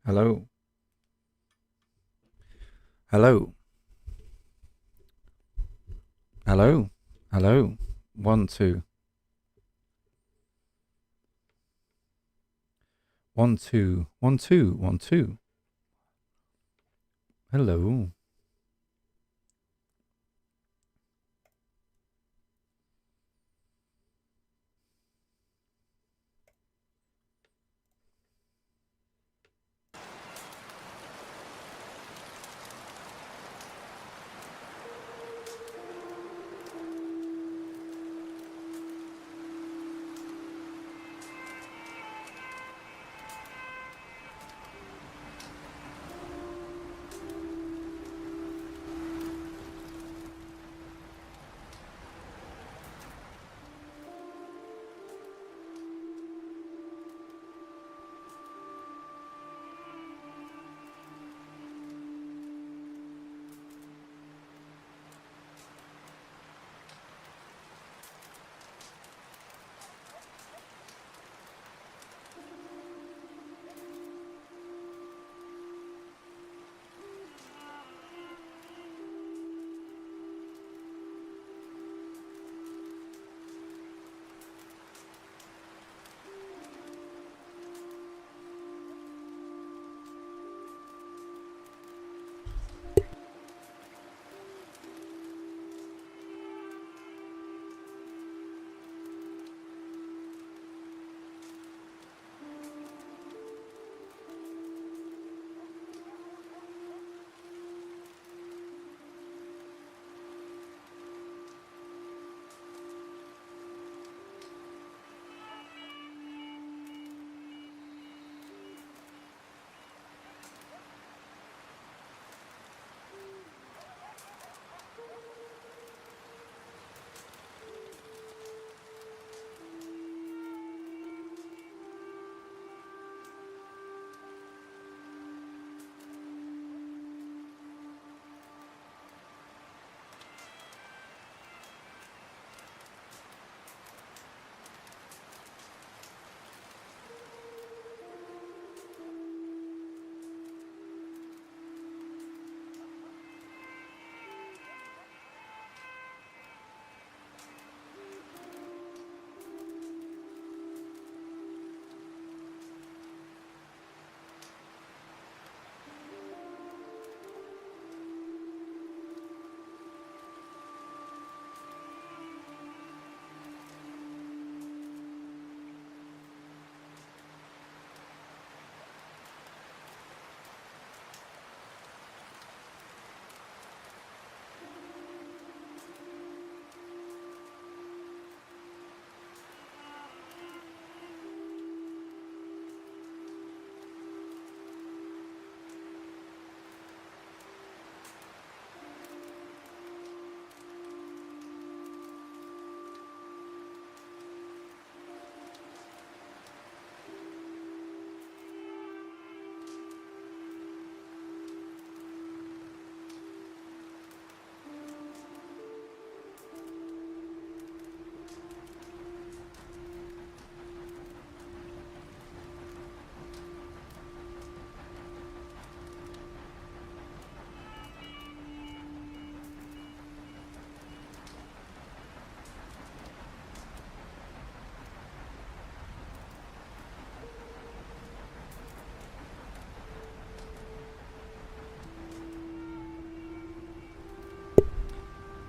Hello. Hello. Hello. Hello. One, two. One, two. One, two. One, two. Hello.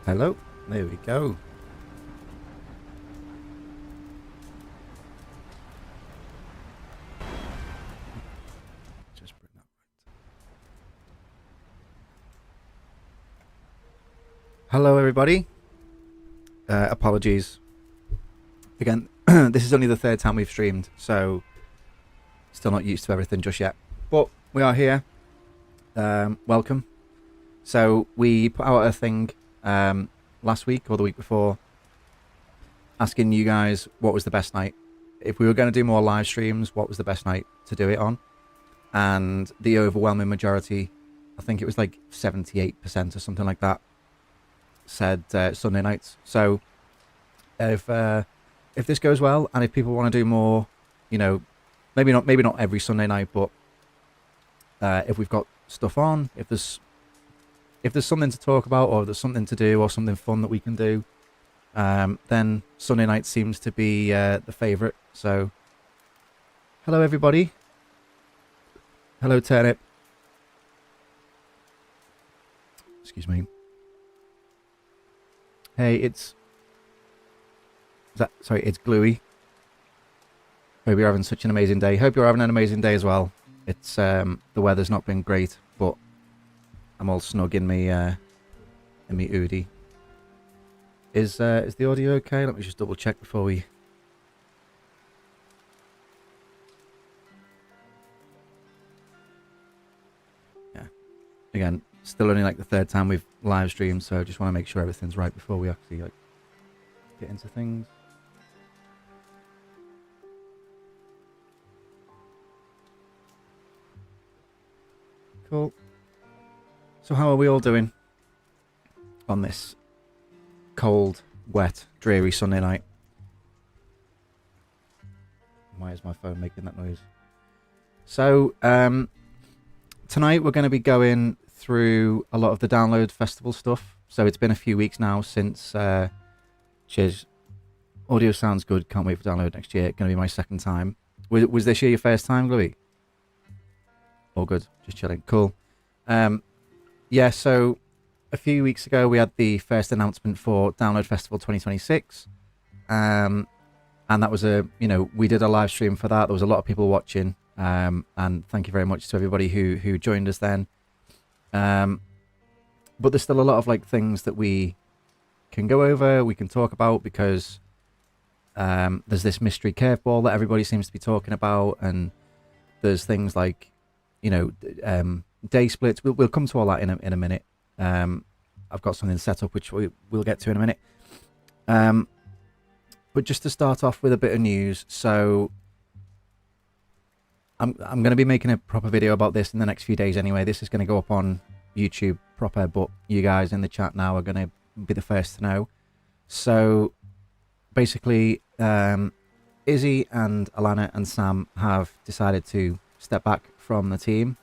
Hello. There we go. Just bring that right. Hello, everybody. Apologies. Again, this is only the third time we've streamed, so still not used to everything just yet. But we are here. Welcome. So we put out a thing last week or the week before asking you guys what was the best night. If we were going to do more live streams, what was the best night to do it on? And the overwhelming majority, I think it was like 78% or something like that, said Sunday nights. So if this goes well and if people want to do more, you know, maybe not every Sunday night, but if we've got stuff on, if there's something to talk about, or there's something to do, or something fun that we can do, then Sunday night seems to be the favourite. So, hello everybody. Hello Turnip. Excuse me. Hey, it's Gluey. Hope you're having such an amazing day. Hope you're having an amazing day as well. It's the weather's not been great, but I'm all snug in me Oodie. Is the audio okay? Let me just double check before we. Yeah. Again, still only like the third time we've live streamed, so I just want to make sure everything's right before we actually like get into things. Cool. So how are we all doing on this cold, wet, dreary Sunday night? Why is my phone making that noise? So tonight we're going to be going through a lot of the Download Festival stuff. So it's been a few weeks now since cheers. Audio sounds good. Can't wait for Download next year. It's going to be my second time. Was this year your first time, Louis? All good. Just chilling. Cool. Yeah, so a few weeks ago we had the first announcement for Download Festival 2026. And that was we did a live stream for that. There was a lot of people watching. And thank you very much to everybody who joined us then. But there's still a lot of like things that we can go over, we can talk about, because there's this mystery curveball that everybody seems to be talking about, and there's things like day splits. We'll come to all that in a minute. I've got something set up which we'll get to in a minute. But just to start off with a bit of news, so I'm going to be making a proper video about this in the next few days anyway. This is going to go up on YouTube proper, but you guys in the chat now are going to be the first to know. So basically, Izzy and Alana and Sam have decided to step back from the team.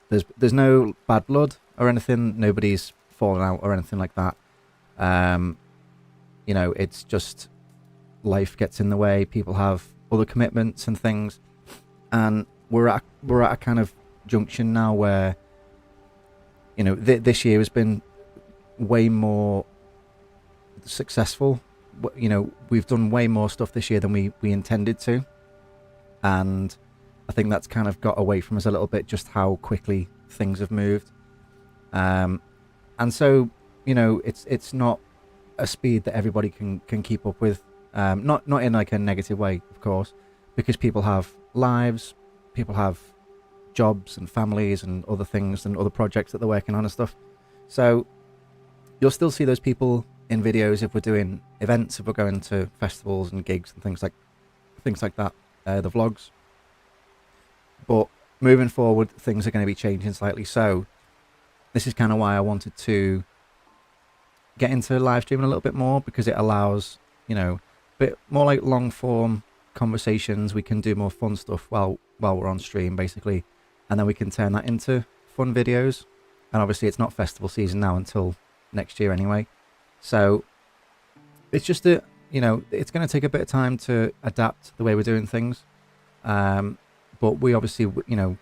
There's no bad blood or anything. Nobody's fallen out or anything like that. It's just life gets in the way. People have other commitments and things. And we're at a kind of junction now where, this year has been way more successful. We've done way more stuff this year than we intended to. And I think that's kind of got away from us a little bit, just how quickly things have moved. And so, it's not a speed that everybody can keep up with. Not in like a negative way, of course, because people have lives, people have jobs and families and other things and other projects that they're working on and stuff. So you'll still see those people in videos if we're doing events, if we're going to festivals and gigs and things like that, the vlogs. But moving forward, things are going to be changing slightly. So this is kind of why I wanted to get into live streaming a little bit more, because it allows, a bit more like long form conversations. We can do more fun stuff while we're on stream, basically, and then we can turn that into fun videos. And obviously it's not festival season now until next year anyway, so it's just it's going to take a bit of time to adapt the way we're doing things. But we obviously, I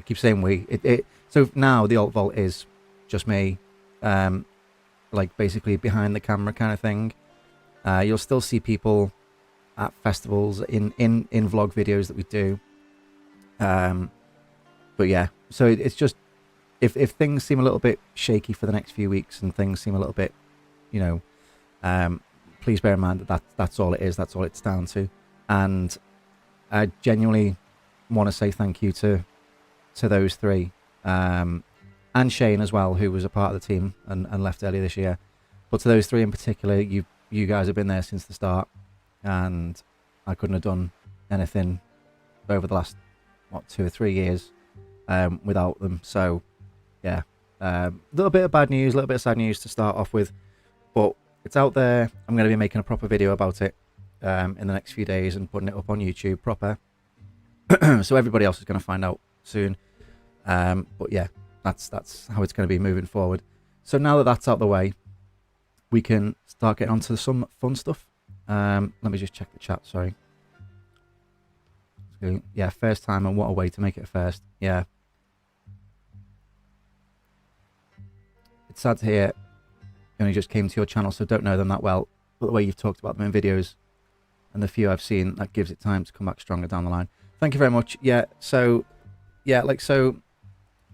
keep saying so now the alt vault is just me, like basically behind the camera kind of thing. You'll still see people at festivals in vlog videos that we do. But yeah, so it's just, if things seem a little bit shaky for the next few weeks and things seem a little bit, please bear in mind that that's all it is. That's all it's down to. And I genuinely want to say thank you to those three, and Shane as well, who was a part of the team and left earlier this year. But to those three in particular, you guys have been there since the start, and I couldn't have done anything over the last 2 or 3 years without them. So yeah, a little bit of bad news, a little bit of sad news to start off with, but it's out there. I'm going to be making a proper video about it in the next few days and putting it up on YouTube proper. So everybody else is going to find out soon. But yeah, that's how it's going to be moving forward. So now that that's out the way, we can start getting onto some fun stuff. Let me just check the chat. Sorry. Yeah, first time, and what a way to make it a first. Yeah. It's sad to hear you only just came to your channel, so don't know them that well. But the way you've talked about them in videos and the few I've seen, that gives it time to come back stronger down the line. Thank you very much. Yeah, so, yeah,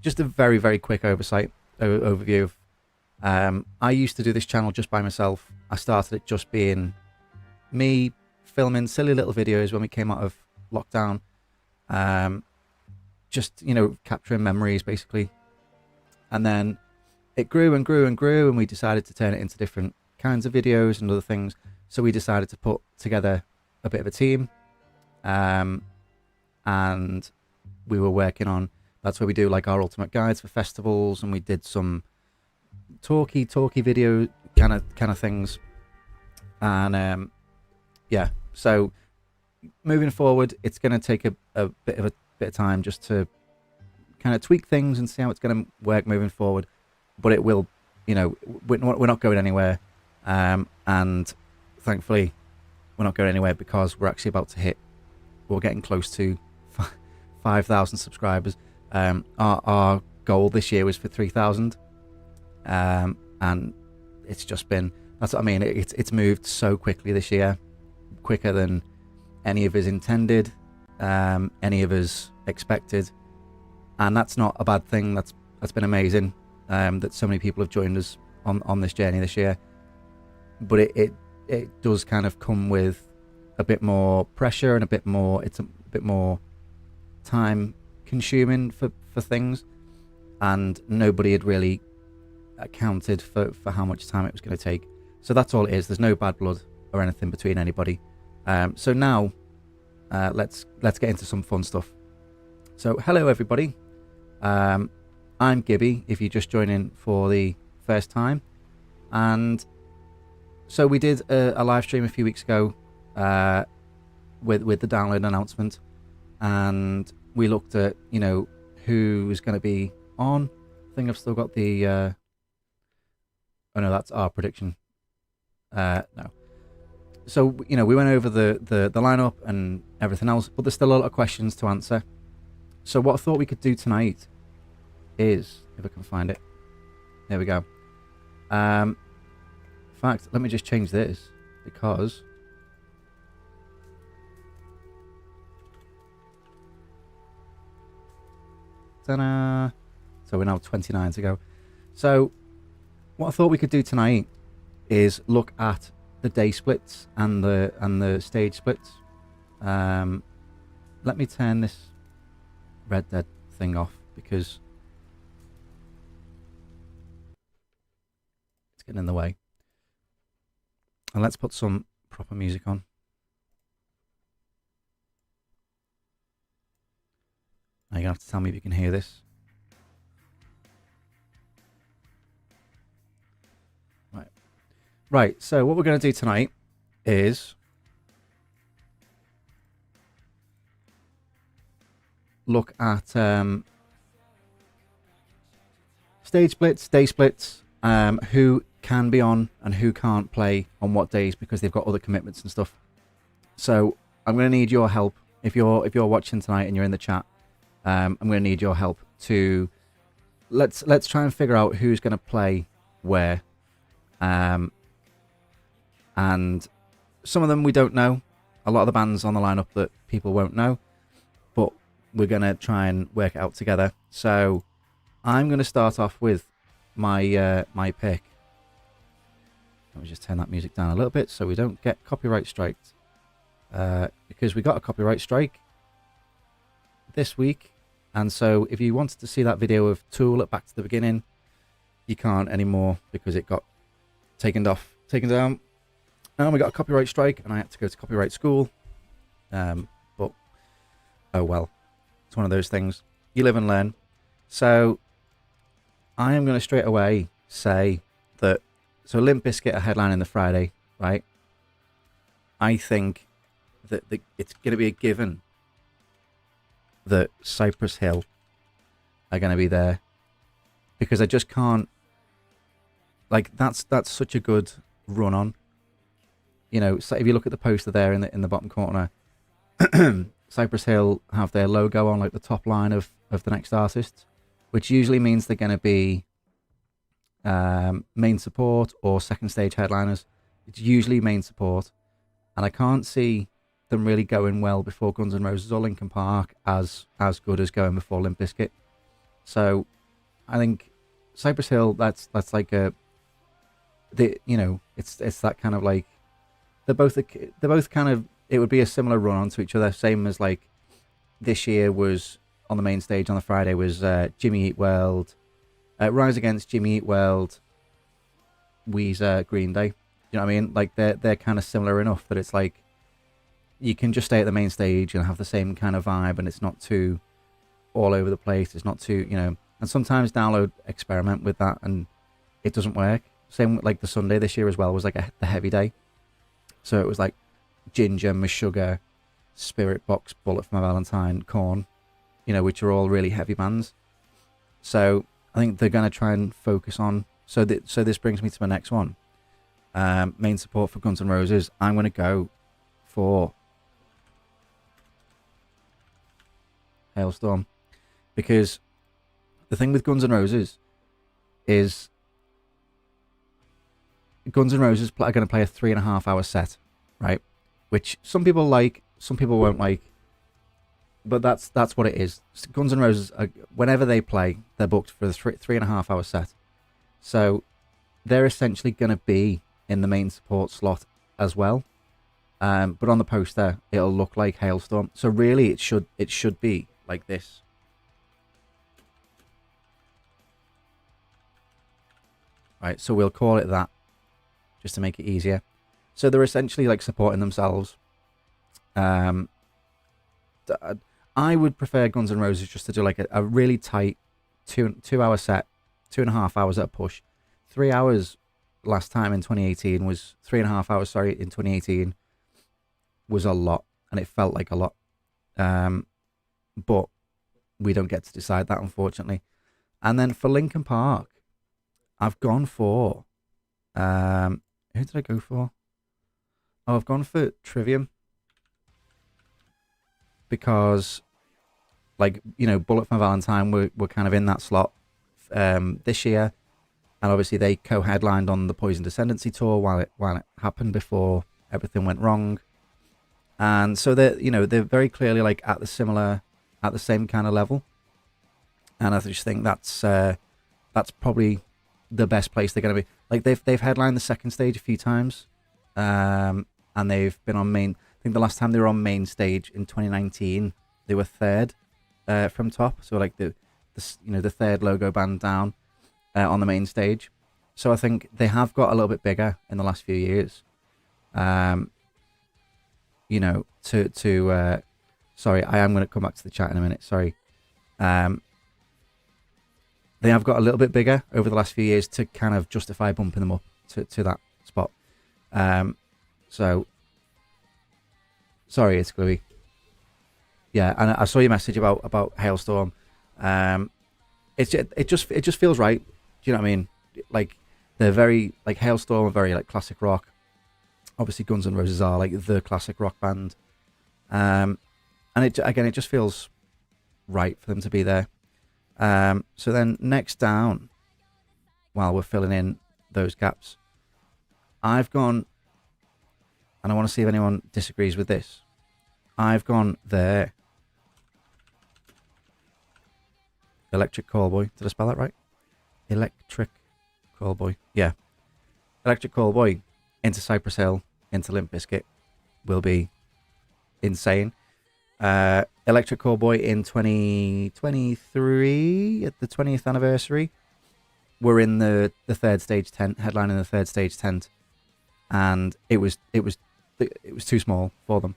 just a very, very quick overview of, I used to do this channel just by myself. I started it just being me filming silly little videos when we came out of lockdown. Just, capturing memories, basically. And then it grew and grew and grew, and we decided to turn it into different kinds of videos and other things. So we decided to put together a bit of a team, and we were working on, that's where we do like our ultimate guides for festivals, and we did some talky video kind of things. And yeah, so moving forward, it's going to take a bit of time just to kind of tweak things and see how it's going to work moving forward. But it will, we're not going anywhere, and thankfully we're not going anywhere because we're actually about to hit, we're getting close to 5,000 subscribers. Our goal this year was for 3,000, and it's just been, that's what I mean, it's moved so quickly this year, quicker than any of us intended, any of us expected, and that's not a bad thing. That's been amazing. That so many people have joined us on this journey this year, but it does kind of come with a bit more pressure and it's a bit more time consuming for things, and nobody had really accounted for how much time it was going to take. So that's all it is. There's no bad blood or anything between anybody. So now let's get into some fun stuff. So hello everybody. I'm Gibby, if you're just joining for the first time. And so we did a live stream a few weeks ago with the download announcement, and we looked at, who's going to be on. I think I've still got the... oh no, that's our prediction. No. So, we went over the lineup and everything else, but there's still a lot of questions to answer. So what I thought we could do tonight is, if I can find it, there we go. In fact, let me just change this, because ta-da! So we're now 29 to go. So what I thought we could do tonight is look at the day splits and the stage splits. Let me turn this Red Dead thing off, because getting in the way. And let's put some proper music on. Now you're gonna have to tell me if you can hear this. Right, so what we're gonna do tonight is look at stage splits, day splits, who can be on and who can't play on what days because they've got other commitments and stuff. So I'm going to need your help. If you're watching tonight and you're in the chat, I'm going to need your help to let's try and figure out who's going to play where. And some of them we don't know. A lot of the bands on the lineup that people won't know, but we're going to try and work it out together. So I'm going to start off with my my pick. Let me just turn that music down a little bit so we don't get copyright striked, because we got a copyright strike this week, and so if you wanted to see that video of Tool at Back to the Beginning, you can't anymore because it got taken down. And we got a copyright strike and I had to go to copyright school, but oh well, it's one of those things, you live and learn. So I am going to straight away say that, so Limp Bizkit are headlining the Friday, right? I think that it's going to be a given that Cypress Hill are going to be there, because I just can't. Like that's such a good run on. You know, so if you look at the poster there in the bottom corner, Cypress Hill have their logo on like the top line of the next artist, which usually means they're going to be main support or second stage headliners. It's usually main support, and I can't see them really going well before Guns N' Roses or Linkin Park as good as going before Limp Bizkit. So I think Cypress Hill, that's like it's that kind of like they're both kind of, it would be a similar run on to each other, same as like this year was on the main stage on the Friday was Jimmy Eat World, Rise Against, Jimmy Eat World, Weezer, Green Day. You know what I mean? Like they're kind of similar enough that it's like you can just stay at the main stage and have the same kind of vibe, and it's not too all over the place. It's not too, and sometimes Download experiment with that and it doesn't work. Same with like the Sunday this year as well was like the heavy day. So it was like Ginger, Meshuggah, Spirit Box, Bullet for My Valentine, Korn, which are all really heavy bands. So I think they're going to try and focus on. So this brings me to my next one. Main support for Guns N' Roses. I'm going to go for Hailstorm, because the thing with Guns N' Roses is Guns N' Roses are going to play a 3.5 hour set, right? Which some people like, some people won't like, but that's what it is. Guns N' Roses, whenever they play, they're booked for the 3.5 hour set. So they're essentially going to be in the main support slot as well. But on the poster, it'll look like Hailstorm. So really, it should be like this. Right, so we'll call it that, just to make it easier. So they're essentially like supporting themselves. I would prefer Guns N' Roses just to do like a really tight 2 hour set, 2.5 hours at a push. 3 hours last time in 2018 was 3.5 hours. Sorry, in 2018 was a lot, and it felt like a lot. But we don't get to decide that, unfortunately. And then for Linkin Park, I've gone for who did I go for? Oh, I've gone for Trivium, because like, Bullet for My Valentine were kind of in that slot this year, and obviously they co-headlined on the Poison Descendancy tour while it happened before everything went wrong. And so they're very clearly like at the same kind of level, and I just think that's probably the best place they're going to be. Like they've headlined the second stage a few times, and they've been on main. I think the last time they were on main stage in 2019, they were third from top. So like the third logo band down on the main stage. So I think they have got a little bit bigger in the last few years. Sorry, I am going to come back to the chat in a minute. Sorry. They have got a little bit bigger over the last few years to kind of justify bumping them up to that spot. So, sorry, it's Gluey. Yeah, and I saw your message about Hailstorm. It just feels right. Do you know what I mean? Like they're very like Hailstorm are very like classic rock. Obviously, Guns N' Roses are like the classic rock band. And it just feels right for them to be there. So then next down, while we're filling in those gaps, I've gone, and I want to see if anyone disagrees with this. I've gone there. Electric Callboy. Did I spell that right? Electric Callboy. Yeah. Electric Callboy into Cypress Hill, into Limp Bizkit will be insane. Electric Callboy in 2023 at the 20th anniversary were in the third stage tent, headlining the third stage tent, and it was too small for them.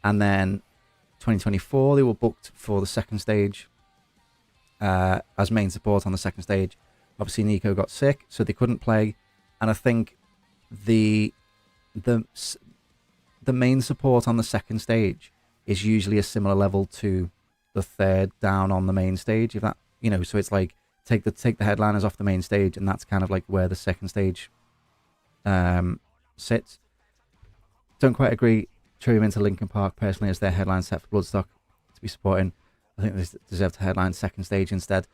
And then 2024 they were booked for the second stage as main support on the second stage. Obviously Nico got sick, so they couldn't play, and I think the main support on the second stage is usually a similar level to the third down on the main stage, if that So it's like take the headliners off the main stage, and that's kind of like where the second stage sits. Don't quite agree. Trivium into Linkin Park personally as their headline set for Bloodstock to be supporting. I think they deserve to headline second stage instead.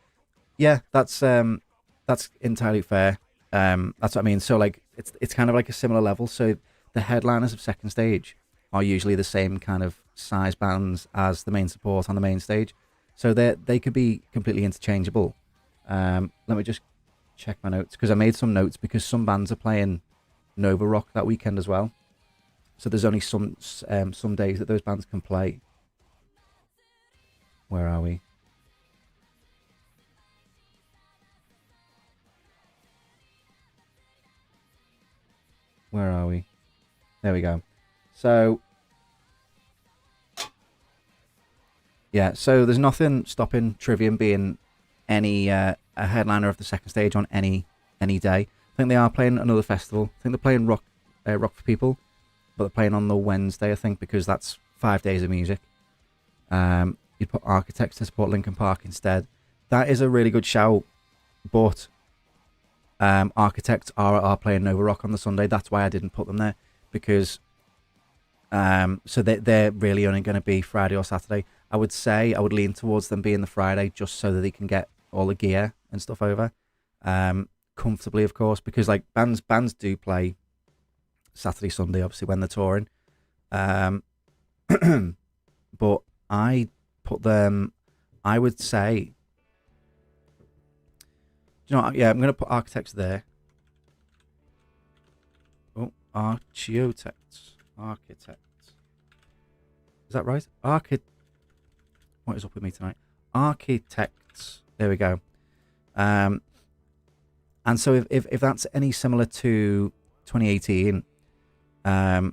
Yeah, that's entirely fair. That's what I mean. So like it's kind of like a similar level. So the headliners of second stage are usually the same kind of size bands as the main support on the main stage. So they could be completely interchangeable. Let me just check my notes because I made some notes because some bands are playing Nova Rock that weekend as well. So there's only some days that those bands can play. Where are we? Where are we? There we go. So yeah, so there's nothing stopping Trivium being any a headliner of the second stage on any day. I think they are playing another festival. I think they're playing Rock for People, but they're playing on the Wednesday, I think, because that's 5 days of music. You'd put Architects to support Linkin Park instead. That is a really good shout, but Architects are playing Nova Rock on the Sunday. That's why I didn't put them there, because so they're really only going to be Friday or Saturday. I would say I would lean towards them being the Friday just so that they can get all the gear and stuff over comfortably, of course, because like bands do play Saturday, Sunday, obviously when they're touring. But I put them, I would say, you know what, yeah, I'm going to put Architects there. Oh, Architects. Is that right? What is up with me tonight? Architects. There we go. And so if that's any similar to 2018, so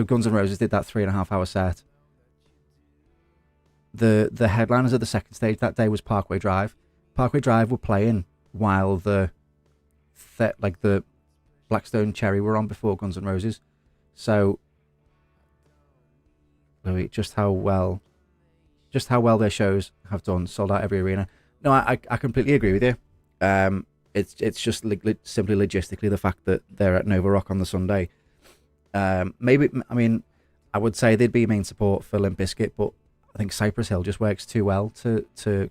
Guns N' Roses did that 3.5 hour set. The headliners of the second stage that day was Parkway Drive. Parkway Drive were playing while the Blackstone Cherry were on before Guns N' Roses. So just how well their shows have done, sold out every arena. No, I completely agree with you. It's just simply logistically the fact that they're at Nova Rock on the Sunday. Maybe, I mean, I would say they'd be main support for Limp Bizkit, but I think Cypress Hill just works too well to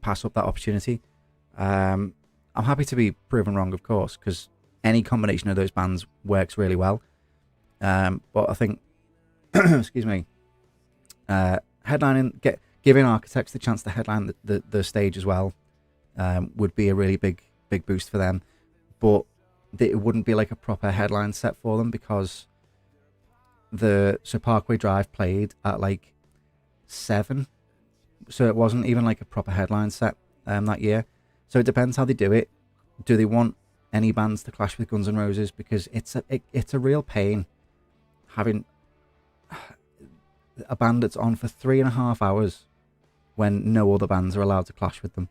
pass up that opportunity. I'm happy to be proven wrong, of course, because any combination of those bands works really well. But I think, excuse me, headlining, giving Architects the chance to headline the stage as well would be a really big boost for them. But it wouldn't be like a proper headline set for them because so Parkway Drive played at like 7, so it wasn't even like a proper headline set that year. So it depends how they do it. Do they want any bands to clash with Guns N' Roses? Because it's a real pain having a band that's on for 3.5 hours when no other bands are allowed to clash with them.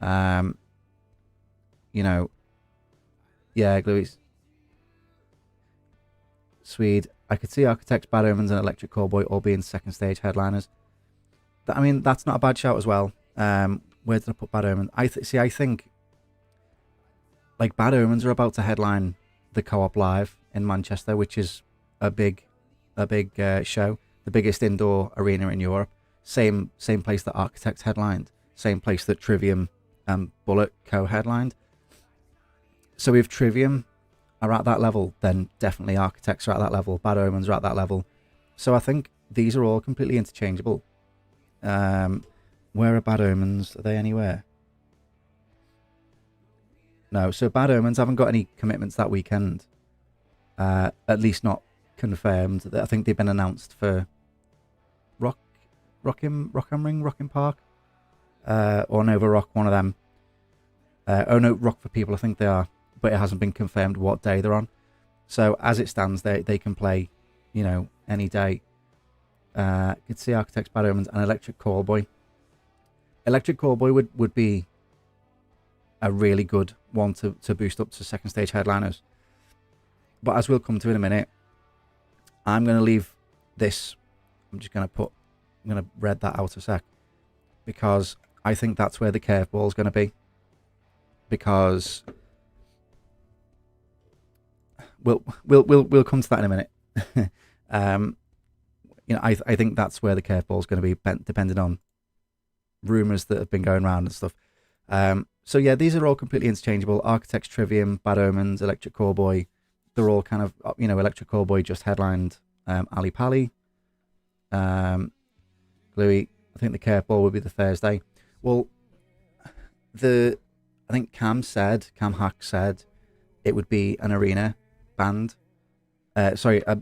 Yeah, Louis. Swede. I could see Architects, Bad Omens, and Electric Callboy all being second stage headliners. I mean, that's not a bad shout as well. Where did I put Bad Omens? I think like Bad Omens are about to headline the Co-op Live in Manchester, which is a big show, the biggest indoor arena in Europe. Same place that Architects headlined, same place that Trivium and Bullet co-headlined. So if Trivium are at that level, then definitely Architects are at that level, Bad Omens are at that level. So I think these are all completely interchangeable. Where are Bad Omens? Are they anywhere? No, so Bad Omens haven't got any commitments that weekend. At least not confirmed. I think they've been announced for Rockham Park, or Nova Rock, one of them. No, Rock for People, I think they are, but it hasn't been confirmed what day they're on. So as it stands, they can play, any day. Could see Architects, Bad Omens, and Electric Callboy. Electric Callboy would be a really good one to boost up to second stage headliners. But as we'll come to in a minute, I'm going to leave this. I'm going to read that out a sec, because I think that's where the curveball is going to be, because we'll come to that in a minute. I think that's where the curveball is going to be, depending on rumors that have been going around and stuff. So yeah, these are all completely interchangeable. Architects Trivium, Bad Omens, Electric Callboy, they're all kind of, Electric Callboy just headlined Ali Pali. Louis, I think the curveball would be the Thursday. Well, I think Cam Hack said it would be an arena band. An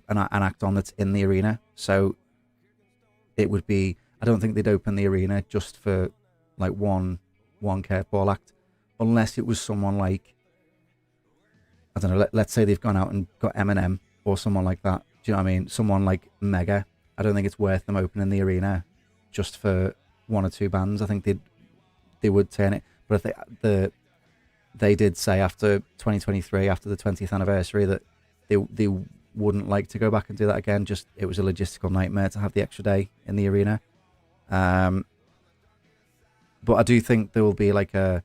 act on that's in the arena. So it would be, I don't think they'd open the arena just for like one curveball act, unless it was someone like, I don't know, let's say they've gone out and got Eminem or someone like that. Do you know what I mean? Someone like Mega. I don't think it's worth them opening the arena just for one or two bands. I think they would turn it. But if they did say after 2023, after the 20th anniversary, that they wouldn't like to go back and do that again. Just, it was a logistical nightmare to have the extra day in the arena. But I do think there will be like a.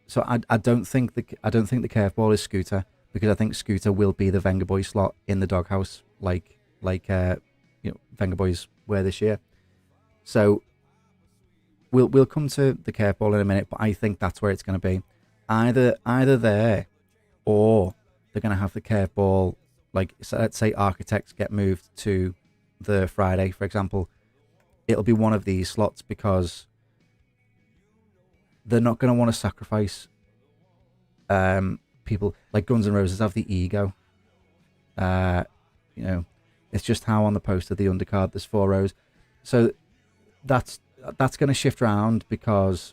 So I don't think the curveball is Scooter, because I think Scooter will be the Venga Boy slot in the Doghouse, like Venga Boys were this year. So we'll come to the curveball in a minute, but I think that's where it's going to be, either there, or they're going to have the curveball, like, so let's say Architects get moved to the Friday, for example. It'll be one of these slots, because they're not going to want to sacrifice people. Like Guns N' Roses have the ego. It's just how on the poster, the undercard, there's 4 rows. So that's going to shift around, because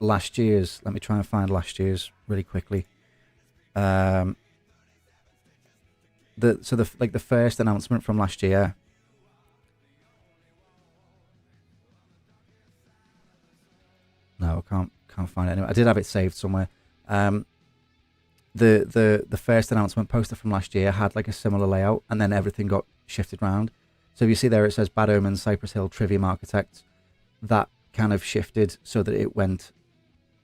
last year's, let me try and find last year's really quickly. The first announcement from last year. No, I can't find it anyway. I did have it saved somewhere. The first announcement poster from last year had like a similar layout, and then everything got shifted around. So if you see there, it says Bad Omens, Cypress Hill, Trivium Architects. That kind of shifted so that it went,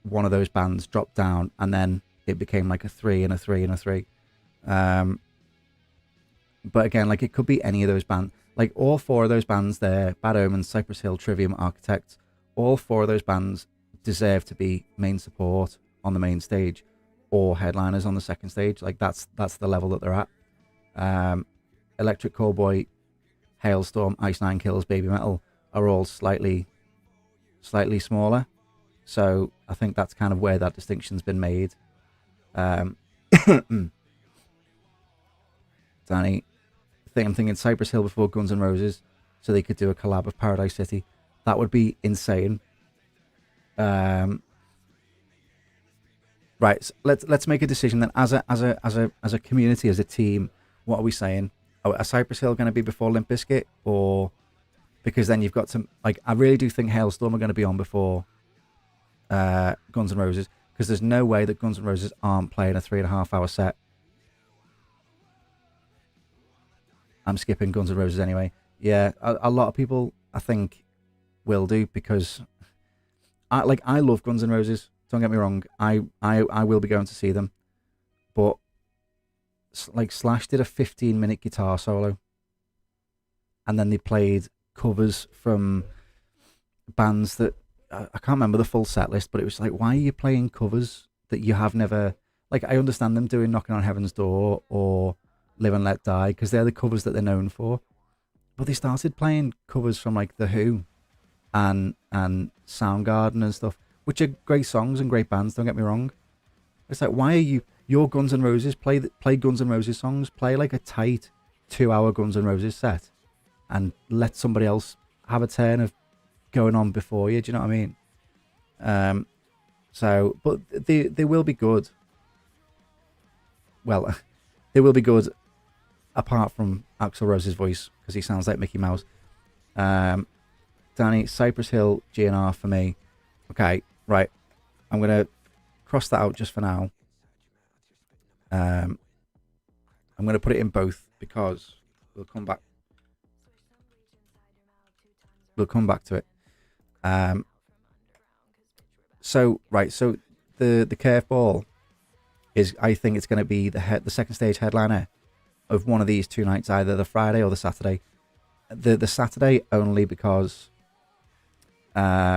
one of those bands dropped down, and then it became like a 3 and a 3 and a 3. But again, like, it could be any of those bands. Like, all 4 of those bands there, Bad Omens, Cypress Hill, Trivium, Architects, all 4 of those bands deserve to be main support on the main stage, or headliners on the second stage. Like, that's the level that they're at. Electric Callboy, Hailstorm, Ice Nine Kills, Baby Metal are all slightly smaller. So I think that's kind of where that distinction's been made. Danny, I'm thinking Cypress Hill before Guns N' Roses, so they could do a collab of Paradise City. That would be insane. Right, so let's make a decision then. As a community, as a team, what are we saying? Are Cypress Hill going to be before Limp Bizkit, or, because then you've got to, like, I really do think Hailstorm are going to be on before Guns N' Roses, because there's no way that Guns N' Roses aren't playing a 3.5 hour set. I'm skipping Guns N' Roses anyway. Yeah, a lot of people, I think, will do, because I love Guns N' Roses. Don't get me wrong. I will be going to see them, but like, Slash did a 15-minute guitar solo, and then they played covers from bands that I can't remember the full set list, but it was like, why are you playing covers that you have never, like, I understand them doing Knocking on Heaven's Door or Live and Let Die, because they're the covers that they're known for, but they started playing covers from like The Who and Soundgarden and stuff, which are great songs and great bands, don't get me wrong. It's like, why are your Guns N' Roses, play Guns N' Roses songs, play like a tight 2-hour Guns N' Roses set, and let somebody else have a turn of going on before you. Do you know what I mean? So, but they will be good. Well, they will be good, apart from Axl Rose's voice, because he sounds like Mickey Mouse. Danny, Cypress Hill, GNR for me. Okay, right. I'm going to cross that out just for now. I'm going to put it in both, because we'll come back to it. Um, so the curveball is, I think it's going to be the second stage headliner of one of these 2 nights, either the Friday or the Saturday. The Saturday only because they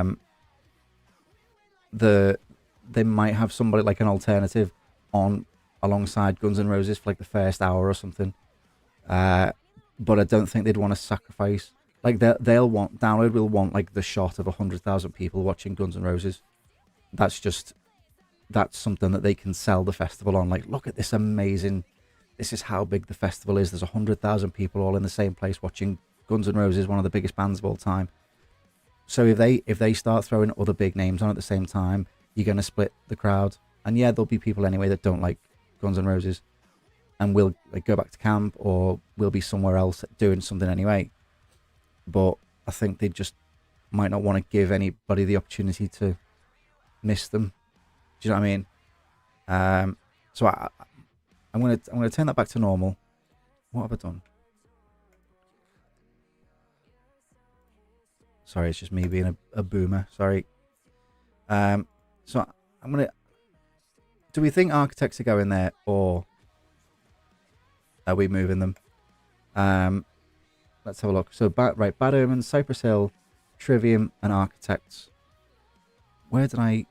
might have somebody like an alternative on alongside Guns N' Roses for like the first hour or something. But I don't think they'd want to sacrifice. Like they'll want, Download will want like the shot of 100,000 people watching Guns N' Roses. That's something that they can sell the festival on. Like, look at this amazing. This is how big the festival is. There's 100,000 people all in the same place watching Guns N' Roses, one of the biggest bands of all time. So if they start throwing other big names on at the same time, you're going to split the crowd. And yeah, there'll be people anyway that don't like Guns N' Roses, and will like go back to camp or will be somewhere else doing something anyway. But I think they just might not want to give anybody the opportunity to miss them. Do you know what I mean? So I'm gonna turn that back to normal. What have I done? Sorry, it's just me being a boomer. Sorry. So I'm gonna. Do we think Architects are going there, or are we moving them? Let's have a look. So Bad Omens, Cypress Hill, Trivium, and Architects. Where did I?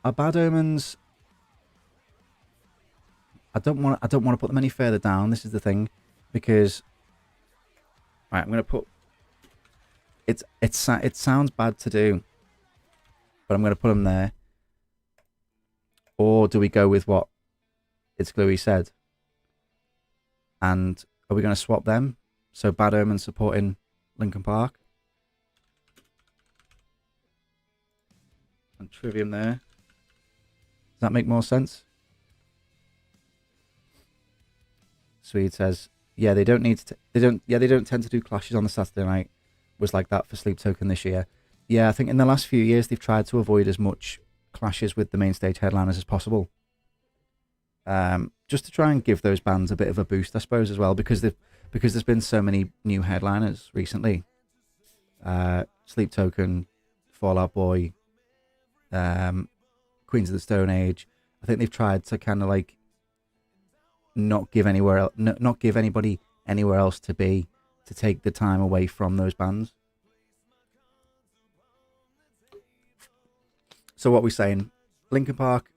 Are Bad Omens? I don't want to put them any further down. This is the thing, because right, I'm going to put. It sounds bad to do, but I'm going to put them there. Or do we go with what It's Gluey said? And are we going to swap them? So Bad Omens supporting Linkin Park. And Trivium there. Does that make more sense? Swede says, yeah, they don't tend to do clashes on the Saturday night. Was like that for Sleep Token this year. Yeah, I think in the last few years they've tried to avoid as much clashes with the main stage headliners as possible. Just to try and give those bands a bit of a boost, I suppose, as well, because there's been so many new headliners recently. Sleep Token, Fall Out Boy, Queens of the Stone Age. I think they've tried to kind of like not give anybody anywhere else to be, to take the time away from those bands. So what we're saying, Linkin Park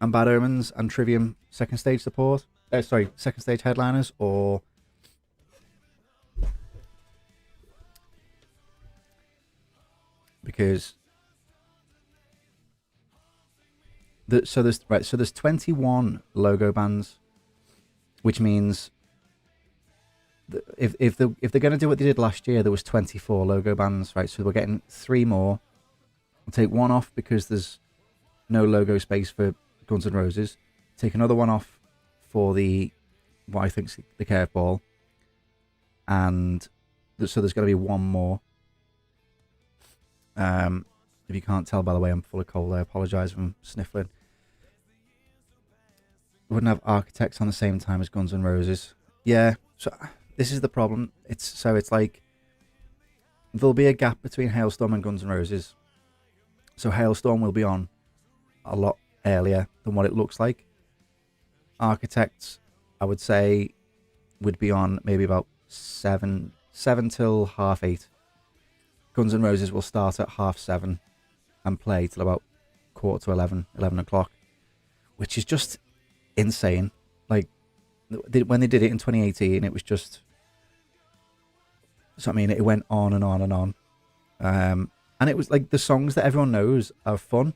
and Bad Omens and Trivium second stage support. Second stage headliners, or because there's 21 logo bands, which means if they're going to do what they did last year, there was 24 logo bands, right? So we're getting 3 more. We'll take one off because there's no logo space for Guns N' Roses. Take another one off for what I think's the curveball, and so there's going to be one more. If you can't tell by the way I'm full of cold, I apologise if I'm sniffling. Wouldn't have Architects on the same time as Guns N' Roses. Yeah, so this is the problem. It's like there'll be a gap between Hailstorm and Guns N' Roses. So Hailstorm will be on a lot earlier than what it looks like. Architects, I would say, would be on maybe about 7 till 8:30. Guns N' Roses will start at 7:30 and play till about 11 o'clock, which is just insane. Like, when they did it in 2018, it was just... So, I mean, it went on and on and on. And it was like the songs that everyone knows are fun.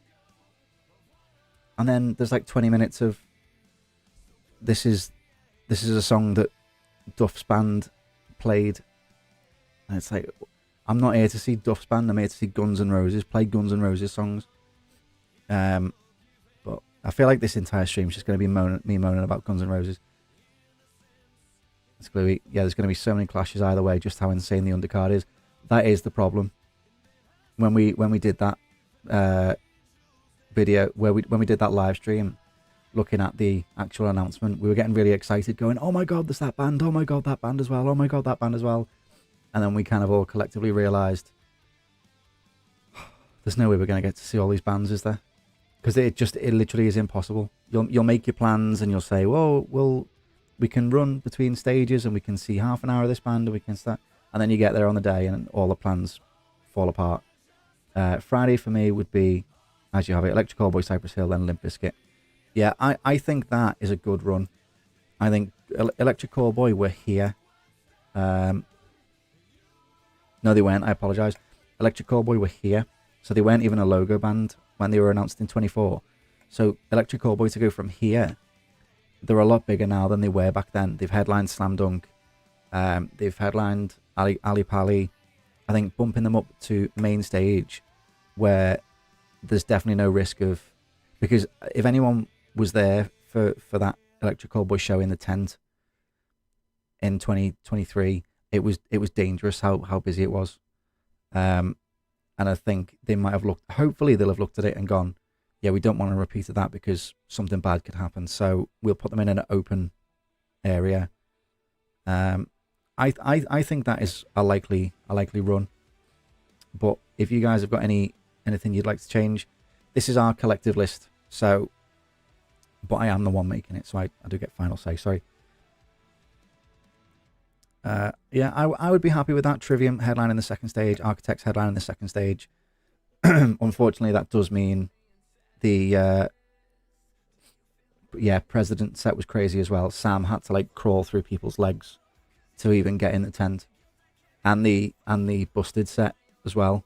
And then there's like 20 minutes of... This is a song that Duff's band played. And it's like, I'm not here to see Duff's band, I'm here to see Guns N' Roses play Guns N' Roses songs. But I feel like this entire stream is just going to be me moaning about Guns N' Roses. It's going to be, yeah, there's going to be so many clashes either way, just how insane the undercard is. That is the problem. When we did that video, when we did that live stream, looking at the actual announcement, we were getting really excited, going, oh my god, there's that band, oh my god, that band as well, oh my god, that band as well. and then we kind of all collectively realised there's no way we're going to get to see all these bands, is there? Because it literally is impossible. You'll make your plans and you'll say, well, we can run between stages and we can see half an hour of this band and we can start. And then you get there on the day and all the plans fall apart. Friday for me would be, as you have it, Electric Callboy, Cypress Hill, then Limp Bizkit. Yeah, I think that is a good run. I think Electric Callboy were here. No, they weren't. I apologise. Electric Callboy were here. So they weren't even a logo band when they were announced in 24. So Electric Callboy to go from here, they're a lot bigger now than they were back then. They've headlined Slam Dunk. They've headlined Ali Pali. I think bumping them up to main stage where there's definitely no risk of... Because if anyone was there for that Electric Callboy show in the tent in 2023, it was dangerous how busy it was. And I think they might have looked, hopefully they'll have looked at it and gone, yeah, we don't want to repeat of that because something bad could happen. So we'll put them in an open area. I think that is a likely run. But if you guys have got anything you'd like to change, this is our collective list. So, but I am the one making it, so I do get final say. Sorry. Yeah, I would be happy with that. Trivium headline in the second stage, Architects headline in the second stage. Unfortunately, that does mean the President set was crazy as well. Sam had to like crawl through people's legs to even get in the tent, and the Busted set as well.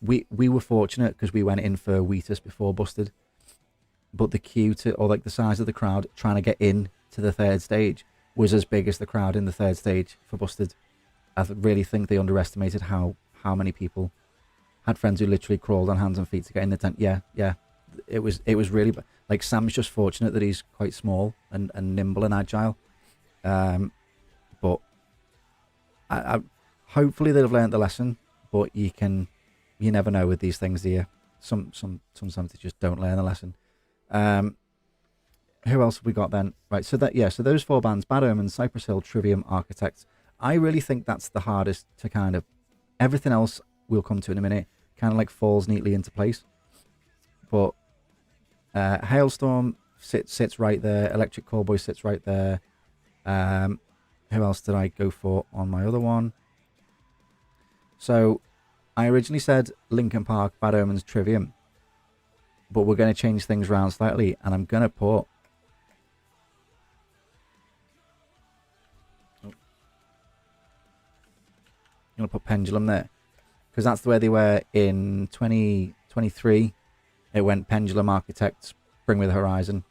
We were fortunate because we went in for Wheatus before Busted, but the queue or like the size of the crowd trying to get in to the third stage was as big as the crowd in the third stage for Busted. I really think they underestimated how many people had friends who literally crawled on hands and feet to get in the tent. Yeah. It was really like Sam's just fortunate that he's quite small and nimble and agile. But I hopefully they'll have learned the lesson. But you never know with these things, do you? Sometimes they just don't learn the lesson. Who else have we got then? Right, so those four bands: Bad Omens, Cypress Hill, Trivium, Architects. I really think that's the hardest to kind of. Everything else we'll come to in a minute kind of like falls neatly into place. But Hailstorm sits right there. Electric Callboy sits right there. Who else did I go for on my other one? So I originally said Linkin Park, Bad Omens, Trivium. But we're going to change things around slightly, and I'm going to put... I'm going to put Pendulum there. Because that's the way they were in 2023. It went Pendulum, Architects, Bring Me the Horizon.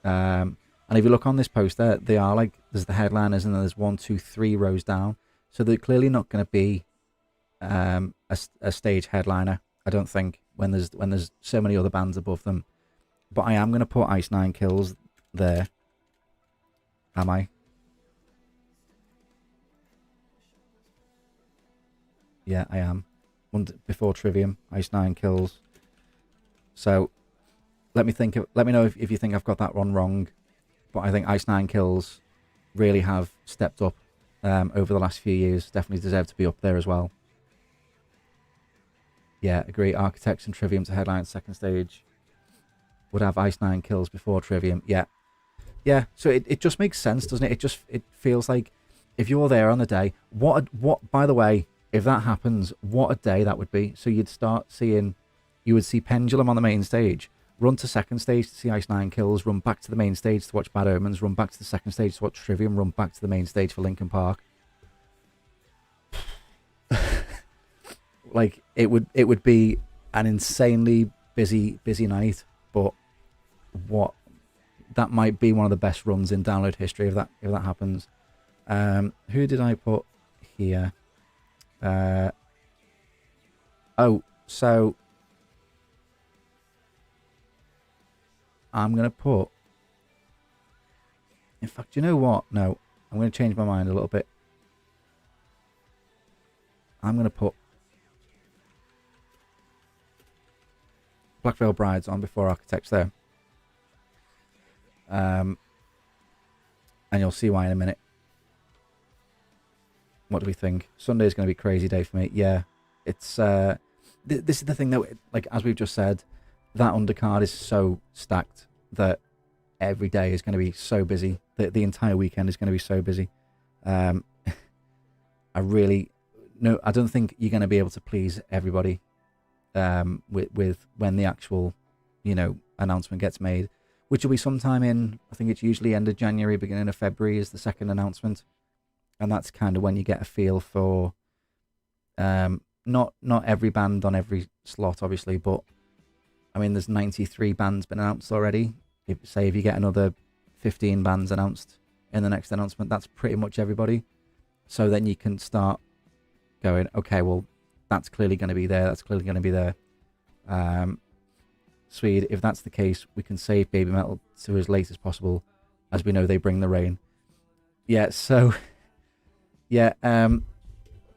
And if you look on this poster, they are like... There's the headliners, and then there's 1, 2, 3 rows down. So they're clearly not going to be a stage headliner, I don't think, when there's so many other bands above them. But I am going to put Ice Nine Kills there. Am I? Yeah, I am. Before Trivium, Ice Nine Kills. So let me know if you think I've got that one wrong. But I think Ice Nine Kills really have stepped up over the last few years. Definitely deserve to be up there as well. Yeah, agree. Architects and Trivium to headline second stage. Would have Ice Nine Kills before Trivium. Yeah. So it just makes sense, doesn't it? It feels like if you're there on the day, what by the way, if that happens, what a day that would be. So you would see Pendulum on the main stage, run to second stage to see Ice Nine Kills, run back to the main stage to watch Bad Omens, run back to the second stage to watch Trivium, run back to the main stage for Linkin Park. Like it would be an insanely busy night, but that might be one of the best runs in Download history if that happens. Who did I put here? So I'm gonna put. In fact, you know what? No, I'm gonna change my mind a little bit. I'm gonna put Black Veil Brides on before Architects there. And you'll see why in a minute. What do we think? Sunday's going to be a crazy day for me. Yeah, it's this is the thing though. Like as we've just said, that undercard is so stacked that every day is going to be so busy. The entire weekend is going to be so busy. I really no. I don't think you're going to be able to please everybody. With when the actual, announcement gets made, which will be sometime in. I think it's usually end of January, beginning of February is the second announcement, and that's kind of when you get a feel for. Not every band on every slot, obviously, but I mean, there's 93 bands been announced already. If you get another 15 bands announced in the next announcement, that's pretty much everybody. So then you can start going, okay, well, that's clearly going to be there. That's clearly going to be there. Swede, if that's the case, we can save Baby Metal to as late as possible, as we know they bring the rain. Yeah, so, yeah,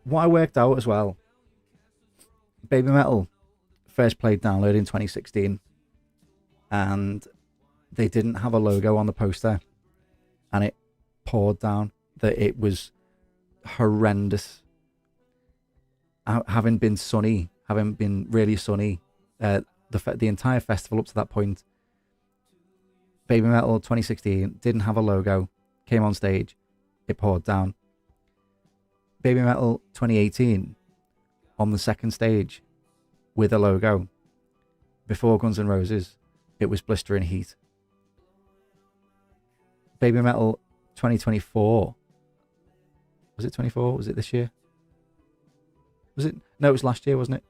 what I worked out as well, Baby Metal first played Download in 2016, and they didn't have a logo on the poster, and it poured down. That it was horrendous. Having been really sunny, the entire festival up to that point, Baby Metal 2016 didn't have a logo, came on stage, it poured down. Baby Metal 2018 on the second stage with a logo, before Guns N' Roses, it was blistering heat. Baby Metal 2024, was it 24? Was it this year? Was it? No, it was last year, wasn't it?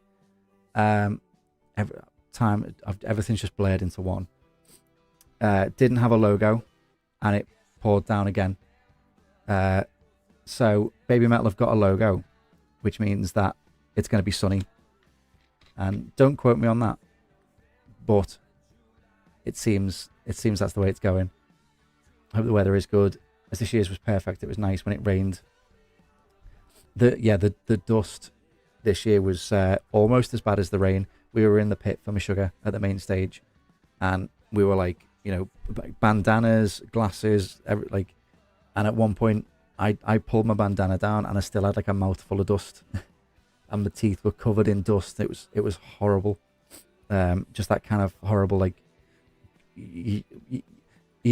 Everything's just blurred into one. Didn't have a logo, and it poured down again. So Baby Metal have got a logo, which means that it's going to be sunny. And don't quote me on that, but it seems that's the way it's going. I hope the weather is good. As this year's was perfect. It was nice when it rained. The dust this year was almost as bad as the rain. We were in the pit for Meshuggah at the main stage, and we were like, bandanas, glasses, and at one point I pulled my bandana down and I still had like a mouthful of dust, and my teeth were covered in dust. It was horrible. Just that kind of horrible, like you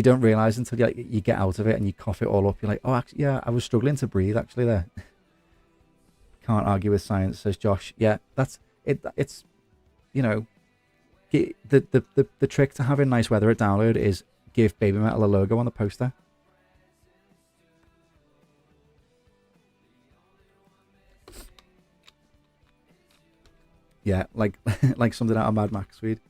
don't realize until you get out of it and you cough it all up. You're like, oh, actually, yeah, I was struggling to breathe actually there. Can't argue with science, says Josh. Yeah, that's it. It's, the trick to having nice weather at Download is give Baby Metal a logo on the poster. Yeah, like something out of Mad Max, Swede.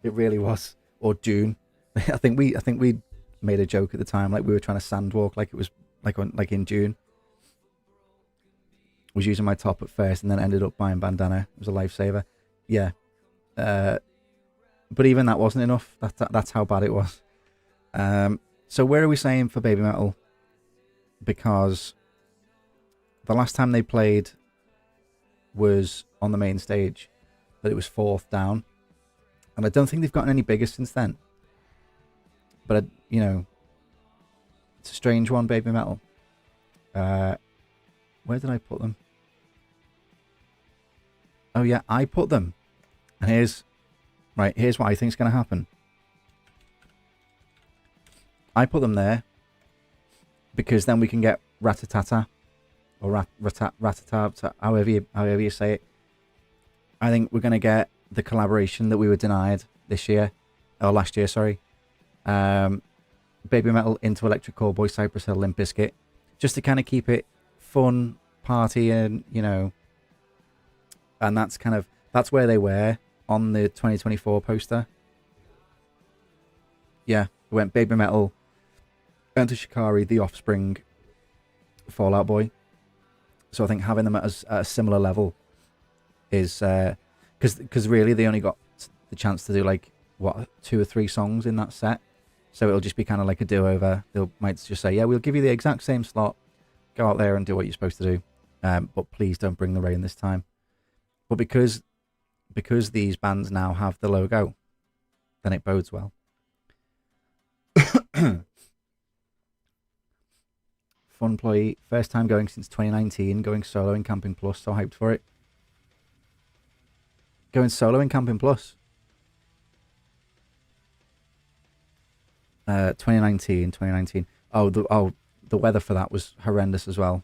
It really was. Or Dune. I think we made a joke at the time, like we were trying to sandwalk, like it was like in Dune. Was using my top at first and then ended up buying bandana. It was a lifesaver. Yeah. But even that wasn't enough. That's how bad it was. So where are we saying for Baby Metal? Because the last time they played was on the main stage, but it was fourth down. And I don't think they've gotten any bigger since then. But, it's a strange one, Baby Metal. Where did I put them? Oh yeah, I put them. And here's what I think is going to happen. I put them there because then we can get Ratatata or Ratatata, however you say it. I think we're going to get the collaboration that we were denied last year, sorry. Baby Metal into Electric Callboy, Cypress Hill, Limp Bizkit, just to kind of keep it fun, party, and and that's where they were on the 2024 poster. Yeah, we went Baby Metal, Enter Shikari, The Offspring, Fall Out Boy. So I think having them at a similar level is because really they only got the chance to do like 2 or 3 songs in that set, so it'll just be kind of like a do-over. They might just say, yeah, we'll give you the exact same slot, go out there and do what you're supposed to do, but please don't bring the rain this time. But because these bands now have the logo, then it bodes well. Fun Ploy. First time going since 2019. Going solo in Camping Plus. So hyped for it. Going solo in Camping Plus. 2019. Oh, the weather for that was horrendous as well.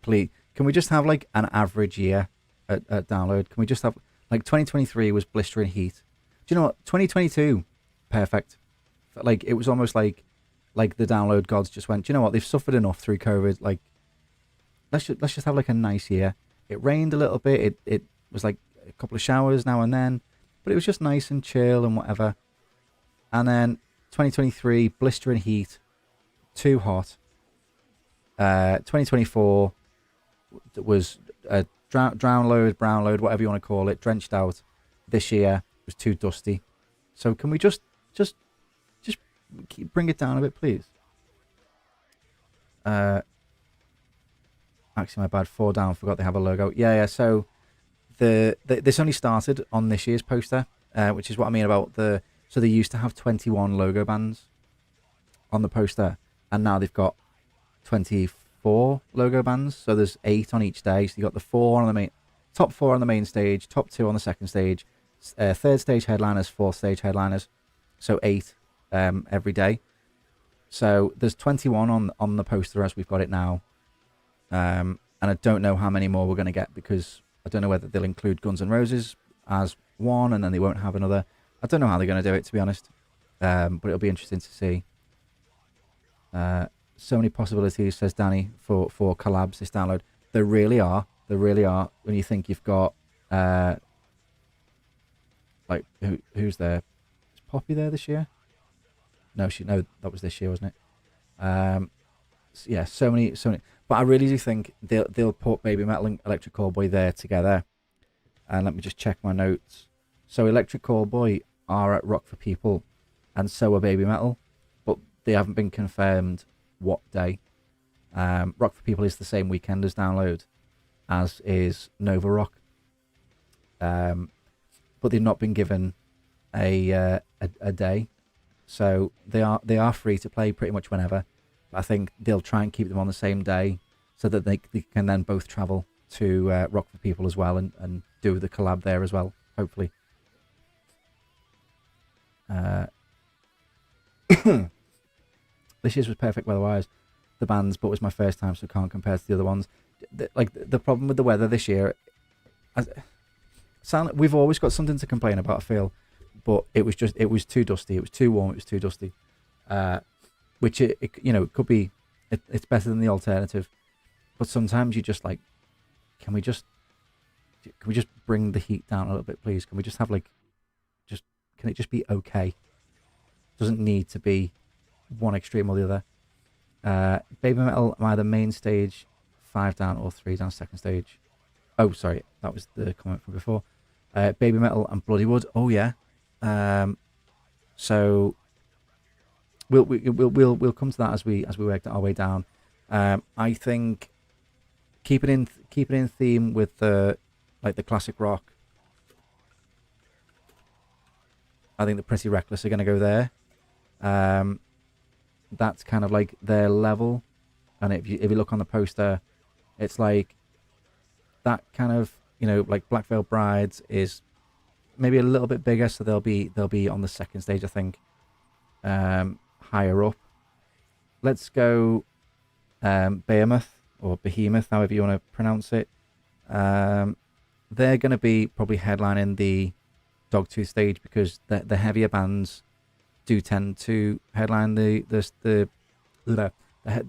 Please, can we just have like an average year at download? Can we just have like 2023 was blistering heat? Do you know what? 2022, perfect. Like it was almost like the download gods just went, do you know what? They've suffered enough through COVID. Like let's just have like a nice year. It rained a little bit. It was like a couple of showers now and then, but it was just nice and chill and whatever. And then 2023, blistering heat, too hot. 2024 was a drown load, brown load, whatever you want to call it, drenched out. This year was too dusty. So can we just bring it down a bit, please? Actually, my bad. 4 down. Forgot they have a logo. Yeah. So this only started on this year's poster, which is what I mean about the. So they used to have 21 logo bands on the poster, and now they've got 24 logo bands. So there's 8 on each day. So you got the 4 on the main, top 4 on the main stage, top 2 on the second stage, third stage headliners, fourth stage headliners. So 8 every day. So there's 21 on the poster as we've got it now. And I don't know how many more we're going to get, because I don't know whether they'll include Guns N' Roses as one and then they won't have another. I don't know how they're going to do it, to be honest. But it'll be interesting to see. So many possibilities, says Danny, for collabs this download. There really are. There really are. When you think you've got like who's there? Is Poppy there this year? No, that was this year, wasn't it? Yeah, so many. But I really do think they'll put Baby Metal and Electric Callboy there together. And let me just check my notes. So Electric Callboy are at Rock for People, and so are Baby Metal, but they haven't been confirmed what day. Rock for People is the same weekend as Download, as is Nova Rock. But they've not been given a day, so they are free to play pretty much whenever. But I think they'll try and keep them on the same day so that they can then both travel to Rock for People as well and do the collab there as well, hopefully. This year's was perfect weather-wise, the bands, but it was my first time, so can't compare to the other ones. The problem with the weather this year, we've always got something to complain about, I feel, but it was too dusty, it was too warm, it was too dusty. Which it could be, it's better than the alternative, but sometimes you just like, can we just bring the heat down a little bit, please? Can we just have can it just be okay? Doesn't need to be one extreme or the other. Baby Metal, am either main stage 5 down or 3 down second stage. Oh, sorry, that was the comment from before. Baby Metal and Bloodywood. Oh yeah. So we'll come to that as we work our way down. I think keep it in theme with the classic rock. I think the Pretty Reckless are going to go there. That's kind of like their level, and if you look on the poster, it's like that kind of, like Black Veil Brides is maybe a little bit bigger, so they'll be on the second stage, I think, higher up. Let's go Behemoth, or Behemoth, however you want to pronounce it. They're going to be probably headlining the Dogtooth stage, because the heavier bands do tend to headline the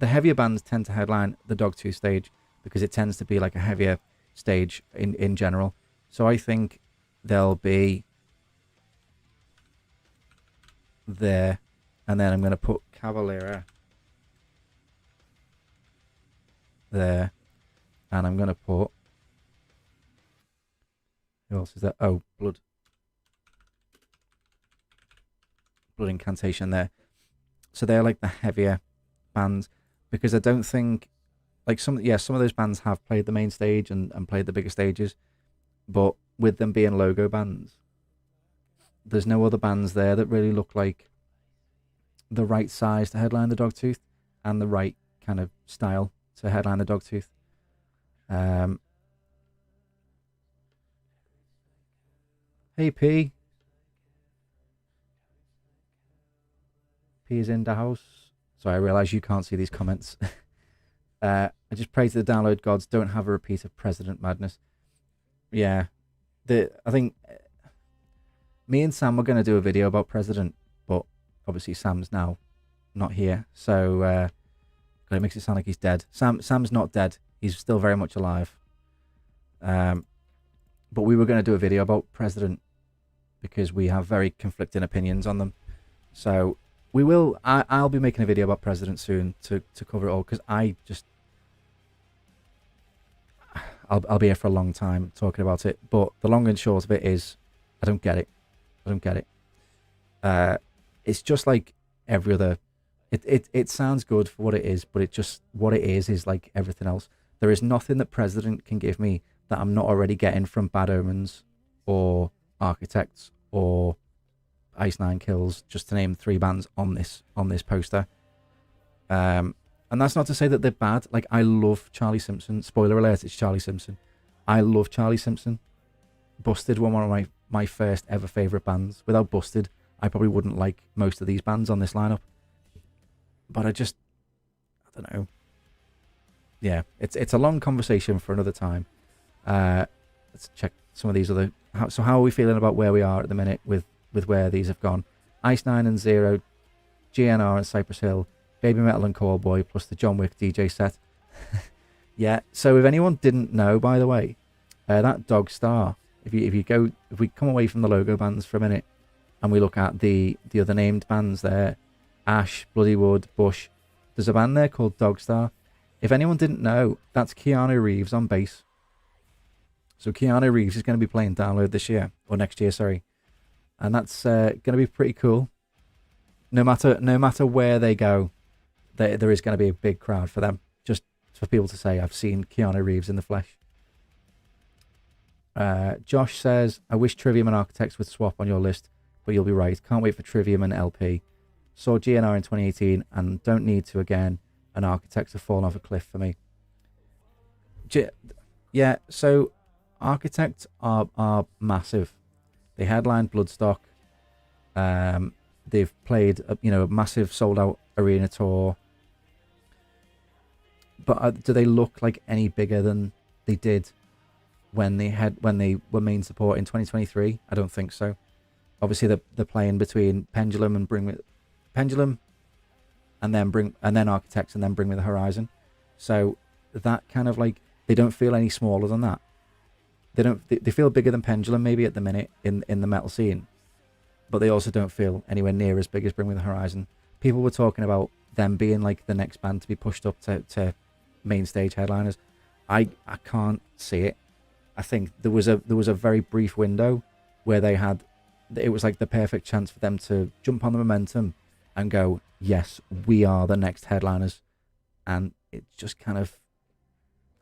heavier bands tend to headline the Dogtooth stage, because it tends to be like a heavier stage in general. So I think they'll be there, and then I'm going to put Cavalera there, and I'm going to put, who else is there? Oh, Blood Incantation there. So they're like the heavier bands, because I don't think, like, some of those bands have played the main stage and played the bigger stages, but with them being logo bands, there's no other bands there that really look like the right size to headline the Dogtooth and the right kind of style to headline the Dogtooth. Hey P. P is in the house. So I realise you can't see these comments. I just pray to the download gods don't have a repeat of President Madness. Yeah. I think me and Sam were going to do a video about President, but obviously Sam's now not here. So it makes it sound like he's dead. Sam's not dead. He's still very much alive. But we were going to do a video about President because we have very conflicting opinions on them. So we will. I'll be making a video about President soon to cover it all, because I'll be here for a long time talking about it. But the long and short of it is, I don't get it. I don't get it. It's just like every other. It sounds good for what it is, but what it is like everything else. There is nothing that President can give me that I'm not already getting from Bad Omens or Architects or Ice Nine Kills, just to name 3 bands on this poster. And that's not to say that they're bad. Like, I love Charlie Simpson. Spoiler alert, it's Charlie Simpson. I love Charlie Simpson. Busted were one of my first ever favourite bands. Without Busted, I probably wouldn't like most of these bands on this lineup. But I don't know. Yeah, it's a long conversation for another time. Let's check some of these other. How are we feeling about where we are at the minute with where these have gone? Ice Nine and Zero, GNR and Cypress Hill, Baby Metal and Callboy, plus the John Wick DJ set. Yeah. So if anyone didn't know, by the way, that Dog Star. If we come away from the logo bands for a minute, and we look at the other named bands there, Ash, Bloodywood, Bush. There's a band there called Dog Star. If anyone didn't know, that's Keanu Reeves on bass. So Keanu Reeves is going to be playing Download this year, or next year, sorry. And that's going to be pretty cool. No matter where they go, there is going to be a big crowd for them. Just for people to say, I've seen Keanu Reeves in the flesh. Josh says, I wish Trivium and Architects would swap on your list, but you'll be right. Can't wait for Trivium and LP. Saw GNR in 2018 and don't need to again. And Architects have fallen off a cliff for me. Yeah, so Architects are massive. They headlined Bloodstock. They've played a massive sold out arena tour. But do they look like any bigger than they did when they were main support in 2023? I don't think so. Obviously they're playing between Pendulum and Pendulum, and then Architects, and then Bring Me the Horizon. So that kind of like, they don't feel any smaller than that. They feel bigger than Pendulum maybe at the minute in the metal scene, but they also don't feel anywhere near as big as Bring Me the Horizon. People were talking about them being like the next band to be pushed up to main stage headliners. I can't see it. I think there was a very brief window where it was like the perfect chance for them to jump on the momentum and go, yes, we are the next headliners. And it's just kind of,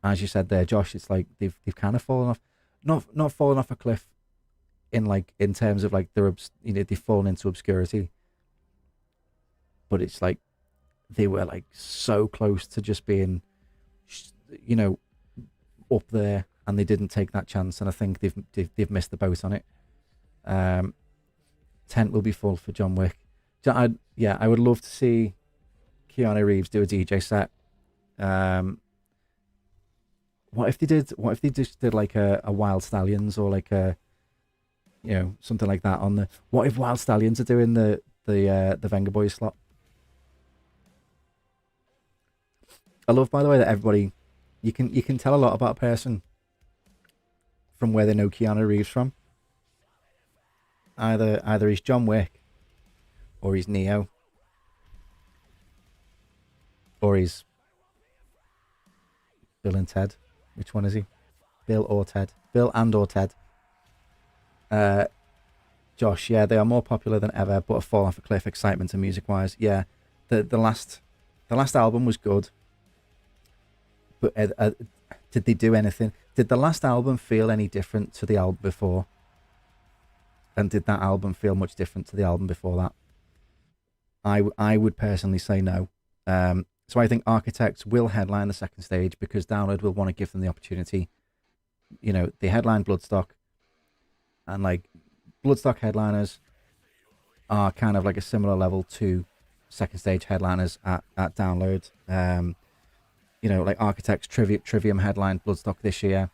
as you said there, Josh, it's like they've kind of fallen off, not fallen off a cliff in terms of like they've fallen into obscurity, but it's like they were like so close to just being up there, and they didn't take that chance, and I think they've missed the boat on it. Tent will be full for John Wick. I would love to see Keanu Reeves do a DJ set. What if they just did like a Wild Stallions, or like a something like that on the. What if Wild Stallions are doing the Venga Boys slot? I love, by the way, that everybody you can tell a lot about a person from where they know Keanu Reeves from. Either he's John Wick, or he's Neo, or he's Bill and Ted. Which one is he? Bill or Ted? Bill and or Ted. Josh, yeah, they are more popular than ever, but have fallen off a cliff excitement and music-wise. Yeah, the last album was good, but did they do anything? Did the last album feel any different to the album before? And did that album feel much different to the album before that? I would personally say no. So I think Architects will headline the second stage because Download will want to give them the opportunity. You know, they headline Bloodstock, and like Bloodstock headliners are kind of like a similar level to second stage headliners at Download. You know, like Architects Trivium headlined Bloodstock this year.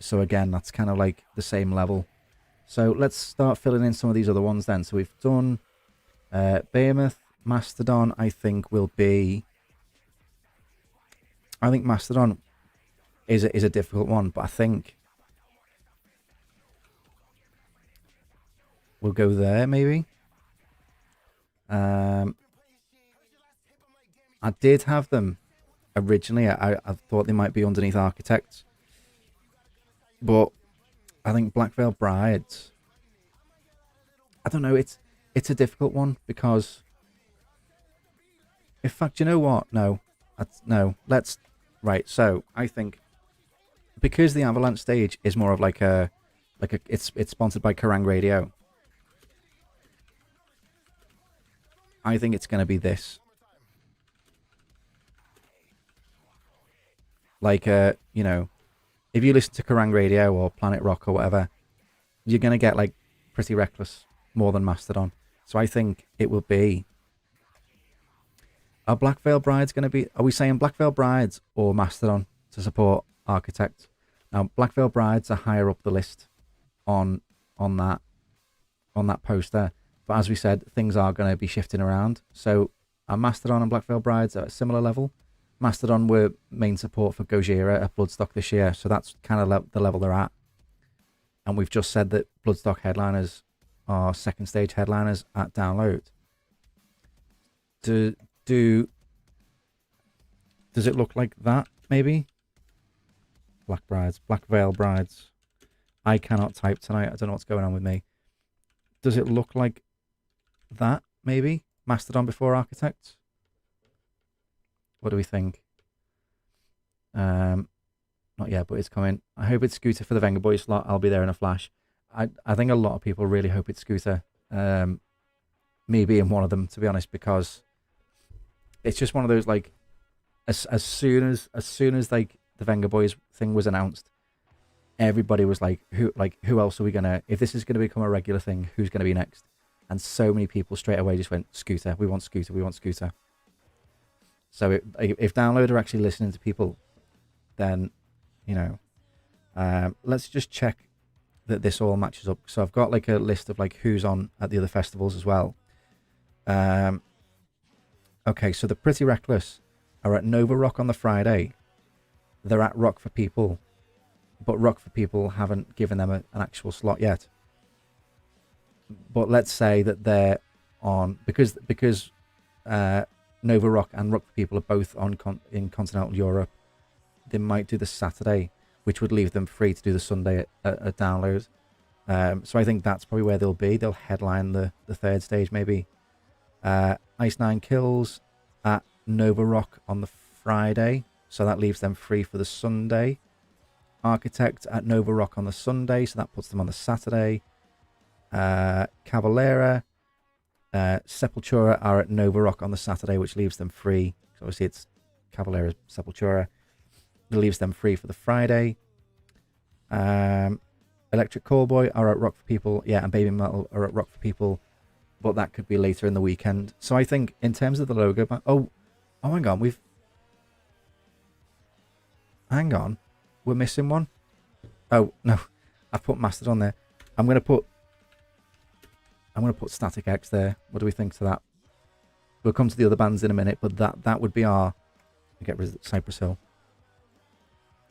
So again, that's kind of like the same level. So let's start filling in some of these other ones then. So we've done Behemoth, Mastodon. I think Mastodon is a difficult one, but I think we'll go there maybe. I did have them originally. I thought they might be underneath Architects, but I think Black Veil Brides, I don't know, it's a difficult one because, in fact, you know what? Right, so I think because the Avalanche stage is more of like it's sponsored by Kerrang Radio, I think it's going to be this. Like, you know, if you listen to Kerrang Radio or Planet Rock or whatever, you're going to get like Pretty Reckless more than Mastodon. So I think it will be... Are Black Veil Brides going to be... Are we saying Black Veil Brides or Mastodon to support Architect? Now, Black Veil Brides are higher up the list on that poster. But as we said, things are going to be shifting around. So are Mastodon and Black Veil Brides at a similar level? Mastodon were main support for Gojira at Bloodstock this year, so that's kind of the level they're at. And we've just said that Bloodstock headliners are second stage headliners at Download. Does it look like that, maybe? Black Veil Brides. I cannot type tonight. I don't know what's going on with me. Does it look like that, maybe? Mastodon before Architects? What do we think? Not yet, but it's coming. I hope it's Scooter for the Vengaboy slot. I'll be there in a flash. I think a lot of people really hope it's Scooter. Me being one of them, to be honest, because it's just one of those, like, as soon as like the Vengaboys thing was announced, everybody was like, who else are we gonna? If this is gonna become a regular thing, who's gonna be next? And so many people straight away just went Scooter. We want Scooter. We want Scooter. So if Download are actually listening to people, then, you know, let's just check that this all matches up. So I've got like a list of like who's on at the other festivals as well. Okay, so the Pretty Reckless are at Nova Rock on the Friday. They're at Rock for People, but Rock for People haven't given them an actual slot yet. But let's say that they're on, because Nova Rock and Rock for People are both on in continental Europe, they might do the Saturday, which would leave them free to do the Sunday at Download. So I think that's probably where they'll be. They'll headline the third stage maybe. Ice Nine Kills at Nova Rock on the Friday, so that leaves them free for the Sunday. Architect at Nova Rock on the Sunday, so that puts them on the Saturday. Cavalera, Sepultura are at Nova Rock on the Saturday, which leaves them free. So obviously it's Cavalera, Sepultura. It leaves them free for the Friday. Electric Callboy are at Rock for People, yeah, and Baby Metal are at Rock for People, but that could be later in the weekend. So I think in terms of the logo, hang on, we're missing one. Oh no, I've put Mastodon there. I'm gonna put Static X there. What do we think to that? We'll come to the other bands in a minute, but that would be our... Get rid of Cypress Hill.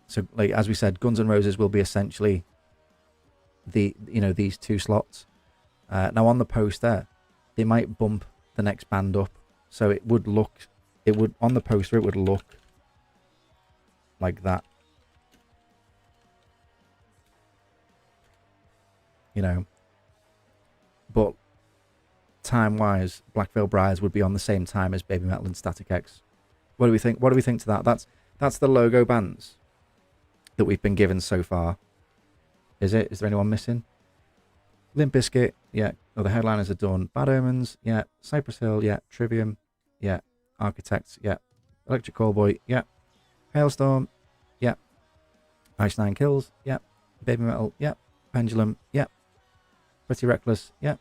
So, like as we said, Guns N' Roses will be essentially these two slots. Now on the poster, they might bump the next band up, so on the poster it would look like that. You know. But time-wise, Black Veil Brides would be on the same time as Baby Metal and Static X. What do we think? What do we think to that? That's the logo bands that we've been given so far. Is it? Is there anyone missing? Limp Bizkit, yeah. Oh, the headliners are done. Bad Omens, yeah. Cypress Hill, yeah. Trivium, yeah. Architect, yeah. Electric Callboy, yeah. Hailstorm, yeah. Ice Nine Kills, yeah. Baby Metal, yeah. Pendulum, yeah. Pretty Reckless, yeah.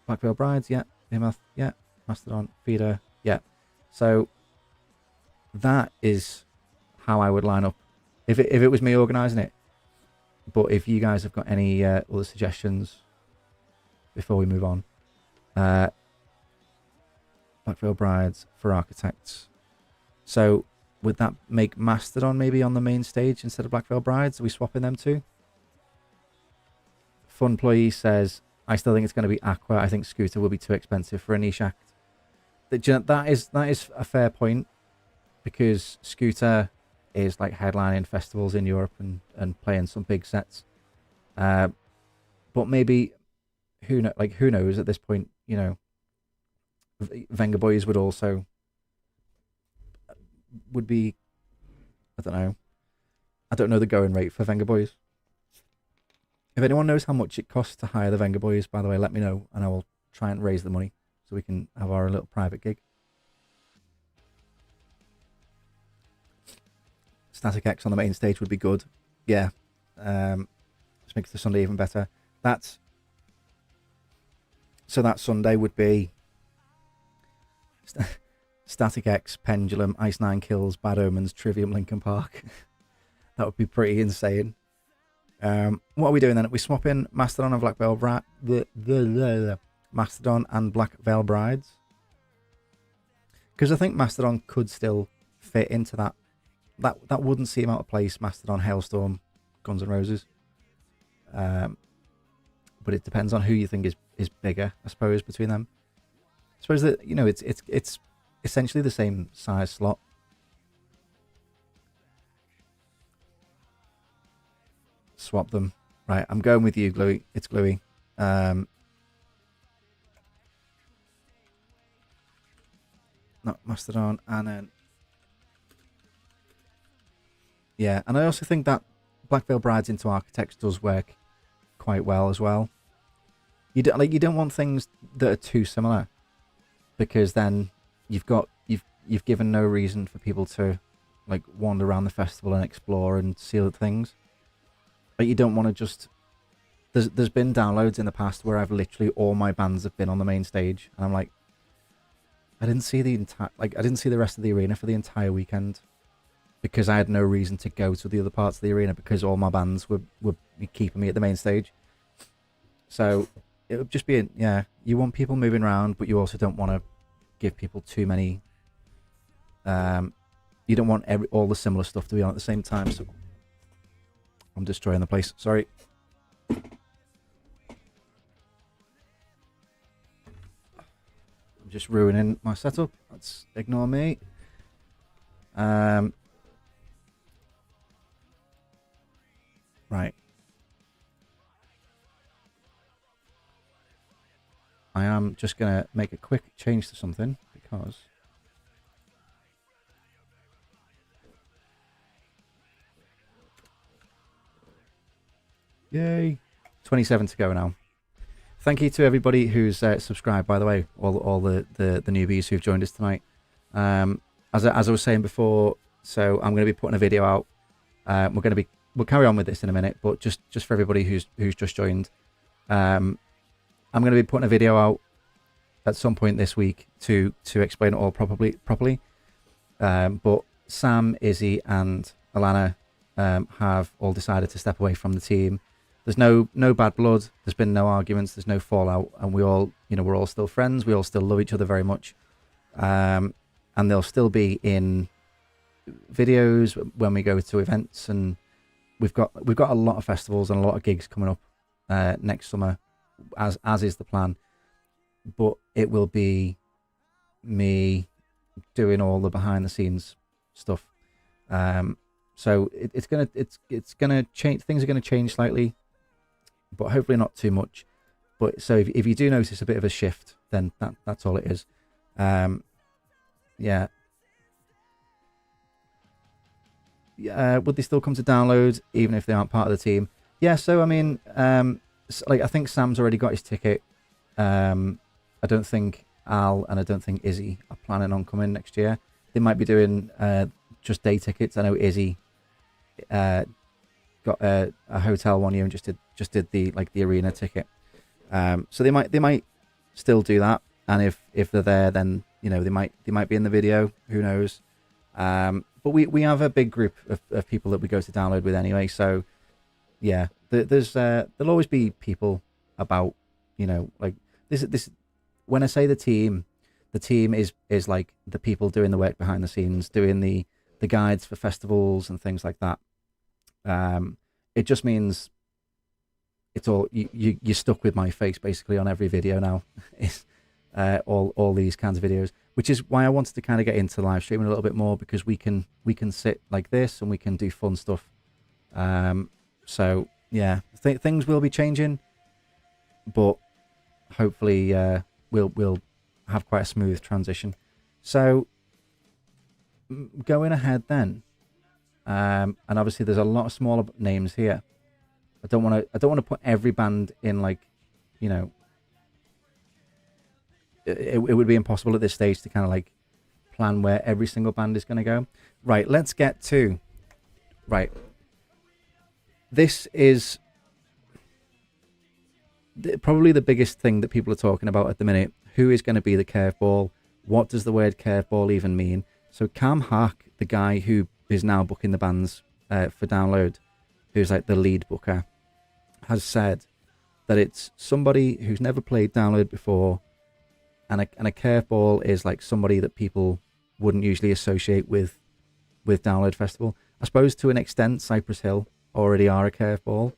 Black Veil Brides, yeah. Behemoth, yeah. Mastodon, Feeder, yeah. So that is how I would line up if it was me organising it. But if you guys have got any other suggestions before we move on, Black Veil Brides for Architects. So would that make Mastodon maybe on the main stage instead of Black Veil Brides? Are we swapping them two? Funployee says, I still think it's going to be Aqua. I think Scooter will be too expensive for a niche act. That is a fair point, because Scooter is like headlining festivals in Europe and playing some big sets. But maybe who knows at this point, you know, Vengaboys would be, I don't know. I don't know the going rate for Vengaboys. If anyone knows how much it costs to hire the Vengaboys, by the way, let me know and I will try and raise the money so we can have our little private gig. Static X on the main stage would be good. Yeah. This makes the Sunday even better. So that Sunday would be Static X, Pendulum, Ice Nine Kills, Bad Omens, Trivium, Linkin Park. That would be pretty insane. What are we doing then? Are we swapping Mastodon and Black Veil Mastodon and Black Veil Brides? Because I think Mastodon could still fit into that. That wouldn't seem out of place. Mastodon, Hailstorm, Guns N' Roses. But it depends on who you think is bigger, I suppose, between them. I suppose that, you know, it's essentially the same size slot. Swap them. Right, I'm going with you, Gluey. It's Gluey. Not Mastodon, and then yeah, and I also think that Black Veil Brides into Architects does work quite well as well. You don't want things that are too similar, because then you've given no reason for people to like wander around the festival and explore and see other things. But you don't want to just. There's been downloads in the past where I've literally all my bands have been on the main stage, and I'm like, I didn't see the rest of the arena for the entire weekend, because I had no reason to go to the other parts of the arena because all my bands were keeping me at the main stage. So it would just be you want people moving around, but you also don't want to give people too many. You don't want all the similar stuff to be on at the same time. So I'm destroying the place. Sorry. I'm just ruining my setup. Let's ignore me. Right. I am just going to make a quick change to something because yay, 27 to go now. Thank you to everybody who's subscribed, by the way, all the newbies who've joined us tonight. As I was saying before, so I'm going to be putting a video out. We'll carry on with this in a minute, but just for everybody who's just joined, I'm going to be putting a video out at some point this week to explain it all properly. But Sam, Izzy, and Alana have all decided to step away from the team. There's no bad blood. There's been no arguments. There's no fallout, and we're all still friends. We all still love each other very much, and they'll still be in videos when we go to events. And we've got a lot of festivals and a lot of gigs coming up next summer, as is the plan. But it will be me doing all the behind the scenes stuff. So it's gonna change. Things are gonna change slightly, but hopefully not too much. But so if you do notice a bit of a shift, then that's all it is. Yeah. Would they still come to download even if they aren't part of the team? Yeah. So I mean, I think Sam's already got his ticket. I don't think Al and I don't think Izzy are planning on coming next year. they might be doing just day tickets. I know Izzy got a hotel one year and just did the arena ticket. So they might still do that, and if they're there, then they might be in the video. Who knows? But we have a big group of people that we go to download with anyway. So yeah, there'll always be people about. Like this. When I say the team is like the people doing the work behind the scenes, doing the guides for festivals and things like that. It just means it's all you're stuck with my face basically on every video now. It's all these kinds of videos, which is why I wanted to kind of get into live streaming a little bit more, because we can sit like this and we can do fun stuff. So yeah, things will be changing, but hopefully we'll have quite a smooth transition. So going ahead then, and obviously there's a lot of smaller names here. I don't want to put every band in, like, it would be impossible at this stage to kind of like plan where every single band is going to go. Right, let's get to this is probably the biggest thing that people are talking about at the minute. Who is going to be the curveball? What does the word curveball even mean? So Cam Hack, the guy who is now booking the bands for Download, who's like the lead booker, has said that it's somebody who's never played Download before, and a curveball is like somebody that people wouldn't usually associate with Download Festival. I suppose to an extent Cypress Hill already are a curveball,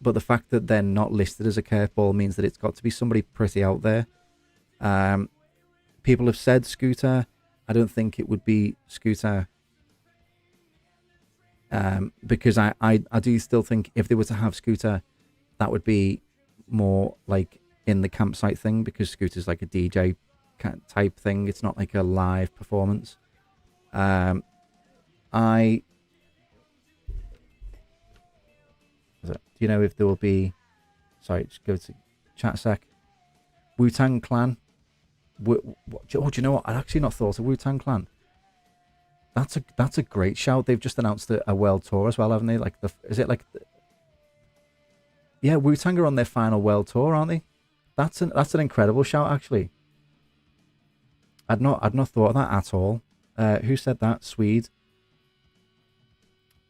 but the fact that they're not listed as a curveball means that it's got to be somebody pretty out there. People have said Scooter. I don't think it would be Scooter, because I do still think if they were to have Scooter, that would be more like in the campsite thing, because Scooter's like a DJ type thing. It's not like a live performance. Do you know if there will be... Sorry, just go to chat a sec. Wu-Tang Clan. Do you know what? I'd actually not thought of Wu-Tang Clan. That's a great shout. They've just announced a world tour as well, haven't they? Like yeah, Wu-Tang are on their final world tour, aren't they? That's an incredible shout, actually. I'd not thought of that at all. Who said that? Swede.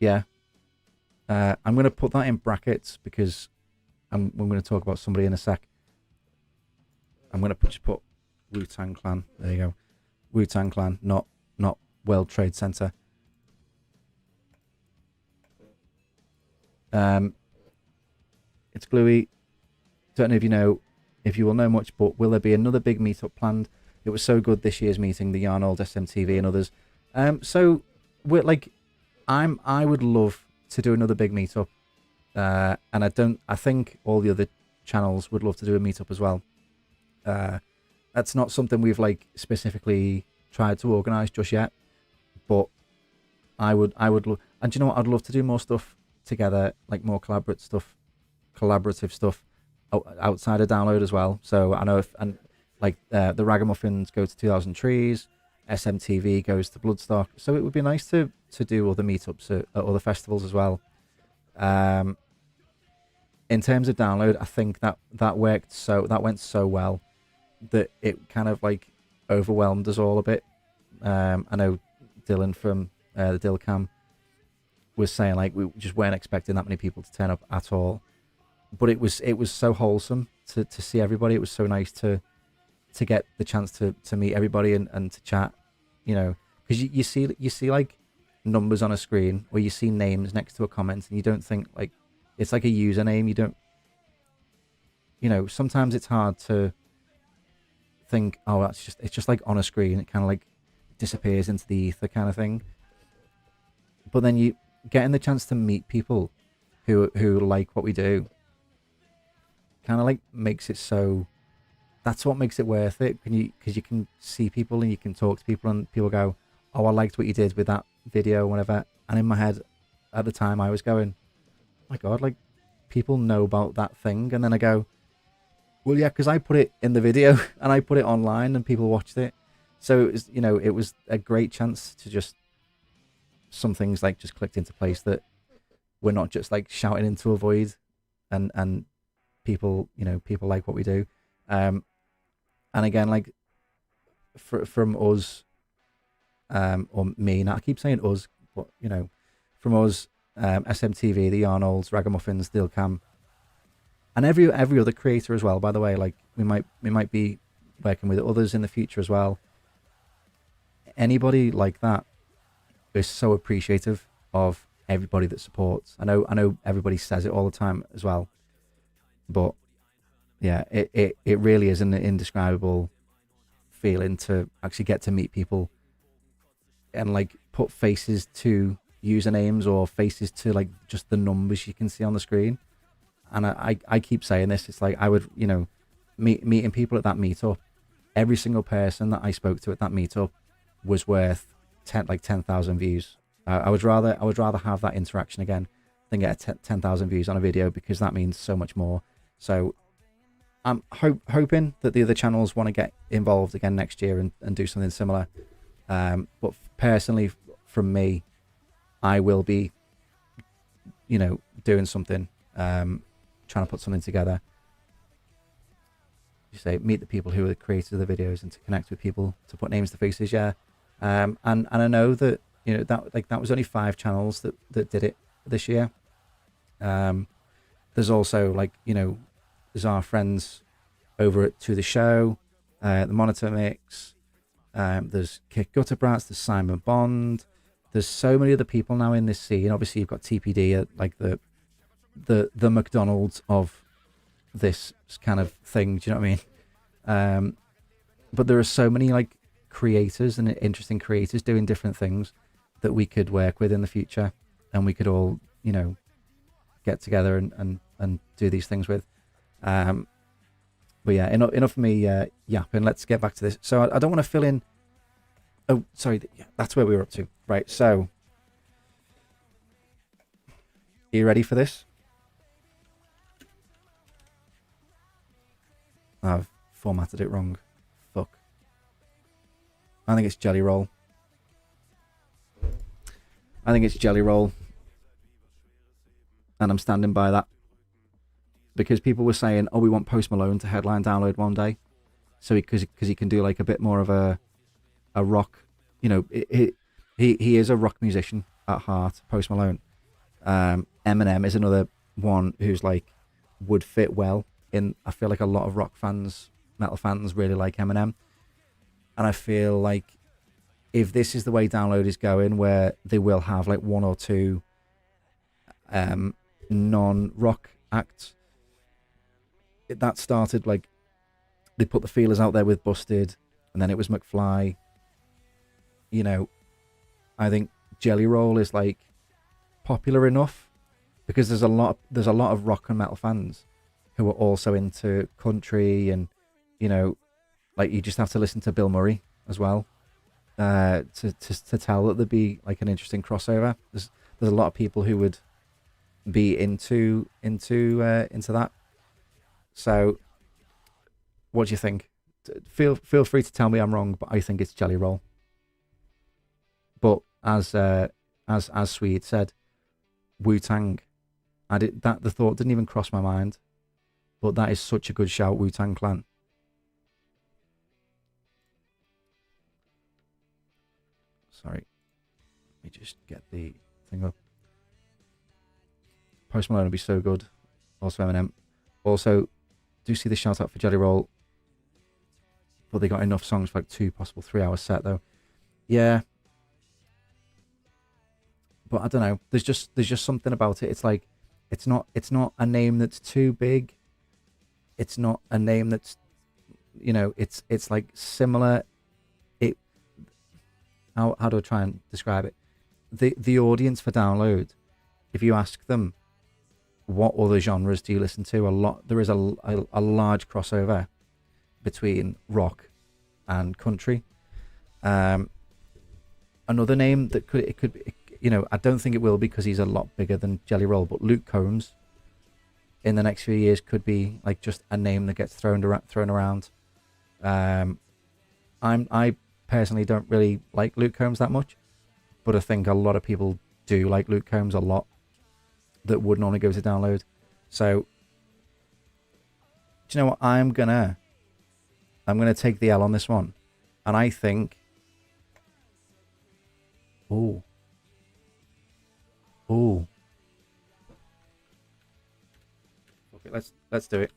Yeah. I'm going to put that in brackets because I'm going to talk about somebody in a sec. I'm going to just put Wu-Tang Clan. There you go. Wu-Tang Clan, not World Trade Center. It's Gluey. Don't know if you will know much, but will there be another big meetup planned? It was so good this year's meeting, the Yarnold, SMTV and others. So we're like, I would love to do another big meetup, and I think all the other channels would love to do a meetup as well. That's not something we've like specifically tried to organize just yet, but I would love, and you know what, I'd love to do more stuff together, like more collaborative stuff outside of Download as well. So I know the Ragamuffins go to 2000 Trees, SMTV goes to Bloodstock, so it would be nice to do other meetups at other festivals as well. In terms of Download, I think that went so well that it kind of like overwhelmed us all a bit. I know Dylan from the Dillcam was saying like we just weren't expecting that many people to turn up at all, but it was so wholesome to see everybody. It was so nice to get the chance to meet everybody and to chat, because you see like numbers on a screen, or you see names next to a comment, and you don't think like it's like a username. You don't, sometimes it's hard to think, oh, it's just like on a screen. It kind of like disappears into the ether kind of thing. But then you getting the chance to meet people who like what we do kind of like makes it so. That's what makes it worth it. Because you can see people and you can talk to people, and people go, oh, I liked what you did with that video, whatever. And in my head at the time I was going, oh my god, like people know about that thing. And then I go, well, yeah, because I put it in the video and I put it online and people watched it. So it was, it was a great chance to just some things like just clicked into place, that we're not just like shouting into a void, and people, people like what we do. And again, like from us, or me, now I keep saying us, but from us, SMTV, the Arnolds, Ragamuffins, Dilcam, and every other creator as well. By the way, like we might be working with others in the future as well. Anybody like that is so appreciative of everybody that supports. I know everybody says it all the time as well, but yeah, it really is an indescribable feeling to actually get to meet people and like put faces to usernames or faces to like just the numbers you can see on the screen. And I keep saying this, it's like I would, meeting people at that meetup, every single person that I spoke to at that meetup was worth 10,000 views. I would rather have that interaction again than get 10,000 views on a video, because that means so much more. So I'm hoping that the other channels want to get involved again next year and do something similar. But personally, from me, I will be, doing something, trying to put something together. You say, meet the people who are the creators of the videos and to connect with people, to put names to faces. Yeah. And I know that, that was only 5 channels that did it this year. There's also there's our friends over at To The Show, the Monitor Mix, there's Kick Gutterbrats, there's Simon Bond, there's so many other people now in this scene. Obviously you've got TPD, like the McDonald's of this kind of thing, do you know what I mean? But there are so many like creators and interesting creators doing different things that we could work with in the future, and we could all get together and do these things with. But yeah, enough of me yapping. Let's get back to this. So I don't want to fill in. Oh, sorry. Yeah, that's where we were up to. Right. So, are you ready for this? I've formatted it wrong. Fuck. I think it's Jelly Roll. And I'm standing by that. Because people were saying, oh, we want Post Malone to headline Download one day. So because he can do like a bit more of a rock, he is a rock musician at heart, Post Malone. Eminem is another one who's like would fit well in. I feel like a lot of rock fans, metal fans really like Eminem. And I feel like if this is the way Download is going, where they will have like 1 or 2 non-rock acts, that started like they put the feelers out there with Busted, and then it was McFly. I think Jelly Roll is like popular enough because there's a lot of rock and metal fans who are also into country, and like you just have to listen to Bill Murray as well to tell that there'd be like an interesting crossover. There's a lot of people who would be into that. So, what do you think? Feel free to tell me I'm wrong, but I think it's Jelly Roll. But as Swede said, Wu-Tang, the thought didn't even cross my mind, but that is such a good shout, Wu-Tang Clan. Sorry, let me just get the thing up. Post Malone would be so good. Also Eminem. Also, do see the shout out for Jelly Roll, but they got enough songs for like 2, possible 3 hour set though. Yeah, but I don't know. There's just something about it. It's like it's not a name that's too big. It's not a name that's it's like similar. How do I try and describe it? The audience for Download, if you ask them what other genres do you listen to, there is a large crossover between rock and country. Another name that could I don't think it will, because he's a lot bigger than Jelly Roll, but Luke Combs in the next few years could be like just a name that gets thrown around. personally don't really like Luke Combs that much, but I think a lot of people do like Luke Combs a lot that would normally go to download. So, do you know what? I'm gonna take the L on this one, and I think. Ooh. Okay, let's do it.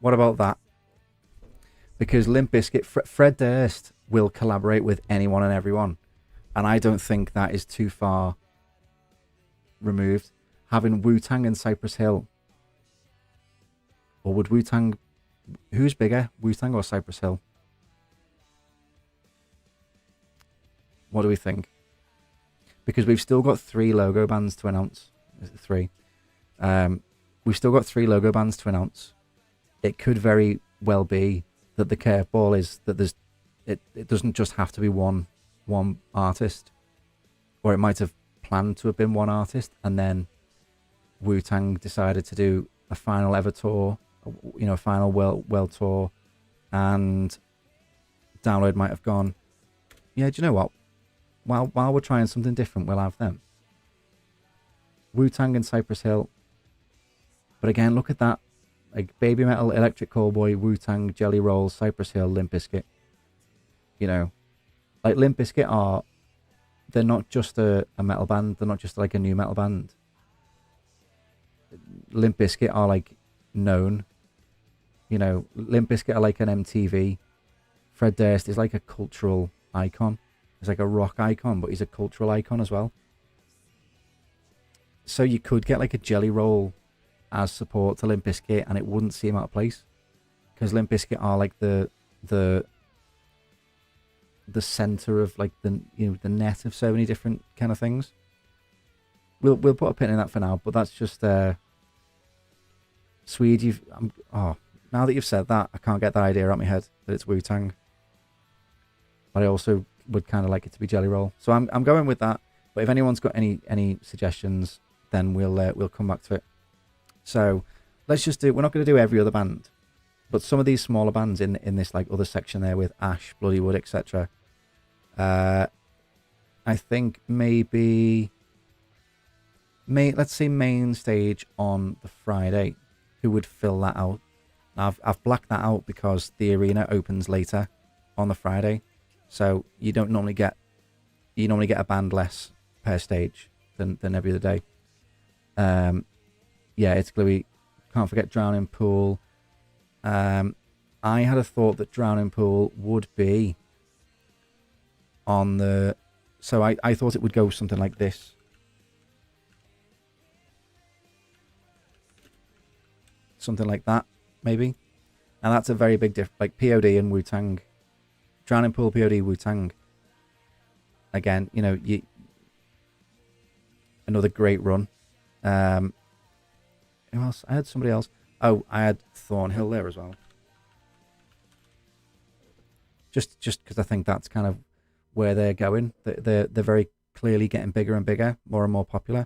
What about that? Because Limp Bizkit, Fred Durst will collaborate with anyone and everyone, and I don't think that is too far removed. Having Wu-Tang and Cypress Hill, or would Wu-Tang? Who's bigger, Wu-Tang or Cypress Hill? What do we think? Because we've still got 3 logo bands to announce. Is it 3? We've still got 3 logo bands to announce. It could very well be that the curveball is that it doesn't just have to be one artist, or it might have planned to have been one artist, and then Wu-Tang decided to do a final ever tour, a final world tour, and Download might have gone, yeah, do you know what? While we're trying something different, we'll have them. Wu-Tang and Cypress Hill. But again, look at that. Like Baby Metal, Electric Callboy, Wu-Tang, Jelly Roll, Cypress Hill, Limp Bizkit. Like Limp Bizkit they're not just a metal band. They're not just like a new metal band. Limp Bizkit are like known. Limp Bizkit are like an MTV. Fred Durst is like a cultural icon. He's like a rock icon, but he's a cultural icon as well. So you could get like a Jelly Roll as support to Limp Bizkit, and it wouldn't seem out of place, because Limp Bizkit are like the center of like the net of so many different kind of things. We'll put a pin in that for now, but that's just Swede. Now that you've said that, I can't get that idea out of my head that it's Wu-Tang, but I also would kind of like it to be Jelly Roll, so I'm going with that. But if anyone's got any suggestions, then we'll come back to it. So let's just do. We're not going to do every other band, but some of these smaller bands in this like other section there with Ash, Bloodywood, etc. I think maybe let's say main stage on the Friday. Who would fill that out? Now, I've blacked that out because the arena opens later on the Friday, so you normally get a band less per stage than every other day. Yeah, it's Gluey. Can't forget Drowning Pool. I had a thought that Drowning Pool would be on the... So I thought it would go something like this. Something like that, maybe. And that's a very big difference. Like POD and Wu-Tang. Drowning Pool, POD, Wu-Tang. Again, another great run. Who else? I had somebody else. Oh, I had Thornhill there as well. Just because I think that's kind of where they're going. They're very clearly getting bigger and bigger, more and more popular.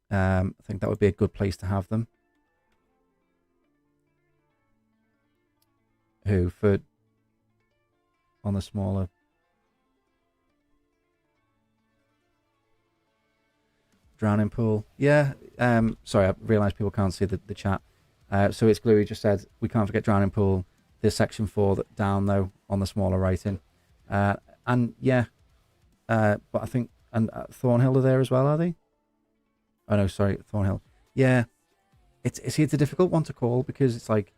I think that would be a good place to have them. Who for on the smaller? Drowning Pool. Yeah. Sorry, I realised people can't see the chat. So it's Gluey just said, we can't forget Drowning Pool. There's section 4 down, though, on the smaller writing. And yeah, but I think, and Thornhill are there as well, are they? Oh, no, sorry, Thornhill. Yeah. It's a difficult one to call because it's like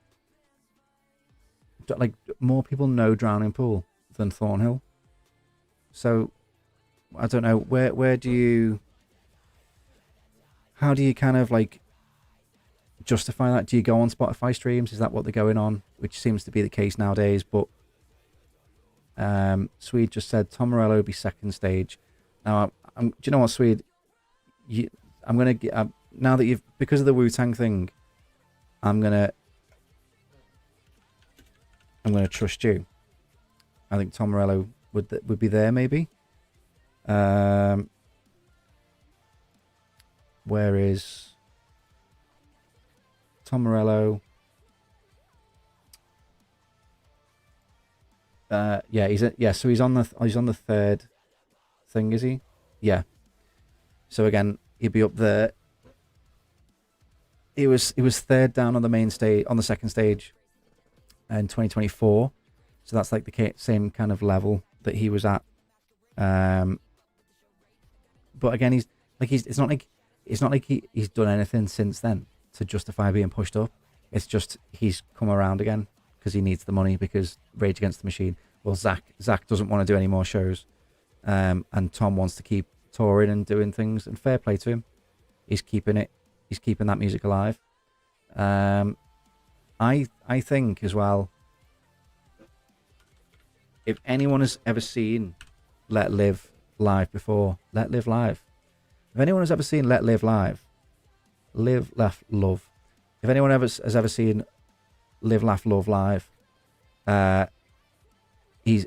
more people know Drowning Pool than Thornhill. So, I don't know, where do you... How do you kind of like justify that? Do you go on Spotify streams? Is that what they're going on? Which seems to be the case nowadays. But Swede just said Tom Morello would be second stage. Now, do you know what, Swede? I'm gonna get now that you've, because of the Wu-Tang thing, I'm gonna I'm going to trust you. I think Tom Morello would be there maybe. Where is Tom Morello? Yeah, so he's on the third thing, is he? Yeah. So again, he'd be up there. He was third down on the main stage, on the second stage in 2024. So that's like the same kind of level that he was at. But again, it's not like he's done anything since then to justify being pushed up. It's just he's come around again because he needs the money, because Rage Against the Machine. Well, Zach doesn't want to do any more shows, and Tom wants to keep touring and doing things. And fair play to him, he's keeping that music alive. I think as well, if anyone has ever seen Let Live live before, Let Live live. If anyone has ever seen Let Live live, Live, Laugh, Love. If anyone has ever seen Live, Laugh, Love live,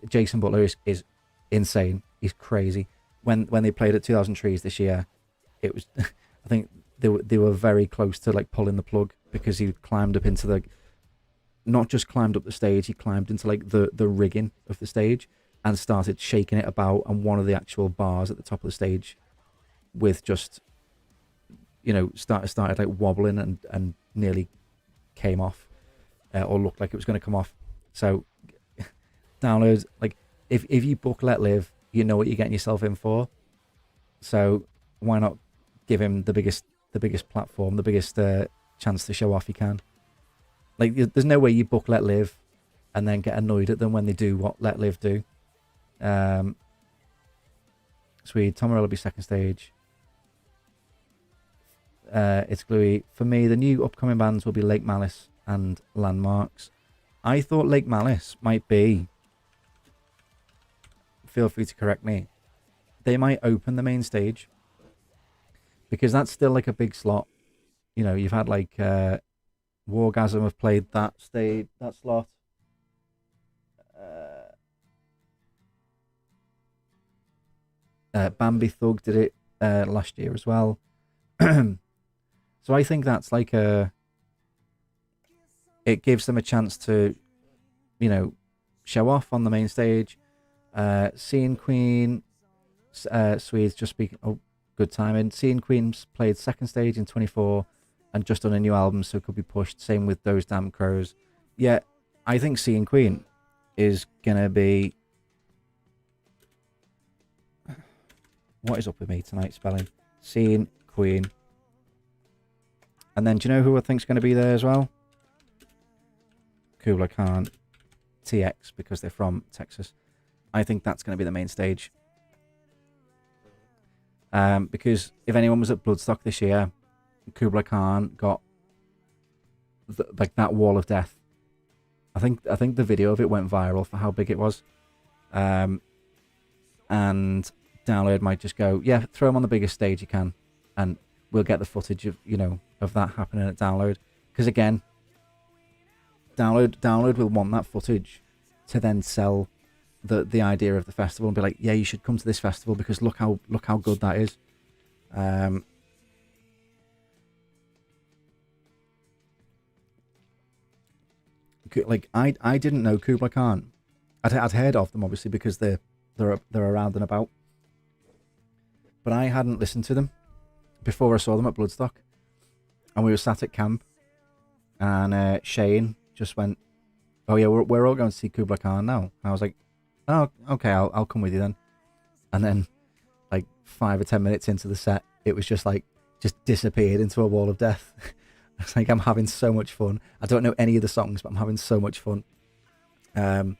Jason Butler is insane. He's crazy. When they played at 2000 Trees this year, it was I think they were very close to like pulling the plug, because he climbed up into the, not just climbed up the stage, he climbed into like the rigging of the stage and started shaking it about, and one of the actual bars at the top of the stage with just, started like wobbling and nearly came off, or looked like it was going to come off. So downloads, like if you book Let Live, you know what you're getting yourself in for. So why not give him the biggest platform, the biggest chance to show off you can. Like, there's no way you book Let Live and then get annoyed at them when they do what Let Live do. Sweet. Tom Morello will be second stage. It's Gluey. For me, the new upcoming bands will be Lake Malice and Landmarks. I thought Lake Malice might be, feel free to correct me, they might open the main stage, because that's still like a big slot. You've had like Wargasm have played that slot. Bambi Thug did it last year as well. So I think that's like it gives them a chance to, show off on the main stage. Seeing Queen, Swedes just speaking. Oh, good timing. Seeing Queen's played second stage in 24 and just on a new album, so it could be pushed. Same with Those Damn Crows. Yeah, I think Seeing Queen is gonna be. What is up with me tonight spelling? Seeing Queen. And then do you know who I think's going to be there as well? Kubla Khan, TX, because they're from Texas. I think that's going to be the main stage. Because if anyone was at Bloodstock this year, Kubla Khan got like that wall of death. I think the video of it went viral for how big it was. And Download might just go, yeah, throw him on the biggest stage you can, and we'll get the footage of of that happening at Download. Because again, Download will want that footage to then sell the idea of the festival and be like, yeah, you should come to this festival because look how good that is. Like I didn't know Kubla Khan. I'd heard of them obviously because they're around and about, but I hadn't listened to them before I saw them at Bloodstock. And we were sat at camp, and Shane just went, "Oh yeah, we're all going to see Kubla Khan now." And I was like, "Oh, okay, I'll come with you then." And then, like 5 or 10 minutes into the set, it was just disappeared into a wall of death. I was like, I'm having so much fun. I don't know any of the songs, but I'm having so much fun. But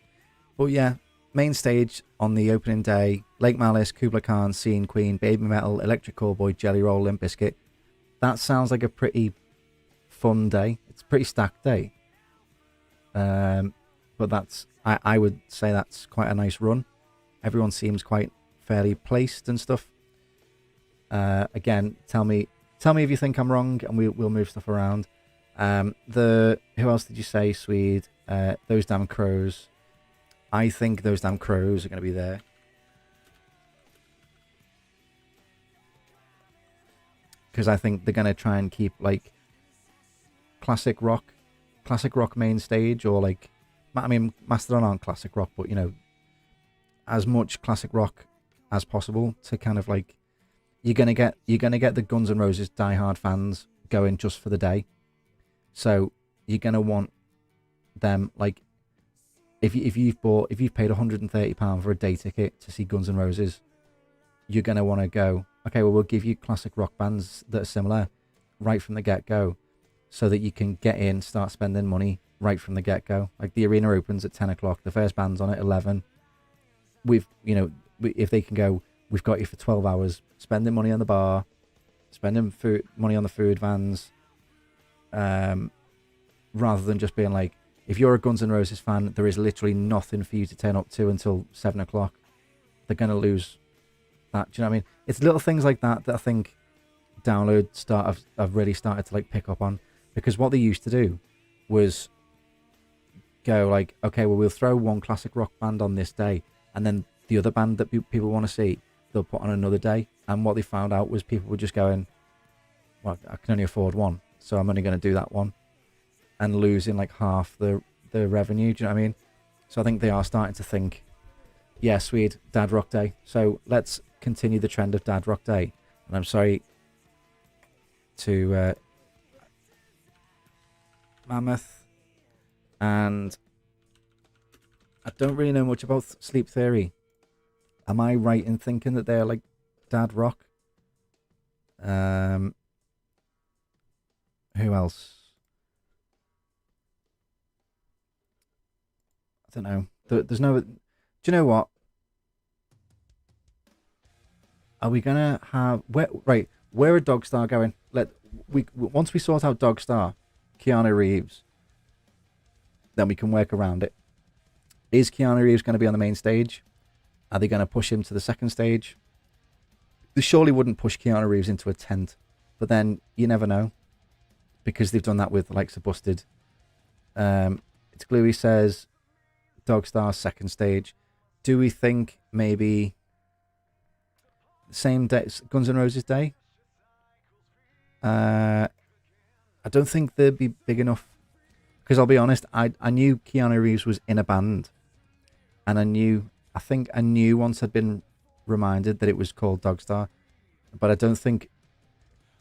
yeah, main stage on the opening day: Lake Malice, Kubla Khan, Seeing Queen, Baby Metal, Electric Callboy, Jelly Roll, Limp Bizkit. That sounds like a pretty fun day. It's a pretty stacked day. But I would say that's quite a nice run. Everyone seems quite fairly placed and stuff. Again, tell me if you think I'm wrong, and we'll move stuff around. Who else did you say, Swede? Those Damn Crows. I think Those Damn Crows are going to be there. Because I think they're going to try and keep, like, classic rock main stage, or, like, I mean, Mastodon aren't classic rock, but, you know, as much classic rock as possible to kind of, like, you're gonna get the Guns N' Roses diehard fans going just for the day. So you're gonna want them, like, if you've paid £130 for a day ticket to see Guns N' Roses, you're gonna want to go, okay, well, we'll give you classic rock bands that are similar right from the get-go, so that you can get in, start spending money right from the get-go. Like, the arena opens at 10 o'clock, the first band's on at 11. If they can go, we've got you for 12 hours, spending money on the bar, spending money on the food vans, rather than just being like, if you're a Guns N' Roses fan, there is literally nothing for you to turn up to until 7 o'clock. They're going to lose that. Do you know what I mean? It's little things like that I think have really started to, like, pick up on. Because what they used to do was go like, okay, well, we'll throw one classic rock band on this day, and then the other band that people want to see, they'll put on another day. And what they found out was people were just going, well, I can only afford one, so I'm only going to do that one, and losing like half the revenue. Do you know what I mean? So I think they are starting to think, yeah, sweet, Dad Rock Day. So let's continue the trend of Dad Rock Day. And I'm sorry to Mammoth, and I don't really know much about Sleep Theory. Am I right in thinking that they're like Dad Rock? Who else? I don't know. There's no. Do you know what? Are we gonna have where are Dogstar going? Once we sort out Dogstar, Keanu Reeves, then we can work around it. Is Keanu Reeves going to be on the main stage? Are they going to push him to the second stage? They surely wouldn't push Keanu Reeves into a tent, but then you never know, because they've done that with, like, Busted. It's Gluey says Dogstar second stage. Do we think maybe same day, Guns N' Roses day? I don't think they'd be big enough, because I'll be honest, I knew Keanu Reeves was in a band, and I think I knew once I'd been reminded that it was called Dogstar, but I don't think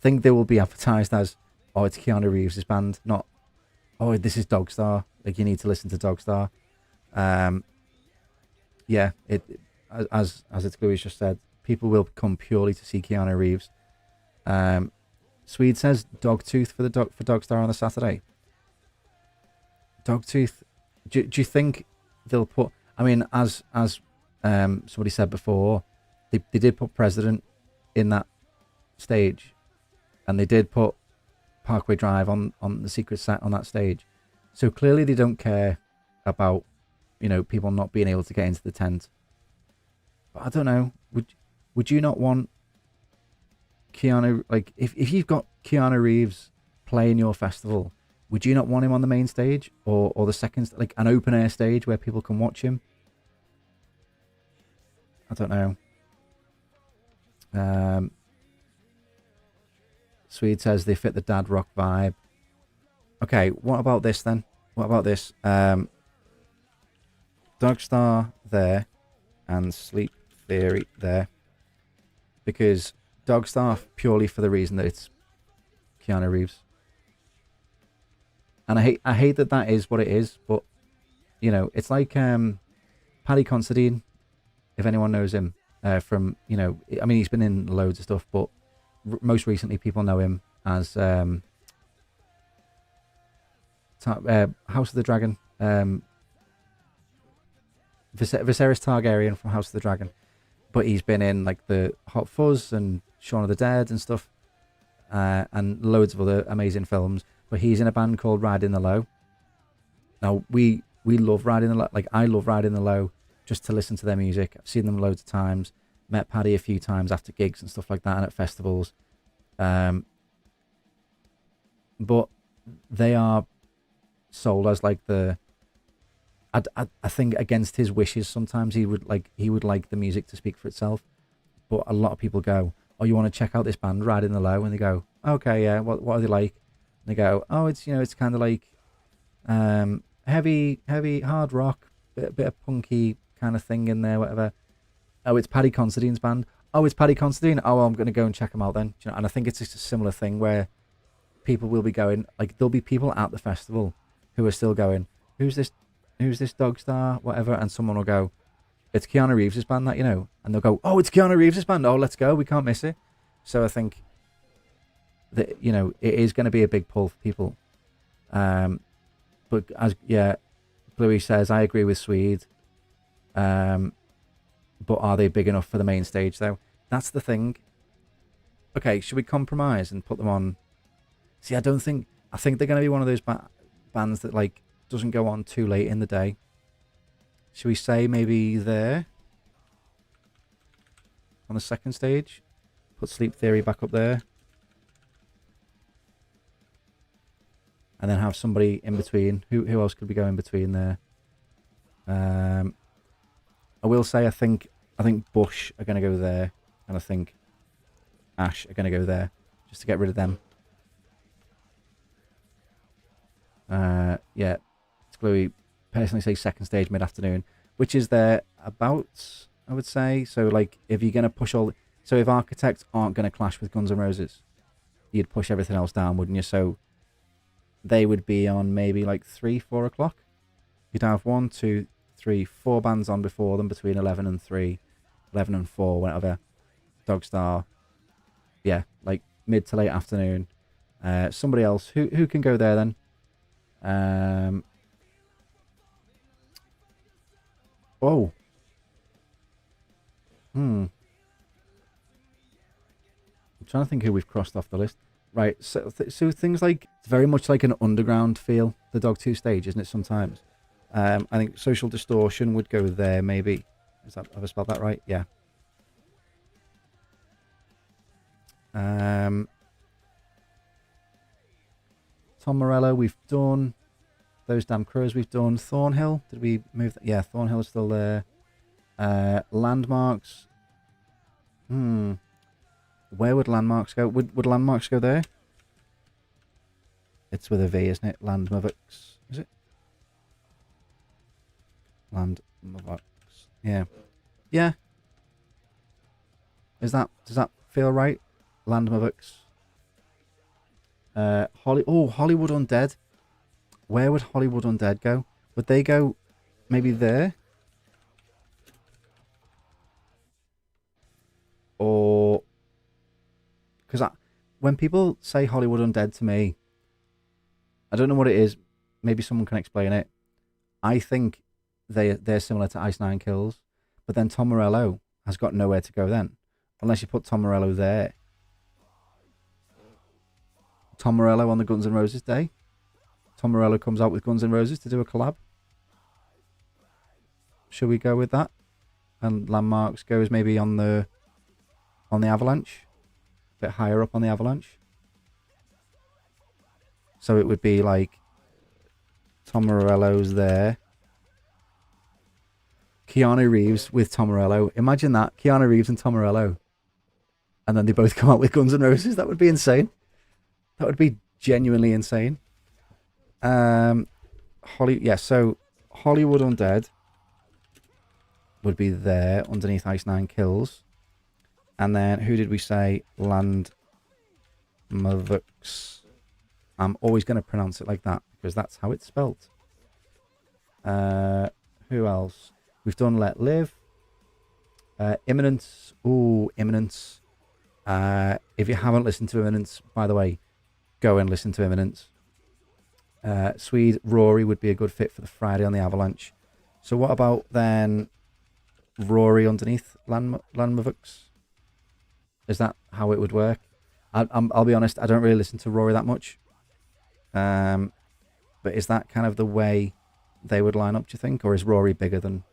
they will be advertised as, oh, it's Keanu Reeves' band, not, oh, this is Dogstar, like, you need to listen to Dogstar. Yeah, as it's Gluey's just said, people will come purely to see Keanu Reeves. Swede says Dogtooth for Dogstar on the Saturday. Dogtooth, do you think they'll put? I mean, as somebody said before, they did put President in that stage, and they did put Parkway Drive on the secret set on that stage. So clearly they don't care about, you know, people not being able to get into the tent. But I don't know. Would you not want Keanu, like, if you've got Keanu Reeves playing your festival, would you not want him on the main stage, or the second, like, an open air stage where people can watch him? I don't know. Swede says they fit the Dad Rock vibe. Okay, what about this then? What about this? Dogstar there and Sleep Theory there, because Dogstar purely for the reason that it's Keanu Reeves, and I hate that is what it is, but, you know, it's like Paddy Considine, if anyone knows him from, you know, I mean, he's been in loads of stuff, but most recently people know him as House of the Dragon, Viserys Targaryen from House of the Dragon, but he's been in, like, the Hot Fuzz and Shaun of the Dead and stuff, and loads of other amazing films. But he's in a band called Riding the Low. Now, we love Riding the Low. Like, I love Riding the Low just to listen to their music. I've seen them loads of times. Met Paddy a few times after gigs and stuff like that, and at festivals. But they are sold as, like, the I think against his wishes, sometimes he would like the music to speak for itself. But a lot of people go, "Oh, you want to check out this band, Ride in the Low?" And they go, "Okay, yeah. What are they like?" And they go, "Oh, it's kind of like heavy hard rock, bit of punky kind of thing in there, whatever." Oh, it's Paddy Considine's band. Oh, it's Paddy Considine. Oh, I'm gonna go and check them out then. Do you know? And I think it's just a similar thing where people will be going, like, there'll be people at the festival who are still going, "Who's this? Who's this Dog Star? Whatever," and someone will go, "It's Keanu Reeves' band, that, you know," and they'll go, "Oh, it's Keanu Reeves' band. Oh, let's go. We can't miss it." So I think that it is going to be a big pull for people. But as Bluey says, I agree with Swede. But are they big enough for the main stage though? That's the thing. Okay, should we compromise and put them on? See, I think they're going to be one of those bands that like doesn't go on too late in the day. Should we say maybe there on the second stage? Put Sleep Theory back up there. And then have somebody in between. Who else could we go in between there? I will say I think Bush are going to go there, and I think Ash are going to go there, just to get rid of them. Yeah, it's Bluey. Personally, say second stage mid-afternoon, which is there about, I would say. So like, if you're going to push all, so if Architects aren't going to clash with Guns N' Roses, you'd push everything else down, wouldn't you? So they would be on maybe like 3-4 o'clock. You'd have 1, 2, 3, 4 bands on before them between 11 and 3, 11 and 4, whatever. Dogstar, yeah, like mid to late afternoon. Somebody else who can go there then? Oh. I'm trying to think who we've crossed off the list. Right, so things like, it's very much like an underground feel, the Dog 2 stage, isn't it, sometimes? I think Social Distortion would go there, maybe. Have I spelled that right? Yeah. Tom Morello, we've done. Those Damn Crows, we've done. Thornhill, did we move? Yeah, Thornhill's still there. Landmarks. Where would Landmarks go? Would Landmarks go there? It's with a V, isn't it? Landmarks. Is it? Landmarks. Yeah. Yeah. Does that feel right? Landmarks. Hollywood Undead. Where would Hollywood Undead go? Would they go maybe there? Or, because when people say Hollywood Undead to me, I don't know what it is. Maybe someone can explain it. I think they're similar to Ice Nine Kills, but then Tom Morello has got nowhere to go then, unless you put Tom Morello there. Tom Morello on the Guns N' Roses day. Tom Morello comes out with Guns N' Roses to do a collab. Should we go with that? And Landmarks goes maybe on the Avalanche, a bit higher up on the Avalanche. So it would be like Tom Morello's there. Keanu Reeves with Tom Morello. Imagine that, Keanu Reeves and Tom Morello. And then they both come out with Guns N' Roses. That would be insane. That would be genuinely insane. So Hollywood Undead would be there underneath Ice Nine Kills. And then who did we say? Landmarks. I'm always going to pronounce it like that because that's how it's spelt. Who else? We've done Let Live. Imminence. Ooh, Imminence. If you haven't listened to Imminence, by the way, go and listen to Imminence. Swede Rory would be a good fit for the Friday on the Avalanche. So what about then Rory underneath Landmarks? Is that how it would work? I'll be honest, I don't really listen to Rory that much. But is that kind of the way they would line up, do you think? Or is Rory bigger than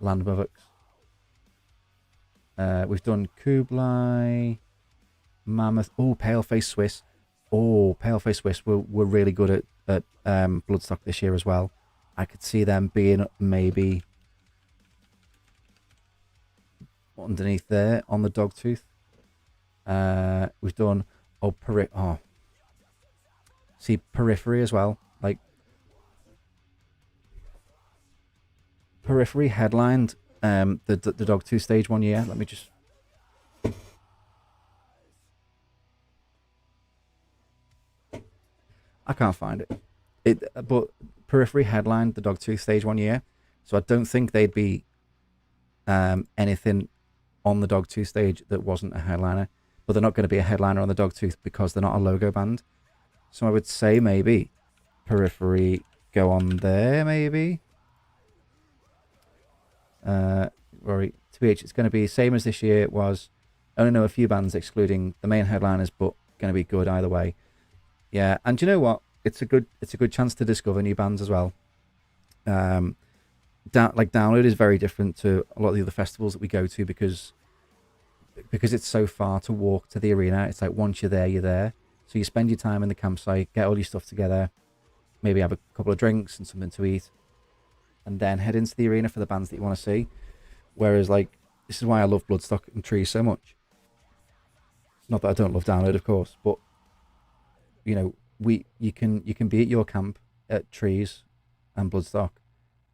Landmarks? We've done Kublai, Mammoth. Oh, Paleface Swiss. Oh, Paleface Swiss were really good at Bloodstock this year as well. I could see them being maybe underneath there on the Dogtooth. We've done see Periphery as well. Like Periphery headlined the Dogtooth stage one year. Let me just. I can't find it. But Periphery headlined the Dogtooth stage one year, so I don't think they'd be anything on the Dogtooth stage that wasn't a headliner. But they're not going to be a headliner on the Dogtooth because they're not a logo band. So I would say maybe Periphery go on there, maybe. Rory, TBH, it's going to be same as this year it was. I only know a few bands excluding the main headliners, but going to be good either way. Yeah, and do you know what? It's a good chance to discover new bands as well. Download is very different to a lot of the other festivals that we go to because it's so far to walk to the arena. It's like once you're there. So you spend your time in the campsite, get all your stuff together, maybe have a couple of drinks and something to eat, and then head into the arena for the bands that you want to see. Whereas, like, this is why I love Bloodstock and Trees so much. Not that I don't love Download, of course, but you know, you can be at your camp at Trees and Bloodstock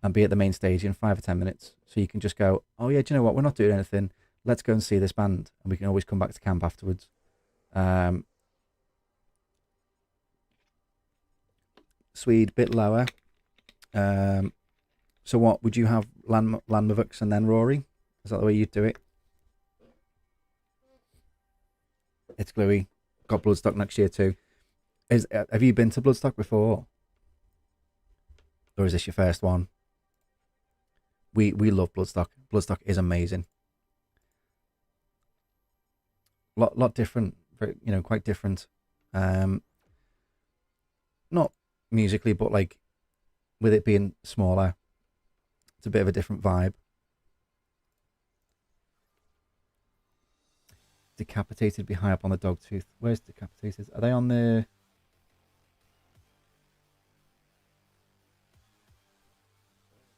and be at the main stage in 5 or 10 minutes. So you can just go, oh yeah, do you know what? We're not doing anything. Let's go and see this band, and we can always come back to camp afterwards. Swede, bit lower. So what would you have? Landmavux and then Rory? Is that the way you'd do it? It's Gluey. Got Bloodstock next year too. Have you been to Bloodstock before? Or is this your first one? We love Bloodstock. Bloodstock is amazing. Lot different, very, quite different. Not musically, but like with it being smaller, it's a bit of a different vibe. Decapitated be high up on the Dogtooth. Where's Decapitated? Are they on the?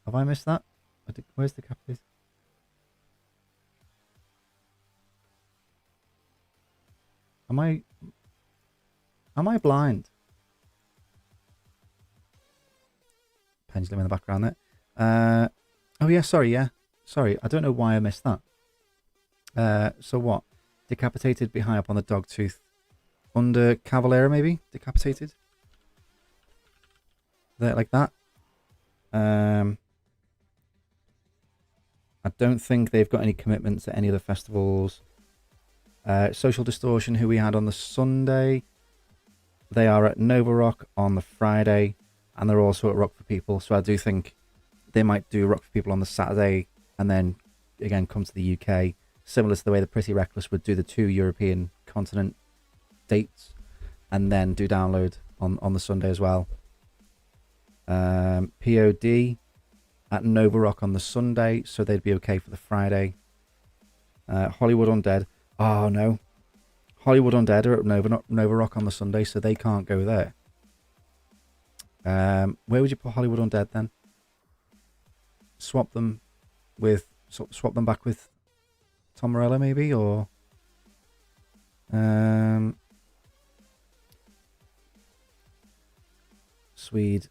Have I missed that? Where's Decapitated? Am I blind? Pendulum in the background there. Oh yeah, sorry, yeah. Sorry, I don't know why I missed that. So what? Decapitated be high up on the Dogtooth. Under Cavalera, maybe? Decapitated? There, like that. I don't think they've got any commitments at any other festivals. Social Distortion, who we had on the Sunday. They are at Nova Rock on the Friday, and they're also at Rock for People. So I do think they might do Rock for People on the Saturday, and then again come to the UK, similar to the way the Pretty Reckless would do the 2 European continent dates, and then do Download on the Sunday as well. POD at Nova Rock on the Sunday, so they'd be okay for the Friday. Hollywood Undead. Oh no, Hollywood Undead are at Nova Rock on the Sunday, so they can't go there. Where would you put Hollywood Undead then? Swap them back with Tom Morello maybe, or Swede.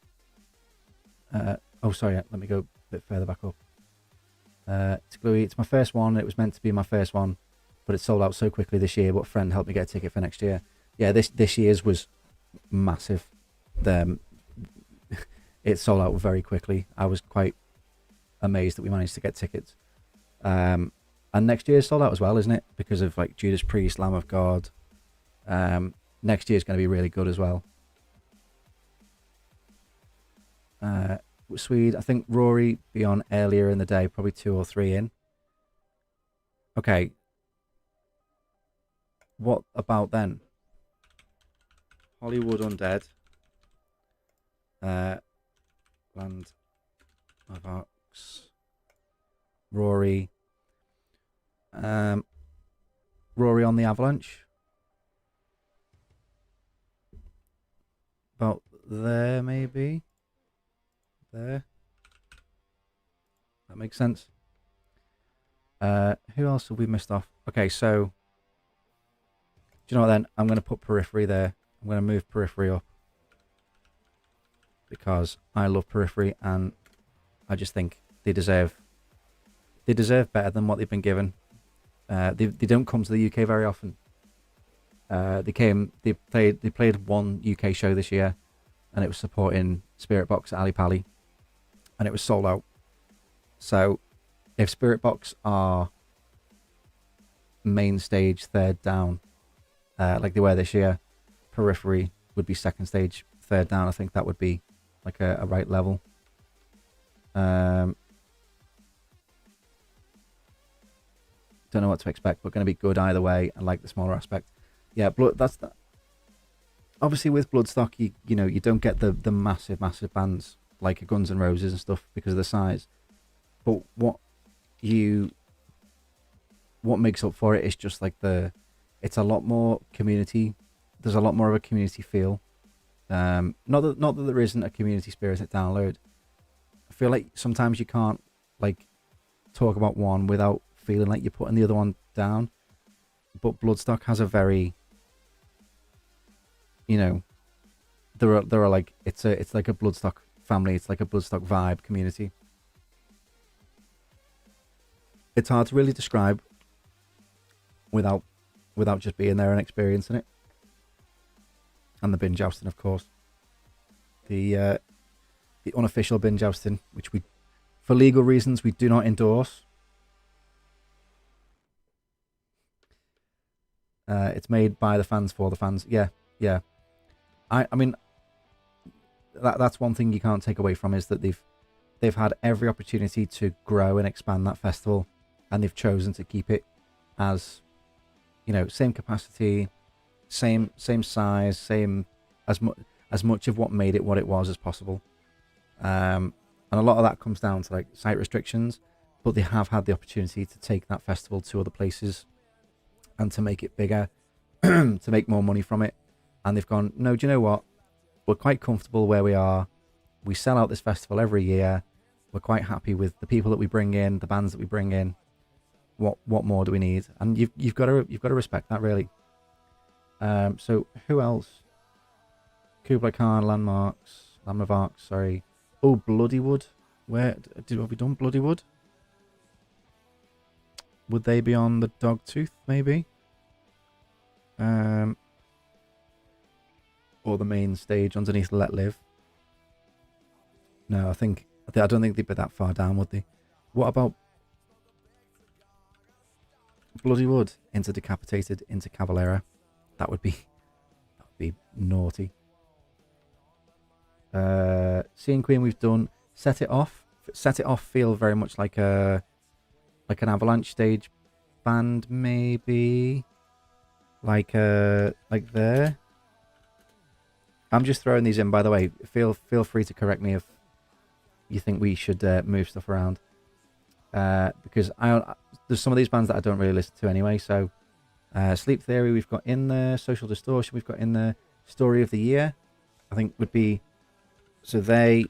Oh sorry, let me go a bit further back up. It's Gluey. It's my first one. It was meant to be my first one, but it sold out so quickly this year. But a friend helped me get a ticket for next year. Yeah, this year's was massive. It sold out very quickly. I was quite amazed that we managed to get tickets. And next year's sold out as well, isn't it? Because of like Judas Priest, Lamb of God. Next year's going to be really good as well. Swede, I think Rory be on earlier in the day, probably 2 or 3 in. Okay. What about then? Hollywood Undead. Land of Ox. Rory. Rory on the Avalanche. About there maybe. there. That makes sense. Who else have we missed off? Okay, so do you know what then? I'm going to put Periphery there. I'm going to move Periphery up because I love Periphery and I just think they deserve better than what they've been given. They don't come to the UK very often. They played one UK show this year, and it was supporting Spirit Box at Ali Pali, and it was sold out. So, if Spirit Box are main stage third down, like they were this year, Periphery would be second stage third down. I think that would be like a right level. Don't know what to expect, but going to be good either way. I like the smaller aspect. Yeah, that's that. Obviously, with Bloodstock, you know you don't get the massive bands like a Guns N' Roses and stuff because of the size. But what makes up for it is just like it's a lot more community. There's a lot more of a community feel. Not that there isn't a community spirit at Download. I feel like sometimes you can't like talk about one without feeling like you're putting the other one down. But Bloodstock has a very, you know, there are like it's like a Bloodstock family. It's like a Bloodstock vibe community. It's hard to really describe without just being there and experiencing it. And the bin jousting, of course. The unofficial bin jousting, which we, for legal reasons, we do not endorse. It's made by the fans for the fans. Yeah. I mean, that's one thing you can't take away from is that they've had every opportunity to grow and expand that festival, and they've chosen to keep it as, you know, same capacity, same size, same as much of what made it what it was as possible. And a lot of that comes down to like site restrictions, but they have had the opportunity to take that festival to other places and to make it bigger, to make more money from it. And they've gone, no, do you know what? We're quite comfortable where we are. We sell out this festival every year. We're quite happy with the people that we bring in, the bands that we bring in. What more do we need? And you've got to respect that, really. So who else? Kublai Khan, Landmarks, sorry. Oh, Bloodywood. Have we done Bloodywood? Would they be on the Dogtooth, maybe? Or the main stage underneath Let Live? No, I don't think they'd be that far down, would they? What about Bloodywood into Decapitated into Cavalera? That would be naughty. Seeing Queen we've done. Set It Off. Set It Off feel very much like an Avalanche stage band, maybe. Like there. I'm just throwing these in, by the way. Feel free to correct me if you think we should move stuff around. Because there's some of these bands that I don't really listen to anyway. So Sleep Theory we've got in there. Social Distortion we've got in there. Story of the Year I think would be. So they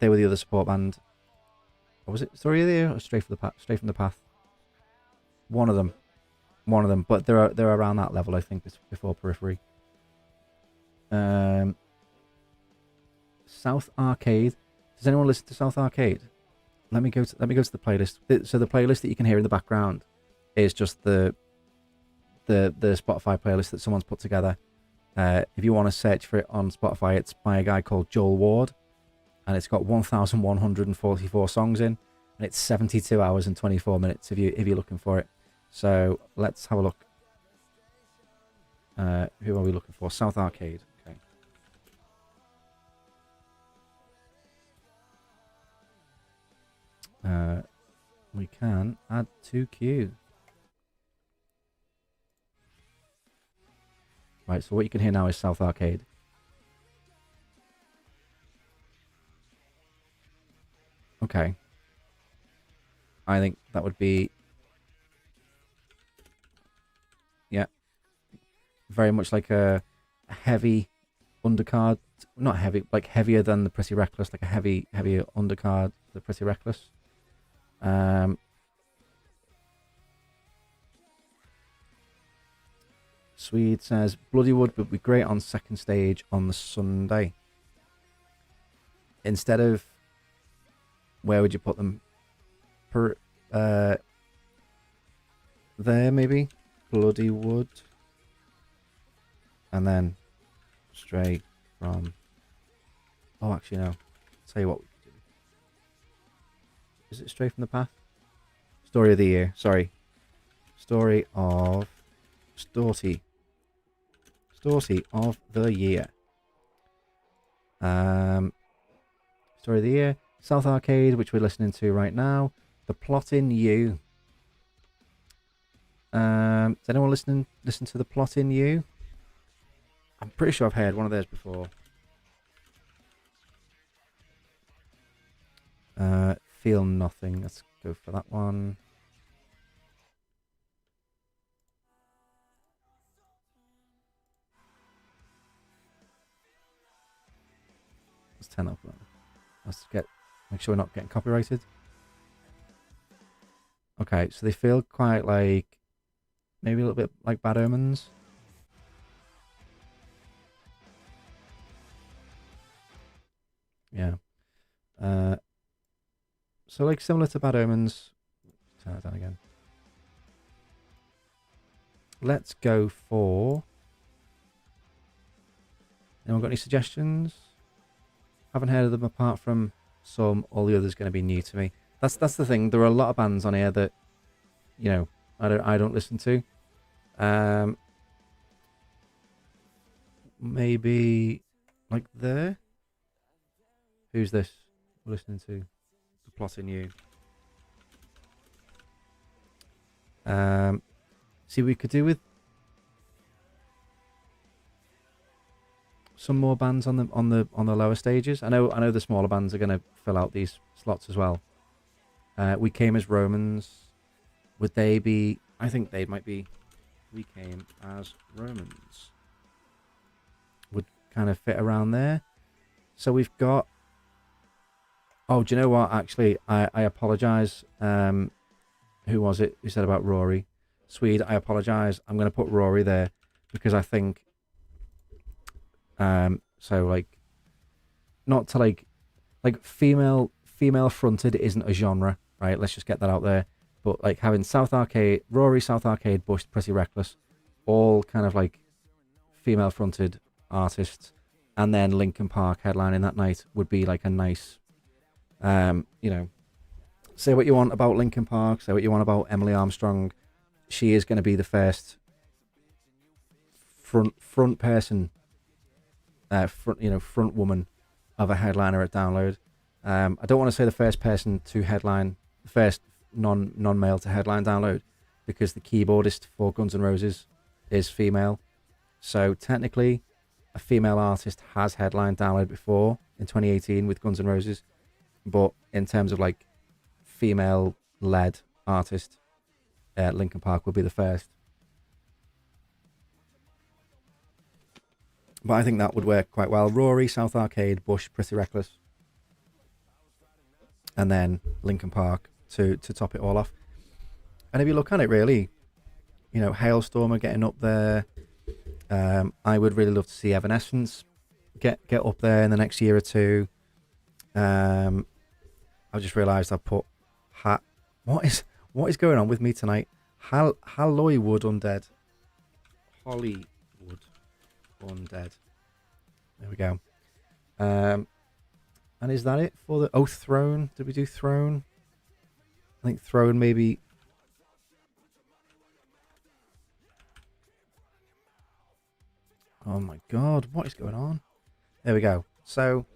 were the other support band. Or was it Story of the Year or Straight from the Path? One of them. But they're around that level, I think, before Periphery. South Arcade. Does anyone listen to South Arcade? Let me go to the playlist. So the playlist that you can hear in the background is just the Spotify playlist that someone's put together. If you want to search for it on Spotify, it's by a guy called Joel Ward, and it's got 1,144 songs in, and it's 72 hours and 24 minutes if you're looking for it. So let's have a look. Who are we looking for? South Arcade. Okay. We can add to queue. Right, so what you can hear now is South Arcade. Okay. I think that would be... Yeah. Very much like a heavy undercard not heavy, like heavier than the Pretty Reckless, like a heavier undercard, the Pretty Reckless. Swede says Bloodywood would be great on second stage on the Sunday. Instead of, where would you put them? There maybe, Bloodywood, and then straight from. Oh, actually no. Tell you what we could do. Is it Straight from the Path? Story of the year. Sorry. Story of Storty. Storty of the year. Story of the year. South Arcade, which we're listening to right now. The Plot in You. Does anyone listen to The Plot in You? I'm pretty sure I've heard one of theirs before. Feel Nothing. Let's go for that one. Let's turn up. Let's make sure we're not getting copyrighted. Okay, so they feel quite like maybe a little bit like Bad Omens. Yeah. So like similar to Bad Omens. Turn that down again. Let's go for. Anyone got any suggestions? Haven't heard of them apart from some. All the others going to be new to me. That's the thing. There are a lot of bands on here that, you know, I don't listen to. Maybe like there. Who's this? We're listening to The Plot in You. See, we could do with some more bands on the lower stages. I know the smaller bands are going to fill out these slots as well. We Came as Romans. Would they be? I think they might be. We Came as Romans. Would kind of fit around there. So we've got. Oh, do you know what? Actually, I apologise. Who was it who said about Rory? Swede, I apologise. I'm going to put Rory there because I think. So like, not to like female fronted isn't a genre, right? Let's just get that out there. But like having South Arcade, Rory, South Arcade, Bush, Pretty Reckless, all kind of like female fronted artists, and then Linkin Park headlining that night would be like a nice, you know, say what you want about Linkin Park, say what you want about Emily Armstrong. She is going to be the first front person, front woman of a headliner at Download. I don't want to say the first person to headline, the first non-male to headline Download, because the keyboardist for Guns N' Roses is female. So technically, a female artist has headlined Download before in 2018 with Guns N' Roses, but in terms of like female-led artist, Linkin Park will be the first. But I think that would work quite well. Rory, South Arcade, Bush, Pretty Reckless, and then Linkin Park to top it all off. And if you look at it, really, you know, Hailstorm are getting up there. I would really love to see Evanescence get up there in the next year or two. I just realised I put What is going on with me tonight? Hollywood Undead. Hollywood Undead. There we go. And is that it for the... Oh, Throne. Did we do Throne? I think Throne maybe... Oh my god, what is going on? There we go. So,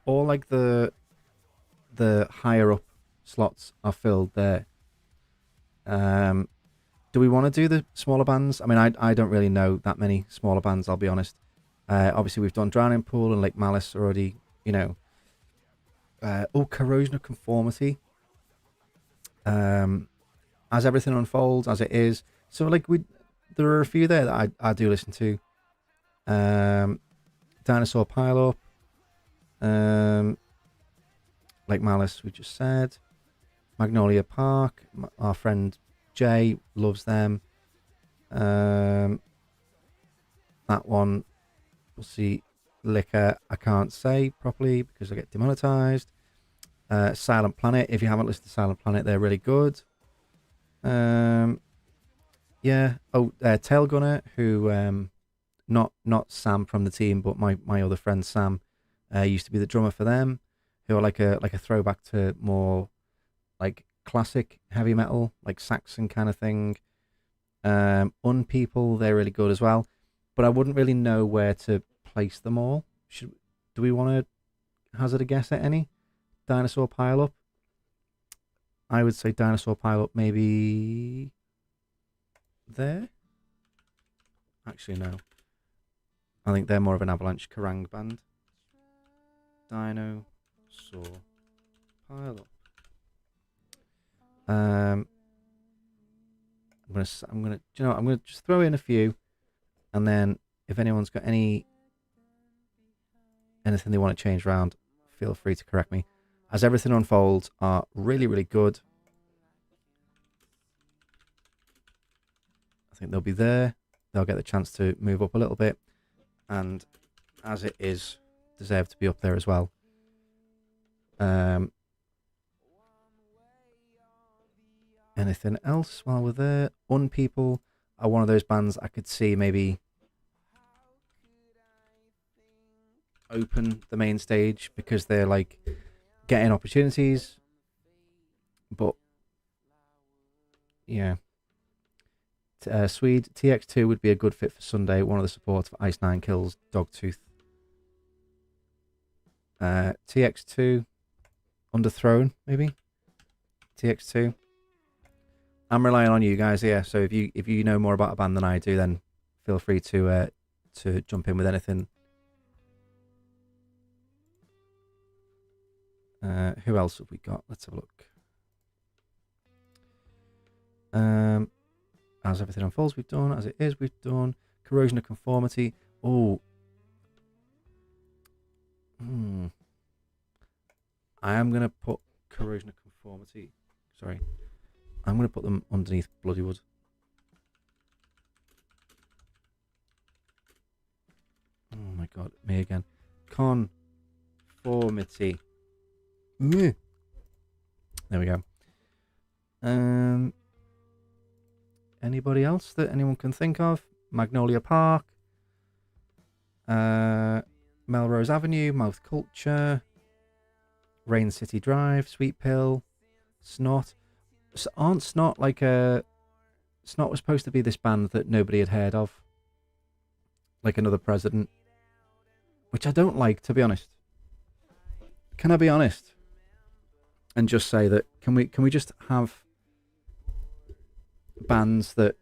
all like the higher up slots are filled there. Do we want to do the smaller bands? I mean, I don't really know that many smaller bands, I'll be honest. Obviously, we've done Drowning Pool and Lake Malice already, you know. Corrosion of Conformity. As everything unfolds, as it is. So, like, there are a few there that I do listen to. Dinosaur Pile Up, Lake Malice, we just said. Magnolia Park, our friend Jay loves them. That one, we'll see. Liquor, I can't say properly because I get demonetized. Silent Planet, if you haven't listened to Silent Planet, they're really good. Yeah. Oh, Tail Gunner, who not Sam from the team, but my other friend Sam used to be the drummer for them, who are like a throwback to more like classic heavy metal, like Saxon kind of thing. Unpeople, they're really good as well, but I wouldn't really know where to place them all. Do we want to hazard a guess at any? Dinosaur Pile Up. I would say Dinosaur Pile Up maybe there. Actually, no. I think they're more of an Avalanche Kerrang band. Dinosaur Pile Up. I'm gonna, you know, I'm gonna just throw in a few, and then if anyone's got anything they want to change around, feel free to correct me. As Everything Unfolds are really, really good. I think they'll be there. They'll get the chance to move up a little bit, and As It Is deserve to be up there as well. Anything else while we're there? Unpeople are one of those bands I could see maybe open the main stage because they're like getting opportunities, but yeah. Swede TX2 would be a good fit for Sunday. One of the supports for Ice Nine Kills Dogtooth. TX2 Underthrown maybe. TX2. I'm relying on you guys here. So if you know more about a band than I do, then feel free to jump in with anything. Who else have we got? Let's have a look. As Everything Unfolds, we've done. As It Is, we've done. Corrosion of Conformity. Oh. I am going to put Corrosion of Conformity. Sorry. I'm going to put them underneath Bloodywood. Oh my god. Me again. Conformity. There we go. Anybody else that anyone can think of? Magnolia Park, Melrose Avenue, Mouth Culture, Rain City Drive, Sweet Pill, Snot. Aren't Snot like a... Snot was supposed to be this band that nobody had heard of, like Another President, which I don't like, to be honest. Can I be honest and just say that can we just have bands that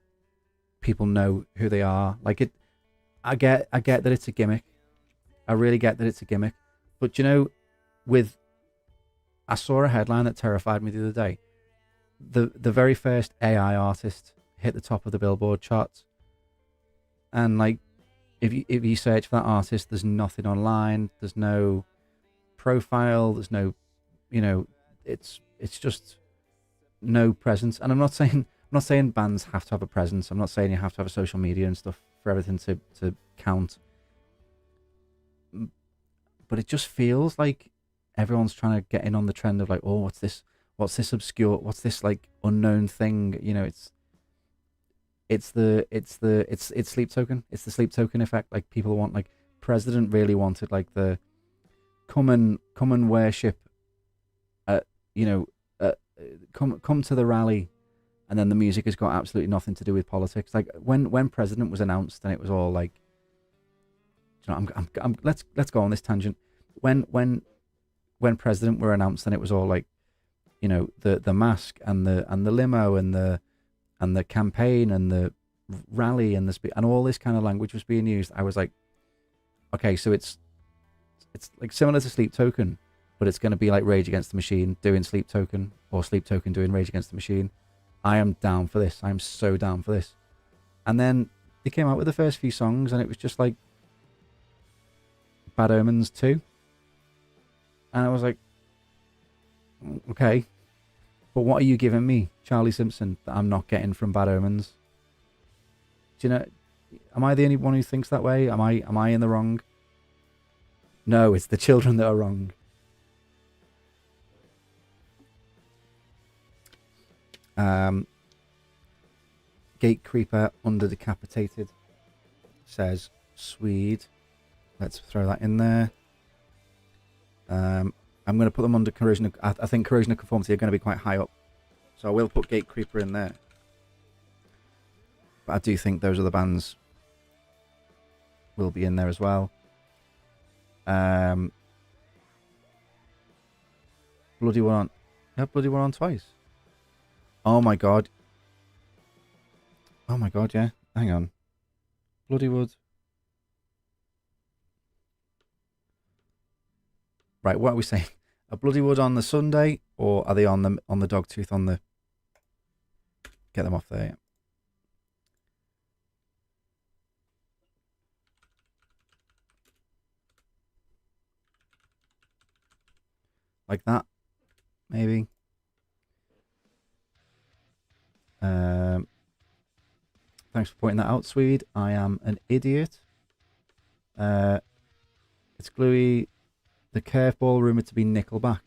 people know who they are? Like it, I get that it's a gimmick. I really get that it's a gimmick. But you know, I saw a headline that terrified me the other day. The very first AI artist hit the top of the Billboard charts, and like if you search for that artist, there's nothing online. There's no profile. There's no, you know, it's just no presence. And I'm not saying bands have to have a presence. I'm not saying you have to have a social media and stuff for everything to count. But it just feels like everyone's trying to get in on the trend of like, oh, what's this obscure, what's this like unknown thing? You know, it's Sleep Token. It's the Sleep Token effect. Like people want, like President really wanted like the come and worship, come to the rally. And then the music has got absolutely nothing to do with politics. Like when President was announced, and it was all like, you know, let's go on this tangent. When President were announced, and it was all like, you know, the mask and the limo and the campaign and the rally and and all this kind of language was being used. I was like, okay, so it's like similar to Sleep Token, but it's going to be like Rage Against the Machine doing Sleep Token, or Sleep Token doing Rage Against the Machine. I am down for this. I'm so down for this. And then they came out with the first few songs, and it was just like Bad Omens 2. And I was like, okay, but what are you giving me, Charlie Simpson, that I'm not getting from Bad Omens? Do you know? Am I the only one who thinks that way? Am I in the wrong? No, it's the children that are wrong. Gate Creeper under decapitated says Swede. Let's throw that in there. I'm going to put them under corrosion. I think corrosion of conformity are going to be quite high up, so I will put Gate Creeper in there. But I do think those other bands will be in there as well. Bloody One on... Yeah, Bloody One on twice. Oh my god. Oh my god, yeah. Hang on. Bloodywood. Right, what are we saying? A Bloodywood on the Sunday, or are they on the Dogtooth on the... Get them off there, yeah. Like that, maybe. Thanks for pointing that out, Swede. I am an idiot. It's Gluey. The curveball rumored to be Nickelback.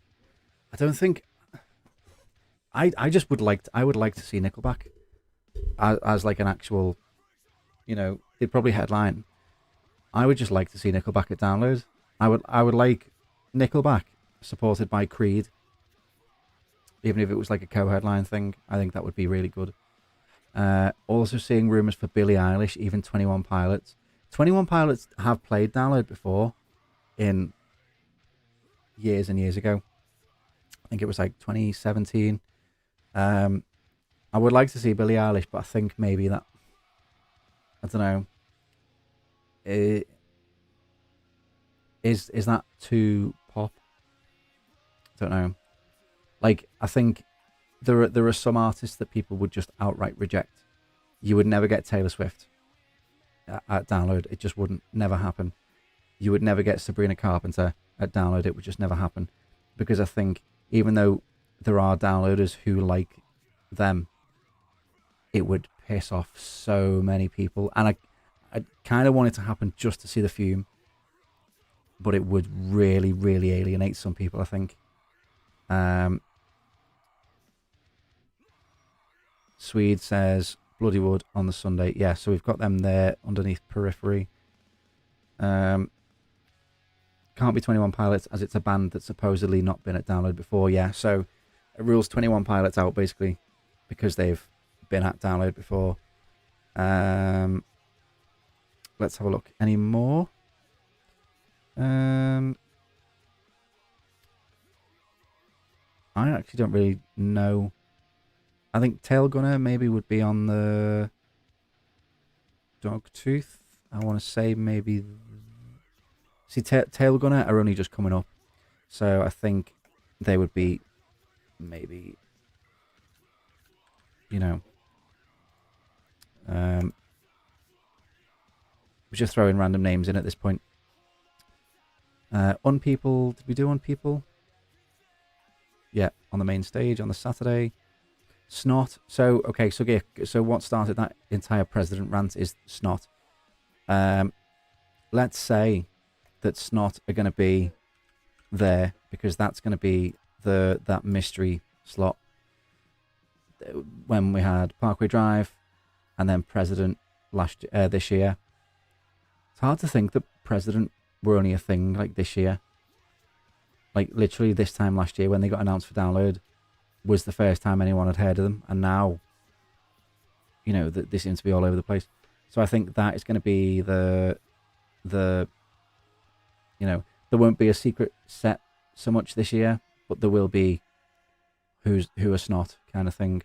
I don't think. I just would like. I would like to see Nickelback as like an actual. You know, they'd probably headline. I would just like to see Nickelback at Download. I would like Nickelback supported by Creed. Even if it was like a co-headline thing, I think that would be really good. Also seeing rumours for Billie Eilish, even 21 Pilots. 21 Pilots have played Download before in years and years ago. I think it was like 2017. I would like to see Billie Eilish, but I think maybe that... I don't know. Is that too pop? I don't know. Like, I think there are some artists that people would just outright reject. You would never get Taylor Swift at Download. It just wouldn't. Never happen. You would never get Sabrina Carpenter at Download. It would just never happen. Because I think even though there are downloaders who like them, it would piss off so many people. And I kind of want it to happen just to see the fume. But it would really, really alienate some people, I think. Swede says Bloodywood on the Sunday. Yeah, so we've got them there underneath Periphery. Can't be 21 Pilots as it's a band that's supposedly not been at Download before. Yeah, so it rules 21 Pilots out basically because they've been at Download before. Let's have a look. Any more? I actually don't really know. I think Tail Gunner maybe would be on the Dogtooth. I want to say maybe... See, Tail Gunner are only just coming up. So I think they would be maybe... You know... we're just throwing random names in at this point. Unpeople... Did we do Unpeople? Yeah, on the main stage on the Saturday. Snot. So, okay, so what started that entire president rant is Snot. Let's say that Snot are going to be there because that's going to be that mystery slot when we had Parkway Drive and then President this year. It's hard to think that President were only a thing like this year. Like literally this time last year when they got announced for Download was the first time anyone had heard of them, and now, you know, they seem to be all over the place. So I think that is going to be the you know, there won't be a secret set so much this year, but there will be who are Snot kind of thing.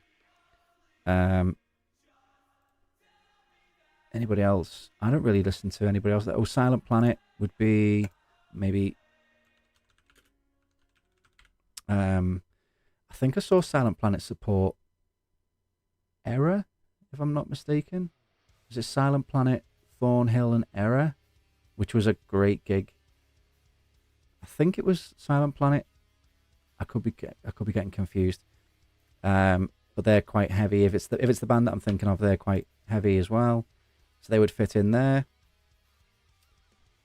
Anybody else? I don't really listen to anybody else. Oh, Silent Planet would be maybe. I think I saw Silent Planet support Error, if I'm not mistaken. Was it Silent Planet, Thornhill and Error? Which was a great gig. I think it was Silent Planet. I could be getting confused. But they're quite heavy. If it's the band that I'm thinking of, they're quite heavy as well, so they would fit in there.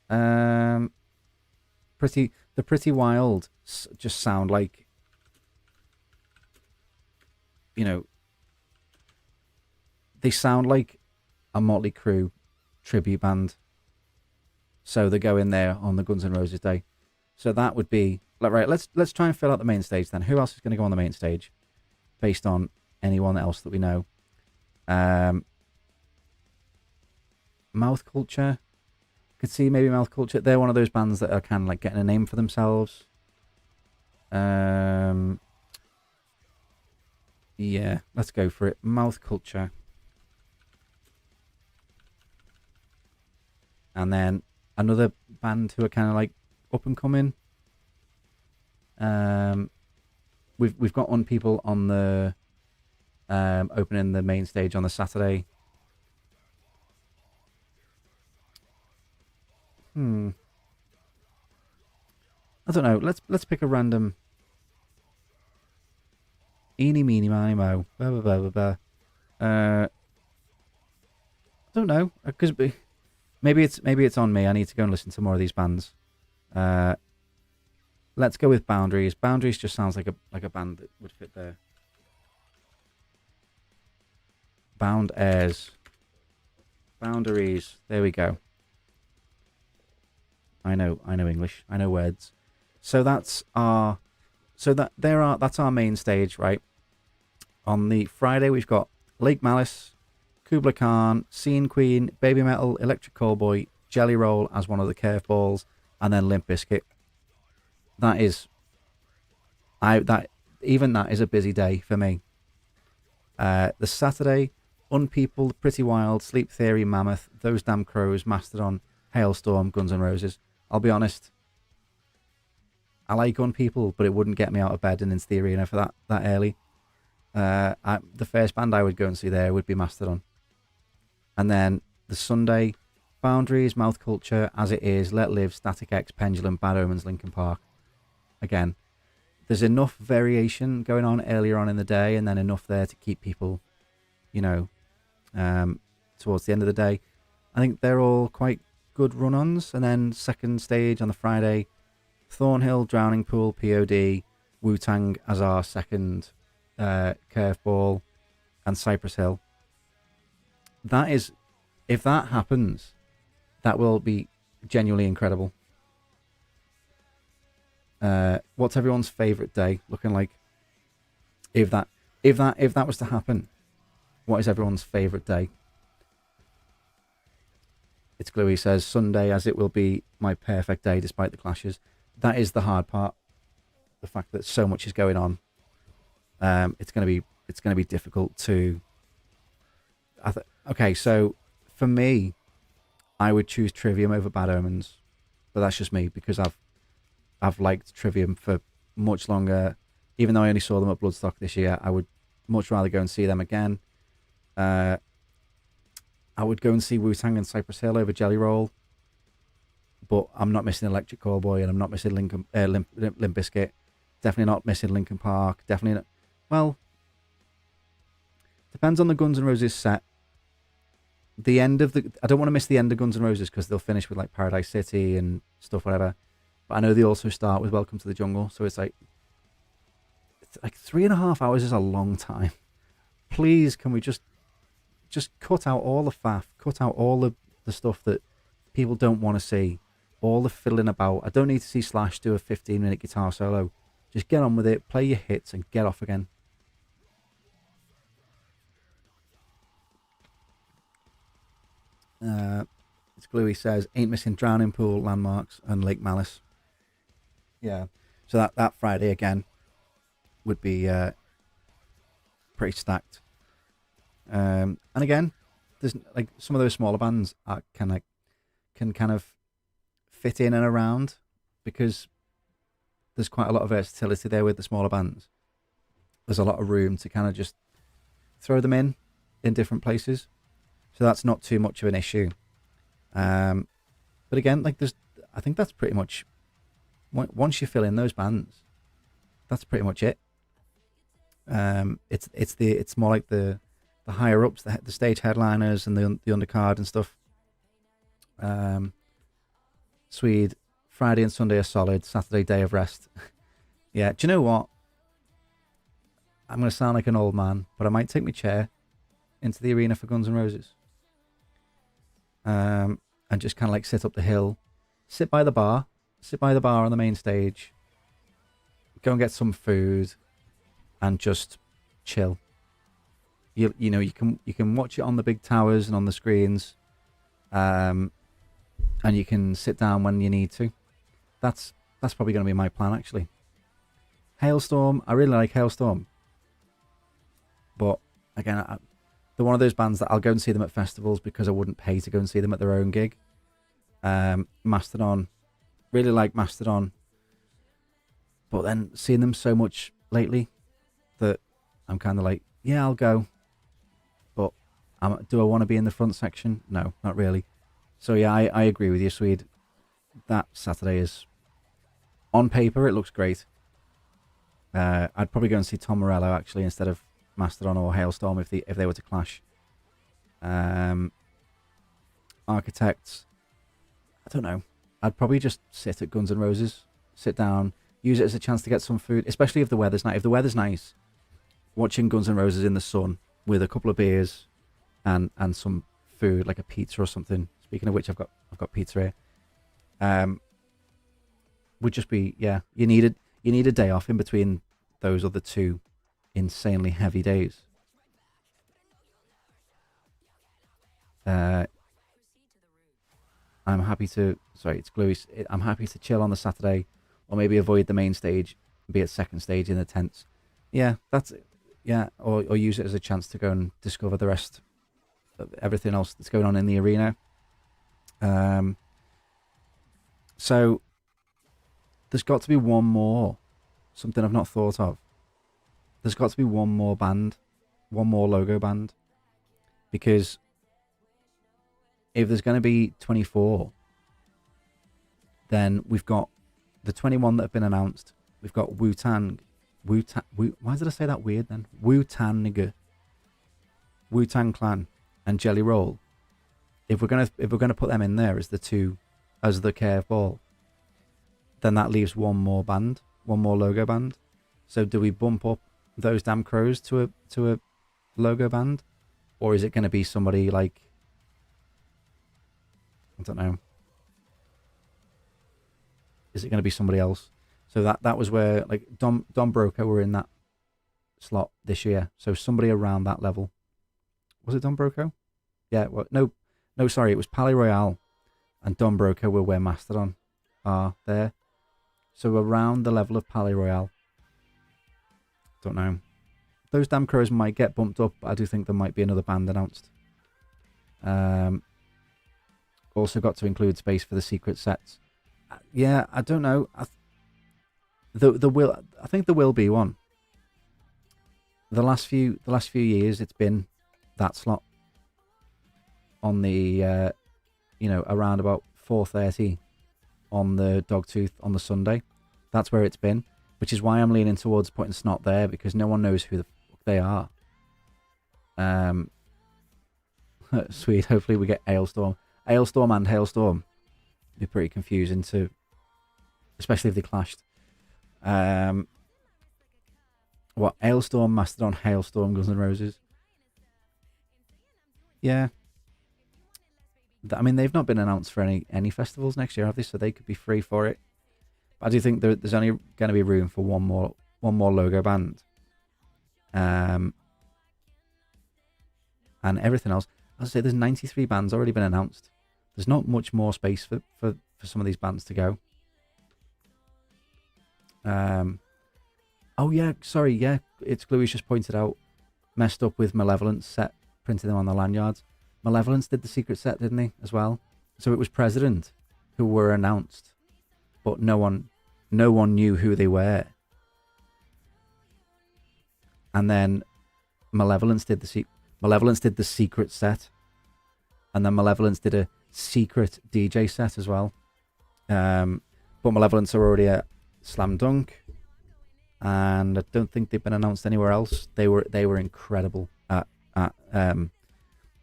Um, Pretty Wild just sound like, you know, they sound like a Motley Crue tribute band. So they go in there on the Guns N' Roses day. So that would be like, right. Let's try and fill out the main stage then. Who else is going to go on the main stage, based on anyone else that we know? Mouth Culture. Could see maybe Mouth Culture. They're one of those bands that are kind of like getting a name for themselves. Yeah, let's go for it. Mouth Culture. And then another band who are kind of like up and coming. We've got on people on the opening the main stage on the Saturday. I don't know. Let's pick a random. Eeny, meeny, miny, mo. Blah, blah, blah, blah, blah. I don't know, because maybe it's on me. I need to go and listen to more of these bands. Let's go with Boundaries. Boundaries just sounds like a band that would fit there. Bound Airs. Boundaries. There we go. I know English. I know words. So that's our main stage, right? On the Friday we've got Lake Malice, Kubla Khan, Scene Queen, Baby Metal, Electric Callboy, Jelly Roll as one of the curveballs, and then Limp Bizkit. That is that is a busy day for me. The Saturday, Unpeopled, Pretty Wild, Sleep Theory, Mammoth, Those Damn Crows, Mastodon, Hailstorm, Guns N' Roses. I'll be honest, I like Unpeopled, but it wouldn't get me out of bed and into the arena for that early. The first band I would go and see there would be Mastodon. And then the Sunday, Boundaries, Mouth Culture, As It Is, Let Live, Static X, Pendulum, Bad Omens, Linkin Park. Again, there's enough variation going on earlier on in the day, and then enough there to keep people, towards the end of the day. I think they're all quite good run-ons. And then second stage on the Friday, Thornhill, Drowning Pool, POD, Wu-Tang as our second curveball, and Cypress Hill. That is, if that happens, that will be genuinely incredible. What's everyone's favorite day looking like? If that was to happen, what is everyone's favorite day? It's Gluey says Sunday, as it will be my perfect day despite the clashes. That is the hard part. The fact that so much is going on. It's gonna be difficult to. Okay, so for me, I would choose Trivium over Bad Omens, but that's just me because I've liked Trivium for much longer. Even though I only saw them at Bloodstock this year, I would much rather go and see them again. I would go and see Wu-Tang and Cypress Hill over Jelly Roll, but I'm not missing Electric Callboy, and I'm not missing Limp Bizkit. Definitely not missing Linkin Park. Definitely not. Well, depends on the Guns N' Roses set. I don't want to miss the end of Guns N' Roses because they'll finish with like Paradise City and stuff, whatever. But I know they also start with Welcome to the Jungle, so it's like 3.5 hours is a long time. Please, can we just cut out all the faff, cut out all the stuff that people don't want to see, all the fiddling about. I don't need to see Slash do a 15-minute guitar solo. Just get on with it, play your hits, and get off again. It's Gluey says, ain't missing Drowning Pool, Landmarks, and Lake Malice. Yeah, so that Friday again would be pretty stacked. And again, there's like some of those smaller bands can kind of fit in and around because there's quite a lot of versatility there with the smaller bands. There's a lot of room to kind of just throw them in different places, so that's not too much of an issue. But again, like I think that's pretty much once you fill in those bands, that's pretty much it. It's more like the higher ups, the stage headliners and the undercard and stuff. Swede, Friday and Sunday are solid. Saturday, day of rest. Yeah, do you know what? I'm going to sound like an old man, but I might take my chair into the arena for Guns N' Roses. And just kind of like sit up the hill, sit by the bar on the main stage, go and get some food, and just chill. You know, you can watch it on the big towers and on the screens, and you can sit down when you need to. That's probably going to be my plan, actually. Halestorm, I really like Halestorm, but again, they're one of those bands that I'll go and see them at festivals because I wouldn't pay to go and see them at their own gig. Mastodon, really like Mastodon, but then seeing them so much lately that I'm kind of like, yeah, I'll go, but do I want to be in the front section? No, not really. So yeah, I agree with you, Swede. That Saturday is, on paper, it looks great. I'd probably go and see Tom Morello actually instead of Mastodon or Halestorm if they were to clash. Architects, I don't know. I'd probably just sit at Guns N' Roses, sit down, use it as a chance to get some food, especially if the weather's nice. If the weather's nice, watching Guns N' Roses in the sun with a couple of beers and some food like a pizza or something. Speaking of which, I've got pizza here. Would just be, yeah. You need a day off in between those other two insanely heavy days. I'm happy to. Sorry, it's Gluey. I'm happy to chill on the Saturday, or maybe avoid the main stage, and be at second stage in the tents. Yeah, that's it. Yeah, or use it as a chance to go and discover the rest of everything else that's going on in the arena. So there's got to be one more, something I've not thought of. There's got to be one more band, one more logo band, because if there's going to be 24, then we've got the 21 that have been announced. We've got Wu-Tang. Why did I say that weird then? Wu-Tang Clan and Jelly Roll. If we're gonna put them in there as the two, as the curveball, then that leaves one more band, one more logo band. So do we bump up those Damn Crows to a logo band, or is it going to be somebody like, I don't know, is it going to be somebody else? So that was where like Don Broco were in that slot this year. So somebody around that level. Was it Don Broco? Yeah. Well, no, sorry, it was Palais Royale, and Don Broco were where Mastodon are there. So around the level of Palais Royale. Don't know. Those Damn Crows might get bumped up, but I do think there might be another band announced. Also got to include space for the secret sets. Yeah, I don't know. I think there will be one. The last few years, it's been that slot on the around about 4:30 on the Dogtooth on the Sunday. That's where it's been, which is why I'm leaning towards putting Snot there, because no one knows who the fuck they are. Sweet. Hopefully we get Halestorm and Halestorm. It'd be pretty confusing too, especially if they clashed. What, Halestorm, Mastodon, Halestorm, Guns N' Roses? Yeah. I mean, they've not been announced for any festivals next year, have they? So they could be free for it. But I do think there's only going to be room for one more logo band. And everything else. As I say, there's 93 bands already been announced. There's not much more space for some of these bands to go. Oh yeah, sorry, yeah, it's Gluey's just pointed out, messed up with Malevolence set, printed them on the lanyards. Malevolence did the secret set, didn't he, as well? So it was President who were announced, but no one knew who they were. And then Malevolence did the secret set, and then Malevolence did a secret DJ set as well. But But Malevolence are already at Slam Dunk, and I don't think they've been announced anywhere else. They were incredible at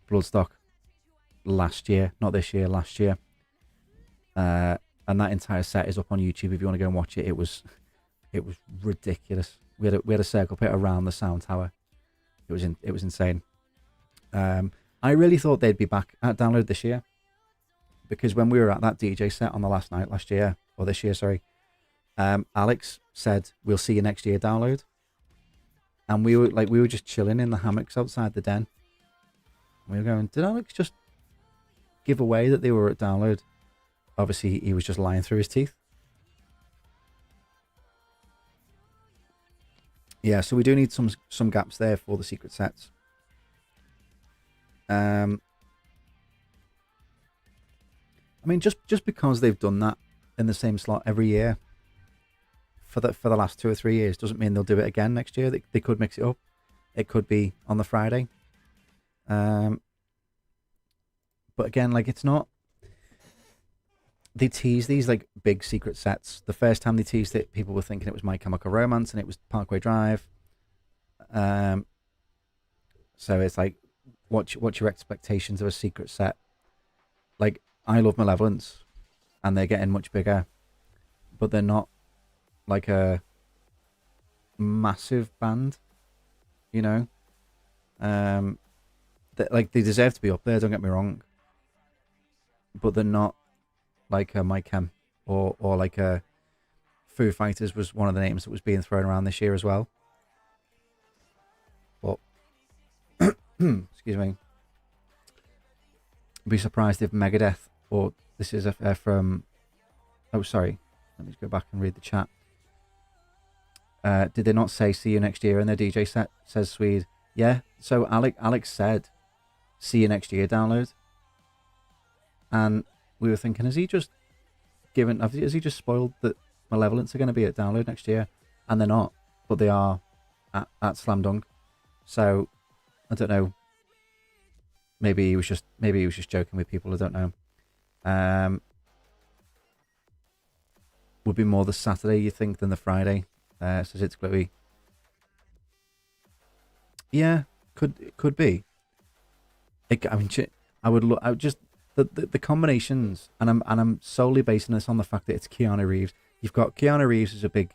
Bloodstock last year, not this year, last year. And that entire set is up on YouTube if you want to go and watch it. It was ridiculous. We had a circle pit around the sound tower. It was insane. I really thought they'd be back at Download this year, because when we were at that DJ set on the last night last year, or this year, sorry, Alex said, "We'll see you next year, Download." And we were just chilling in the hammocks outside the den. We were going, did Alex just give away that they were at Download? Obviously, he was just lying through his teeth. Yeah, so we do need some gaps there for the secret sets. I mean, just because they've done that in the same slot every year for the last 2 or 3 years doesn't mean they'll do it again next year. They could mix it up. It could be on the Friday. But again, like, it's not. They tease these like big secret sets. The first time they teased it, people were thinking it was My Chemical Romance, and it was Parkway Drive. So it's like, what's your expectations of a secret set? Like, I love Malevolence, and they're getting much bigger, but they're not like a massive band, you know. Like, they deserve to be up there. Don't get me wrong, but they're not like a My Chem or like a Foo Fighters was one of the names that was being thrown around this year as well. But excuse me. I'd be surprised if Megadeth, or this is from. Oh, sorry. Let me just go back and read the chat. Did they not say see you next year in their DJ set? Says Swede. Yeah. So Alex said, see you next year, Download. And we were thinking, has he just spoiled that Malevolence are going to be at Download next year? And they're not, but they are at Slam Dunk. So I don't know. Maybe he was just joking with people. I don't know. Would be more the Saturday, you think, than the Friday? Says it's Gluey. Yeah, could be. I would just the combinations, and I'm solely basing this on the fact that it's Keanu Reeves. You've got Keanu Reeves as a big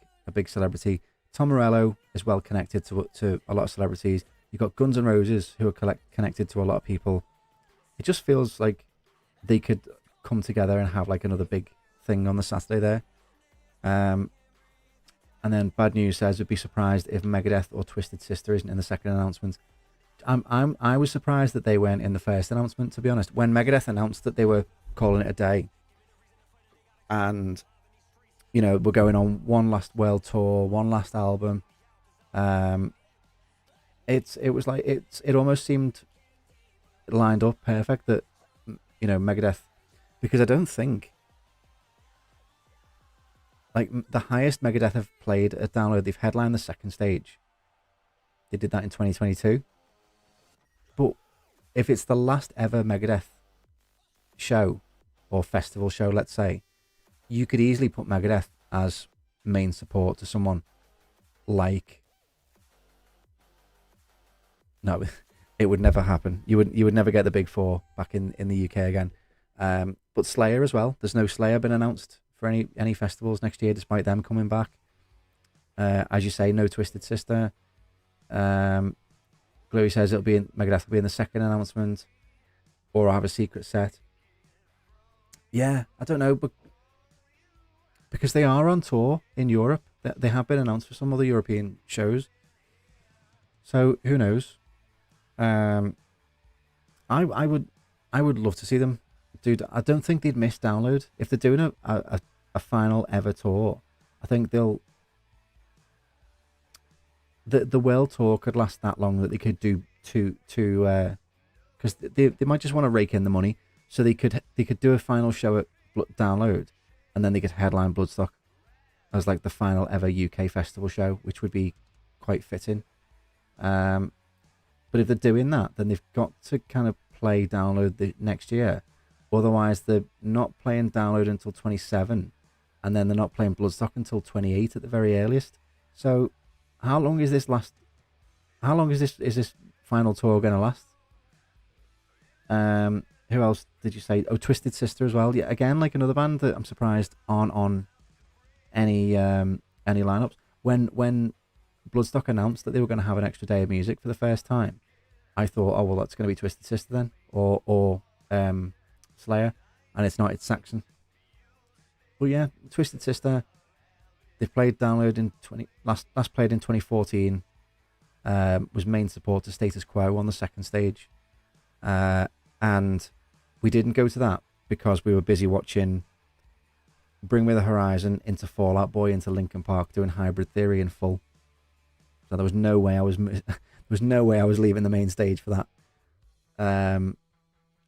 celebrity. Tom Morello is well connected to a lot of celebrities. You've got Guns N' Roses, who are connected to a lot of people. It just feels like they could come together and have like another big thing on the Saturday there. And then Bad News says, would be surprised if Megadeth or Twisted Sister isn't in the second announcement. I was surprised that they weren't in the first announcement, to be honest. When Megadeth announced that they were calling it a day, and you know, we're going on one last world tour, one last album. It almost seemed lined up perfect that, you know, Megadeth, because I don't think, like, the highest Megadeth have played at Download, they've headlined the second stage. They did that in 2022. But if it's the last ever Megadeth show or festival show, let's say, you could easily put Megadeth as main support to someone like. No, it would never happen. You would never get the big four back in the UK again. But Slayer as well. There's no Slayer been announced for any festivals next year, despite them coming back. As you say, no Twisted Sister. Chloe says Megadeth will be in the second announcement, or have a secret set. Yeah, I don't know, but because they are on tour in Europe, they have been announced for some other European shows. So who knows? I would love to see them, dude. I don't think they'd miss Download if they're doing a final ever tour. I think the world tour could last that long, that they could do two because they might just want to rake in the money, so they could do a final show at Download, and then they could headline Bloodstock as like the final ever UK festival show, which would be quite fitting. But if they're doing that, then they've got to kind of play Download the next year. Otherwise, they're not playing Download until 27, and then they're not playing Bloodstock until 28 at the very earliest. So, how long is this last? How long is this final tour going to last? Who else did you say? Oh, Twisted Sister as well. Yeah, again, like another band that I'm surprised aren't on any lineups. When Bloodstock announced that they were going to have an extra day of music for the first time, I thought, oh well, that's going to be Twisted Sister then, or Slayer, and it's not. It's Saxon. But yeah, Twisted Sister. They've played Download in last played in 2014. Was main support to Status Quo on the second stage, and we didn't go to that because we were busy watching Bring Me the Horizon, into Fall Out Boy, into Linkin Park, doing Hybrid Theory in full. So there was no way I was leaving the main stage for that. And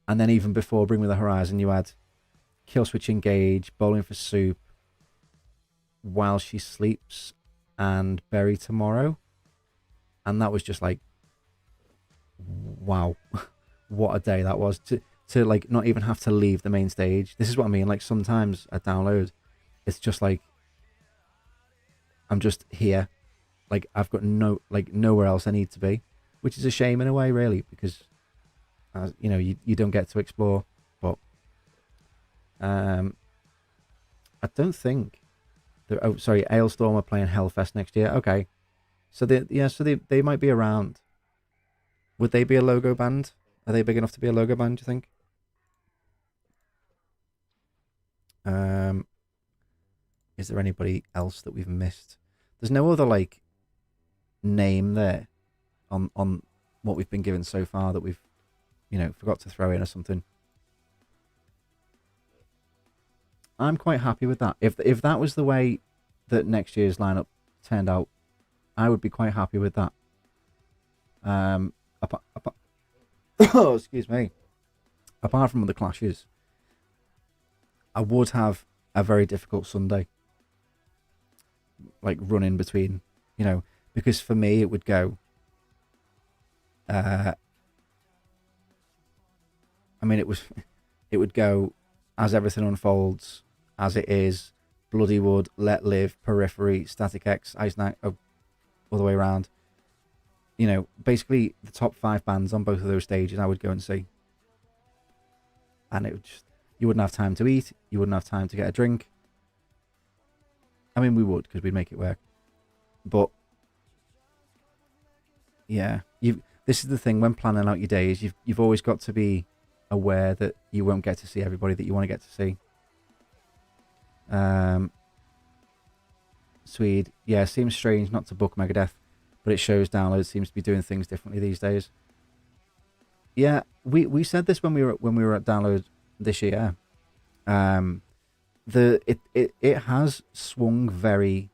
then even before Bring Me the Horizon, you had Killswitch Engage, Bowling for Soup, While She Sleeps, and Bury Tomorrow. And that was just like, wow, what a day that was to like not even have to leave the main stage. This is what I mean. Like sometimes at Download, it's just like I'm just here, like I've got nowhere else I need to be, which is a shame in a way, really, because you don't get to explore. But I don't think Ailstorm are playing Hellfest next year. Okay, so they might be around. Would they be a logo band? Are they big enough to be a logo band, do you think? Is there anybody else that we've missed? There's no other like name there on what we've been given so far that we've forgot to throw in or something. I'm quite happy with that. If that was the way that next year's lineup turned out, I would be quite happy with that. Oh, excuse me. Apart from the clashes, I would have a very difficult Sunday, like running between, because for me it would go. I mean, it would go As Everything Unfolds, As It Is, Bloodywood, Let Live, Periphery, Static X, Ice Knight, all the way around. Basically the top 5 bands on both of those stages I would go and see. And it would you wouldn't have time to eat, you wouldn't have time to get a drink. I mean, we would, because we'd make it work. But yeah, this is the thing when planning out your days, you've always got to be aware that you won't get to see everybody that you want to get to see. Swede, yeah, seems strange not to book Megadeth, but it shows Download seems to be doing things differently these days. Yeah, we said this when we were at Download this year. It has swung very.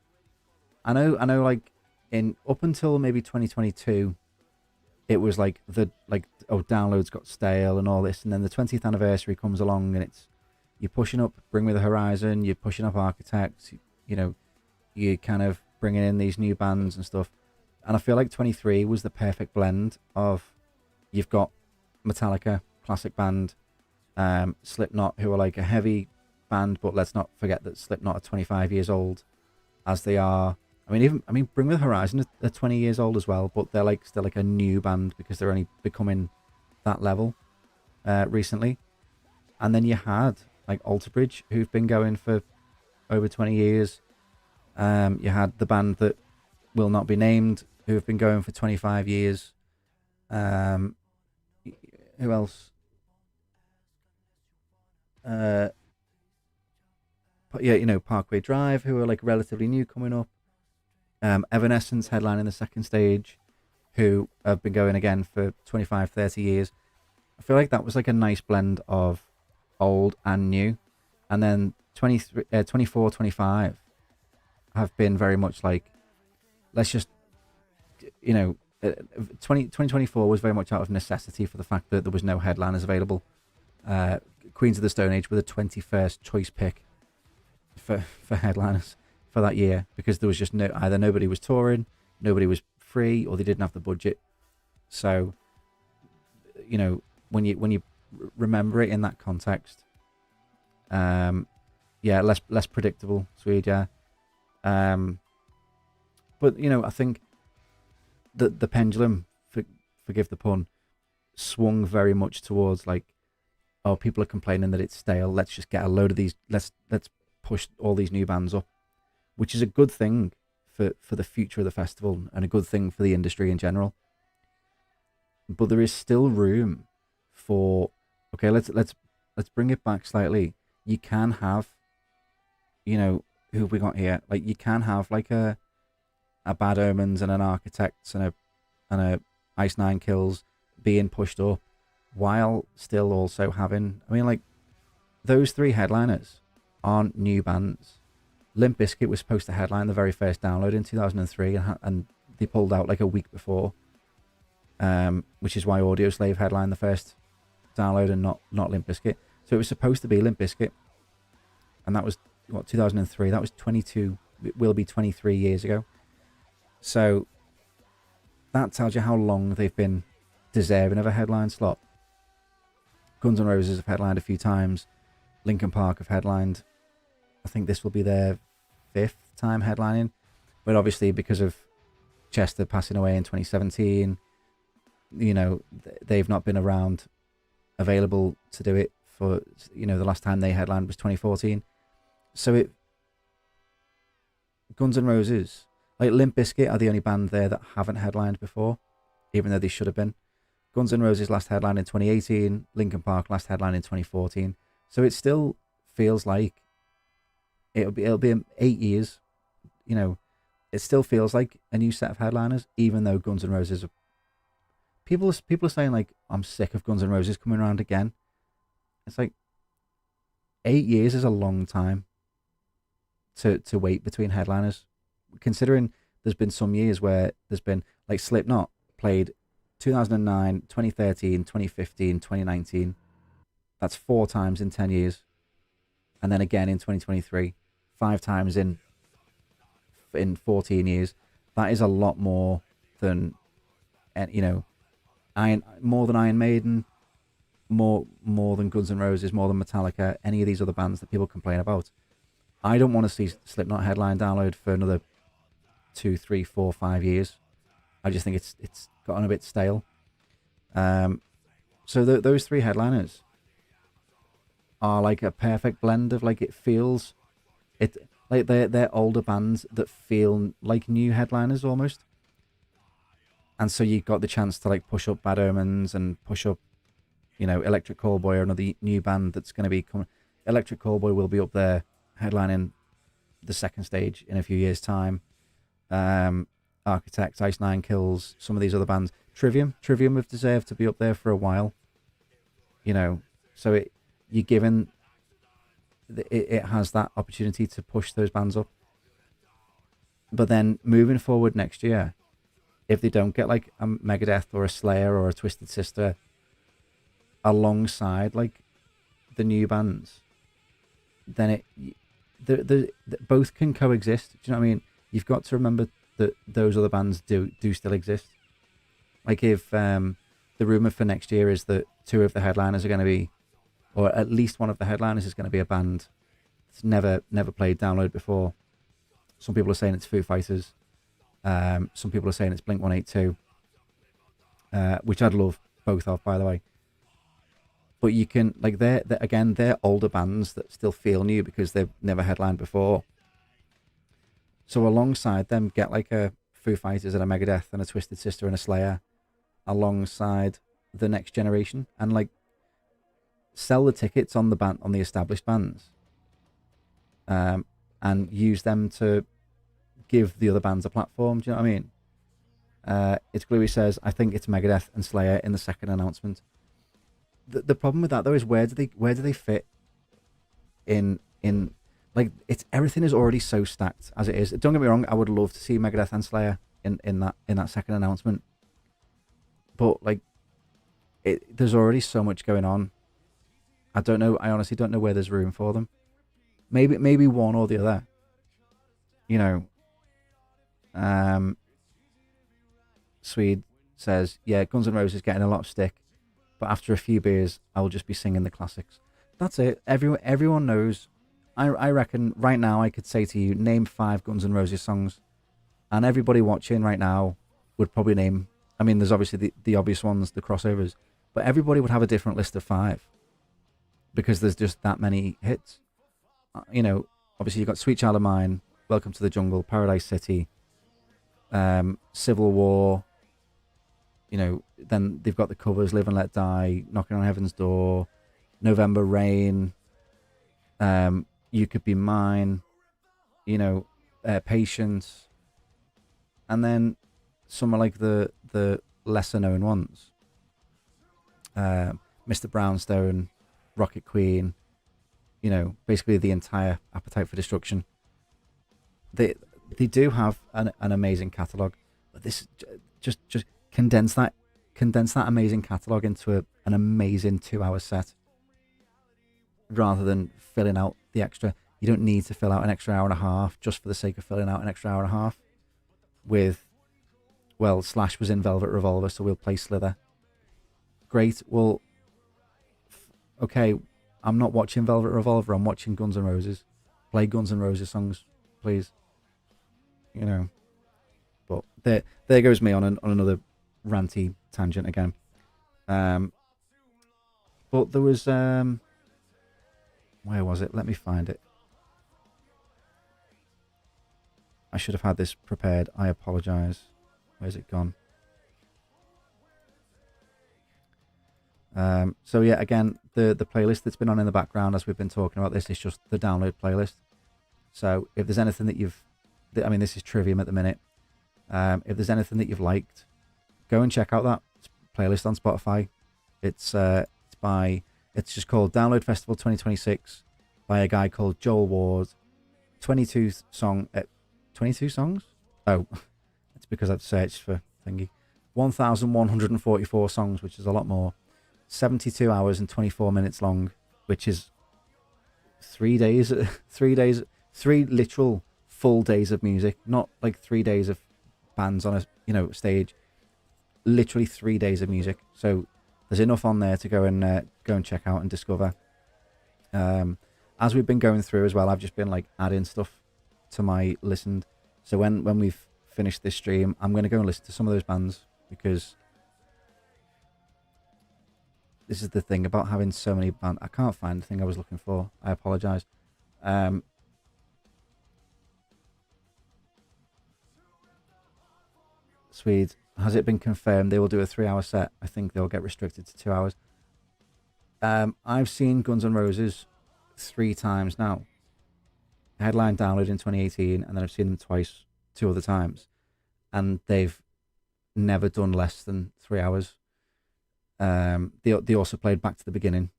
I know. Like up until maybe 2022, it was like Download's got stale and all this, and then the 20th anniversary comes along and you're pushing up Bring Me the Horizon, you're pushing up Architects, you're kind of bringing in these new bands and stuff. And I feel like 23 was the perfect blend of, you've got Metallica, classic band, Slipknot, who are like a heavy band, but let's not forget that Slipknot are 25 years old, as they are. Bring Me the Horizon are 20 years old as well, but they're like still like a new band because they're only becoming that level recently. And then you had like Alter Bridge, who've been going for over 20 years. You had the band that will not be named, who have been going for 25 years. Who else? Parkway Drive, who are like relatively new coming up. Evanescence headlining the second stage, who have been going again for 25, 30 years. I feel like that was like a nice blend of old and new. And then 24, 25 have been very much like, let's just, 2024 was very much out of necessity for the fact that there was no headliners available. Queens of the Stone Age were the 21st choice pick for headliners for that year, because there was just either nobody was touring, nobody was free, or they didn't have the budget. So, when you remember it in that context, Yeah, less predictable Swede. Yeah. Um, but I think the pendulum, forgive the pun, swung very much towards like, oh, people are complaining that it's stale. Let's just get a load of these. Let's push all these new bands up, which is a good thing for the future of the festival and a good thing for the industry in general. But there is still room for, okay, let's bring it back slightly. You can have, who have we got here? Like you can have like a Bad Omens and an Architects and a Ice Nine Kills being pushed up while still also having, I mean, like those three headliners aren't new bands. Limp Bizkit was supposed to headline the very first download in 2003 and they pulled out like a week before, which is why Audioslave headlined the first download and not Limp Bizkit. So it was supposed to be Limp Bizkit, and that was 2003. That was 22. It will be 23 years ago. So that tells you how long they've been deserving of a headline slot. Guns N' Roses have headlined a few times. Linkin Park have headlined. I think this will be their 5th time headlining, but obviously because of Chester passing away in 2017, they've not been around available to do it for, the last time they headlined was 2014. So Guns N' Roses, like Limp Bizkit are the only band there that haven't headlined before, even though they should have been. Guns N' Roses last headline in 2018, Linkin Park last headline in 2014. So it still feels like it'll be 8 years. It still feels like a new set of headliners, even though Guns N' Roses are, people are saying like, I'm sick of Guns N' Roses coming around again. It's like 8 years is a long time to wait between headliners, considering there's been some years where there's been like Slipknot played 2009, 2013, 2015, 2019. That's 4 times in 10 years. And then again in 2023, 5 times in 14 years. That is a lot more than, more than Iron Maiden, more than Guns N' Roses, more than Metallica, any of these other bands that people complain about. I don't want to see Slipknot headline download for another 2, 3, 4, 5 years. I just think it's gotten a bit stale. So those 3 headliners are like a perfect blend of like, it feels like they're older bands that feel like new headliners almost. And so you got the chance to like push up Bad Omens and push up, Electric Callboy, or another new band that's going to be coming. Electric Callboy will be up there headlining the second stage in a few years' time. Architects, Ice Nine Kills, some of these other bands. Trivium have deserved to be up there for a while. So you're given, it has that opportunity to push those bands up. But then moving forward next year, if they don't get like a Megadeth or a Slayer or a Twisted Sister alongside like the new bands, then the both can coexist. Do you know what I mean? You've got to remember that those other bands do still exist. Like if the rumor for next year is that 2 of the headliners are going to be, or at least one of the headliners is going to be a band that's never played Download before. Some people are saying it's Foo Fighters. Some people are saying it's Blink-182, which I'd love both of, by the way. But you can, like, they're older bands that still feel new because they've never headlined before. So alongside them, get like a Foo Fighters and a Megadeth and a Twisted Sister and a Slayer alongside the next generation, and like sell the tickets on the established bands, and use them to give the other bands a platform. Do you know what I mean? It's Gluey says, I think it's Megadeth and Slayer in the second announcement. The problem with that though is where do they fit in like, it's, everything is already so stacked as it is. Don't get me wrong, I would love to see Megadeth and Slayer in that second announcement, but like, there's already so much going on. I honestly don't know where there's room for them. Maybe one or the other. Swede says, yeah, Guns N' Roses getting a lot of stick, but after a few beers, I'll just be singing the classics. That's it. Everyone knows I reckon right now I could say to you, name 5 Guns N' Roses songs, and everybody watching right now would probably name. I mean, there's obviously the obvious ones, the crossovers, but everybody would have a different list of 5 because there's just that many hits. You know, obviously you've got Sweet Child of Mine, Welcome to the Jungle, Paradise City, Civil War. You know, then they've got the covers, Live and Let Die, Knocking on Heaven's Door, November Rain, You Could Be Mine, you know, Patience, and then some are like the lesser known ones. Mr. Brownstone, Rocket Queen, you know, basically the entire Appetite for Destruction. They do have an amazing catalogue, but this just condense that amazing catalogue into an amazing 2-hour set rather than filling out the extra. You don't need to fill out an extra hour and a half just for the sake of filling out an extra hour and a half with, well, Slash was in Velvet Revolver, so we'll play Slither. Great. Well, okay, I'm not watching Velvet Revolver, I'm watching Guns N' Roses. Play Guns N' Roses songs, please. You know. But there goes me on another ranty tangent again. But there was where was it? Let me find it. I should have had this prepared. I apologize. Where's it gone? So yeah, again, the playlist that's been on in the background as we've been talking about this is just the download playlist. So if there's anything that I mean, this is Trivium at the minute. If there's anything that you've liked, go and check out that playlist on Spotify. It's just called Download Festival 2026 by a guy called Joel Ward. 22 songs? Oh, it's because I've searched for thingy. 1,144 songs, which is a lot more. 72 hours and 24 minutes long, which is 3 days, 3 literal full days of music, not like 3 days of bands on a stage. Literally 3 days of music. So there's enough on there to go and check out and discover. As we've been going through as well, I've just been like adding stuff to my listened. So when we've finished this stream, I'm going to go and listen to some of those bands, because this is the thing about having so many bands. I can't find the thing I was looking for. I apologize. Swedes, has it been confirmed they will do a 3-hour set? I think they'll get restricted to 2 hours. I've seen Guns N' Roses 3 times now. Headline download in 2018, and then I've seen them twice, 2 other times, and they've never done less than 3 hours. They also played Back to the Beginning,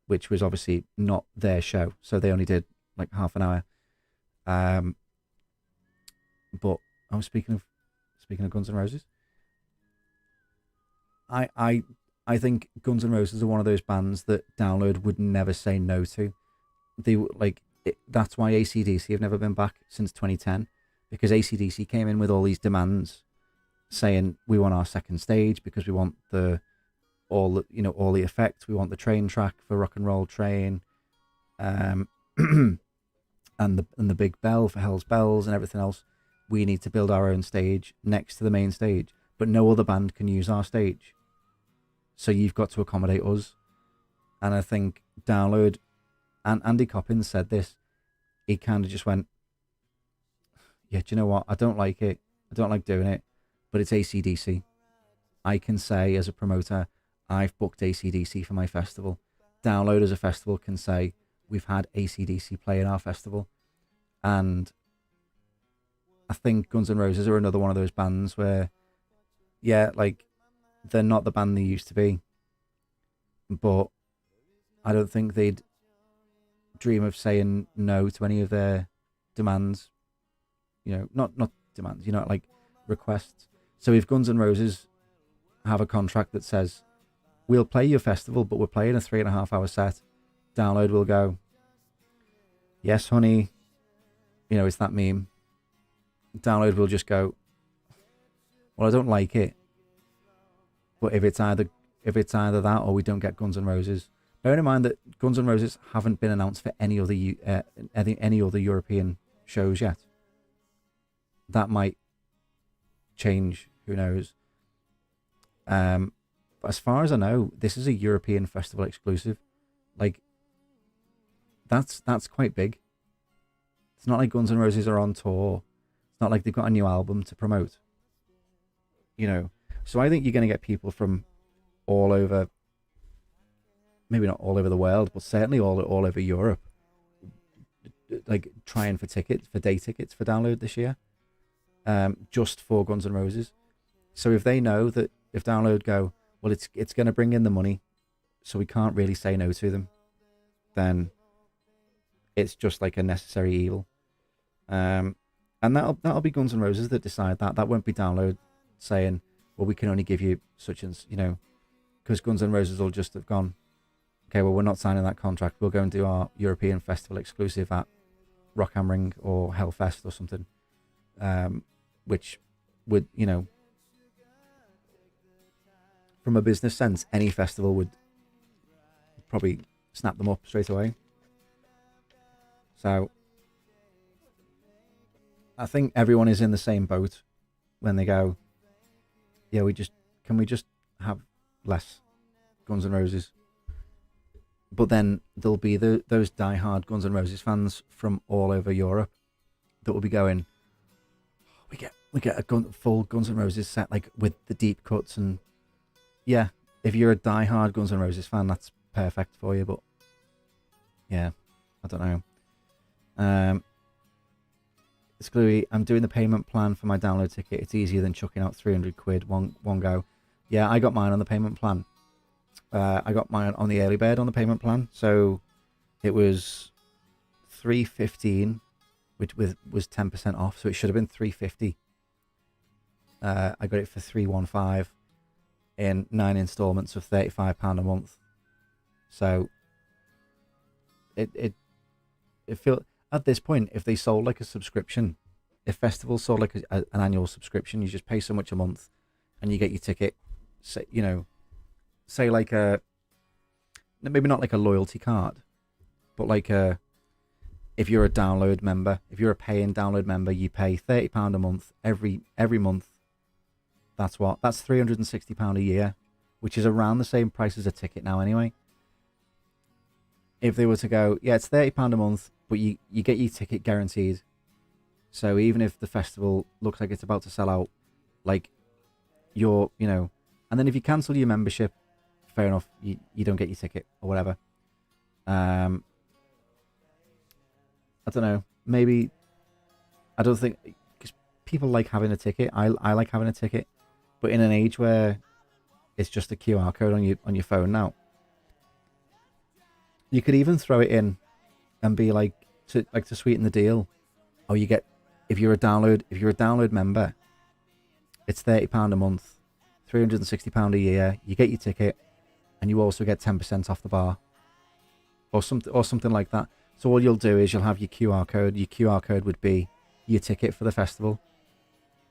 which was obviously not their show, so they only did like half an hour. But I was speaking of Guns N' Roses. I think Guns N' Roses are one of those bands that Download would never say no to. That's why AC/DC have never been back since 2010, because AC/DC came in with all these demands, saying we want our second stage because we want all the effects. We want the train track for Rock and Roll Train, and the big bell for Hell's Bells and everything else. We need to build our own stage next to the main stage, but no other band can use our stage. So you've got to accommodate us. And I think Download, and Andy Coppins said this, he kind of just went, yeah, do you know what? I don't like it. I don't like doing it, but it's AC/DC. I can say as a promoter, I've booked AC/DC for my festival. Download as a festival can say, we've had AC/DC play in our festival. And I think Guns N' Roses are another one of those bands where, yeah, like, they're not the band they used to be, but I don't think they'd dream of saying no to any of their demands. Not demands, like requests. So if Guns N' Roses have a contract that says, we'll play your festival, but we're playing a 3.5-hour set, Download will go, yes, honey. It's that meme. Download will just go, well, I don't like it, but if it's either that or we don't get Guns N' Roses, Bear in mind that Guns N' Roses haven't been announced for any other European shows yet. That might change. Who knows? But as far as I know, this is a European festival exclusive. Like, that's quite big. It's not like Guns N' Roses are on tour. It's not like they've got a new album to promote. So I think you're going to get people from all over, maybe not all over the world, but certainly all over Europe, like trying for day tickets for Download this year, just for Guns N' Roses. So if they know that if Download go, well, it's going to bring in the money, so we can't really say no to them, then it's just like a necessary evil. And that'll be Guns N' Roses that decide that. That won't be Download saying, well, we can only give you such and, because Guns N' Roses will just have gone, okay, well, we're not signing that contract. We'll go and do our European festival exclusive at Rock am Ring or Hellfest or something, which would, from a business sense, any festival would probably snap them up straight away. So I think everyone is in the same boat when they go, yeah, can we just have less Guns N' Roses? But then there'll be those diehard Guns N' Roses fans from all over Europe that will be going, we get a full Guns N' Roses set, like with the deep cuts, and yeah, if you're a diehard Guns N' Roses fan, that's perfect for you. But yeah, I don't know. It's Gluey. I'm doing the payment plan for my Download ticket. It's easier than chucking out 300 quid one go. Yeah, I got mine on the payment plan. I got mine on the early bird on the payment plan. So it was $315, which was 10% off. So it should have been $350. I got it for $315 in 9 installments of £35 a month. So it feels, at this point, if they sold like a subscription, if festivals sold like an annual subscription, you just pay so much a month and you get your ticket. Say like maybe not like a loyalty card, but like if you're a Download member, if you're a paying Download member, you pay £30 a month every month. That's £360 a year, which is around the same price as a ticket now anyway. If they were to go, yeah, it's £30 a month, but you get your ticket guaranteed. So even if the festival looks like it's about to sell out, like and then if you cancel your membership, fair enough, you don't get your ticket or whatever. I don't know, maybe, I don't think, because people like having a ticket. I like having a ticket, but in an age where it's just a QR code on your phone now, you could even throw it in and be like to sweeten the deal. Oh, you get, if you're a Download member, it's £30 a month, £360 a year. You get your ticket, and you also get 10% off the bar, or something like that. So all you'll do is you'll have your QR code. Your QR code would be your ticket for the festival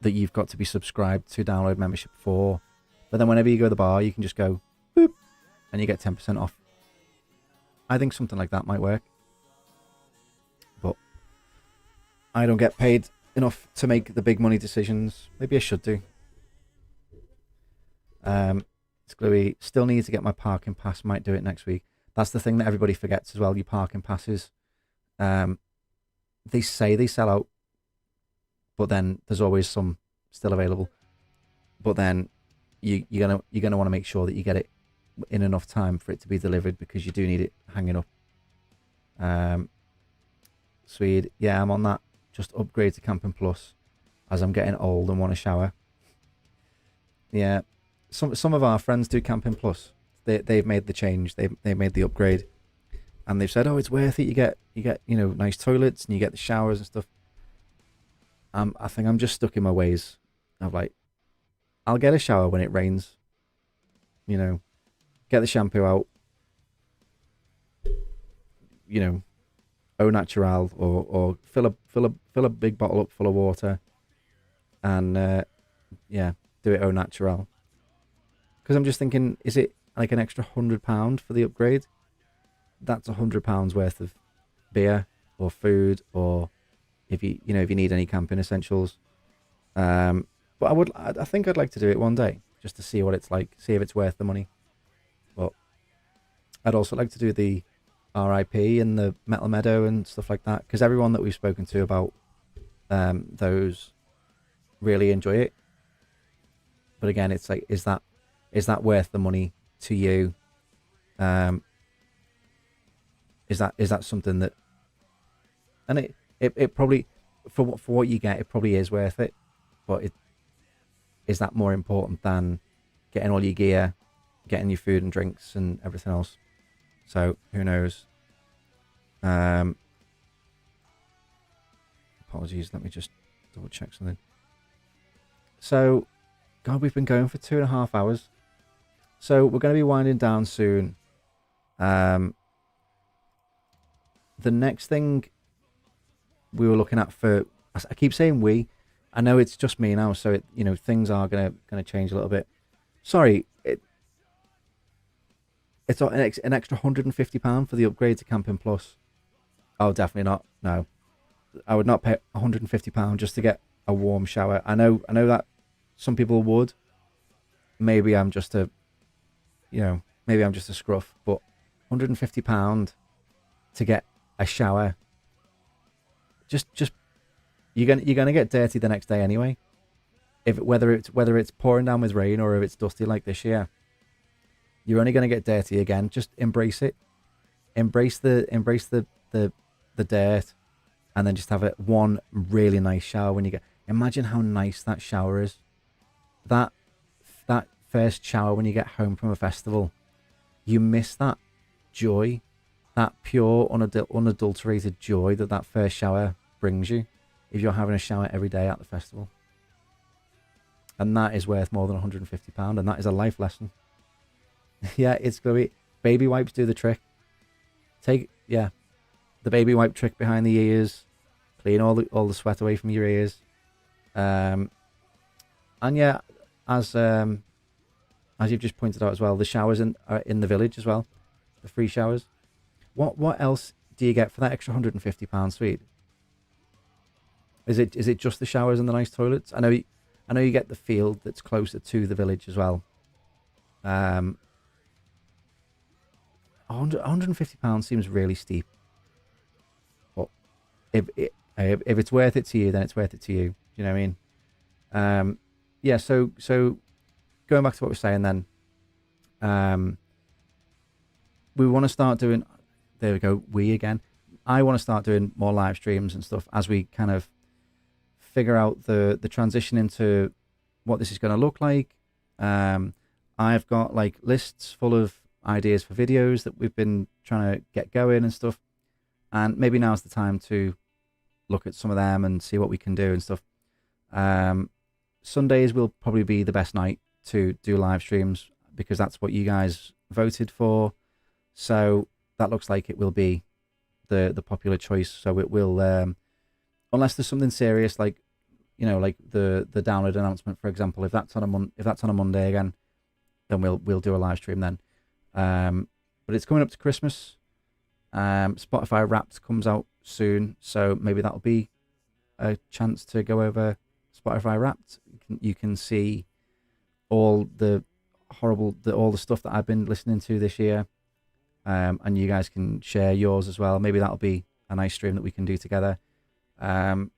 that you've got to be subscribed to Download membership for. But then whenever you go to the bar, you can just go boop, and you get 10% off. I think something like that might work. But I don't get paid enough to make the big money decisions. Maybe I should do. It's Gluey. Still need to get my parking pass. Might do it next week. That's the thing that everybody forgets as well. Your parking passes. They say they sell out, but then there's always some still available. But then you're gonna want to make sure that you get it in enough time for it to be delivered, because you do need it hanging up. Swede, yeah, I'm on that. Just upgrade to Camping Plus, as I'm getting old and want a shower. Yeah, some of our friends do Camping Plus. They've made the change. They've made the upgrade, and they've said, oh, it's worth it. You get nice toilets and you get the showers and stuff. I think I'm just stuck in my ways of like, I'll get a shower when it rains. Get the shampoo out. Au natural, or fill a big bottle up full of water, and do it au natural. Because I'm just thinking, is it like an extra £100 for the upgrade? that's £100 worth of beer or food, or if you need any camping essentials. But I think I'd like to do it one day just to see what it's like, see if it's worth the money. But I'd also like to do the RIP and the Metal Meadow and stuff like that, because everyone that we've spoken to about those really enjoy it. But again, it's like, is that worth the money to you? Is that something that, and it probably, for what you get, it probably is worth it. But is that more important than getting all your gear, getting your food and drinks and everything else? So who knows? Apologies, let me just double check something. So, God, we've been going for 2.5 hours. So we're going to be winding down soon. The next thing we were looking at for, I keep saying we, I know it's just me now, so things are gonna change a little bit. Sorry, it's an extra £150 for the upgrade to Camping Plus. Oh, definitely not. No, I would not pay £150 just to get a warm shower. I know that some people would. Maybe I'm just a scruff, but £150 to get a shower. Just you're gonna get dirty the next day anyway. Whether it's pouring down with rain or if it's dusty like this year, you're only gonna get dirty again. Just embrace it. Embrace the dirt, and then just have one really nice shower when you get. Imagine how nice that shower is. That first shower when you get home from a festival, you miss that joy, that pure unadulterated joy that first shower brings you. If you're having a shower every day at the festival, and that is worth more than £150, and that is a life lesson. Yeah, it's gonna be. Baby wipes do the trick. The baby wipe trick behind the ears, clean all the sweat away from your ears. And yeah, as you've just pointed out as well, the showers are in the village as well, the free showers. What else do you get for that extra £150 suite? Is it just the showers and the nice toilets? I know you get the field that's closer to the village as well. £150 seems really steep. But if it's worth it to you, then it's worth it to you. Do you know what I mean? Yeah. So going back to what we're saying then, we want to start doing. There we go. I want to start doing more live streams and stuff as we kind of figure out the transition into what this is going to look like. I've got like lists full of ideas for videos that we've been trying to get going and stuff, and maybe now's the time to look at some of them and see what we can do and stuff. Sundays will probably be the best night to do live streams because that's what you guys voted for, so that looks like it will be the popular choice. So it will, unless there's something serious like like the download announcement, for example. If that's on a Monday again, then we'll do a live stream then. But it's coming up to Christmas. Spotify Wrapped comes out soon, so maybe that'll be a chance to go over Spotify Wrapped. You can see all the all the stuff that I've been listening to this year, and you guys can share yours as well. Maybe that'll be a nice stream that we can do together. And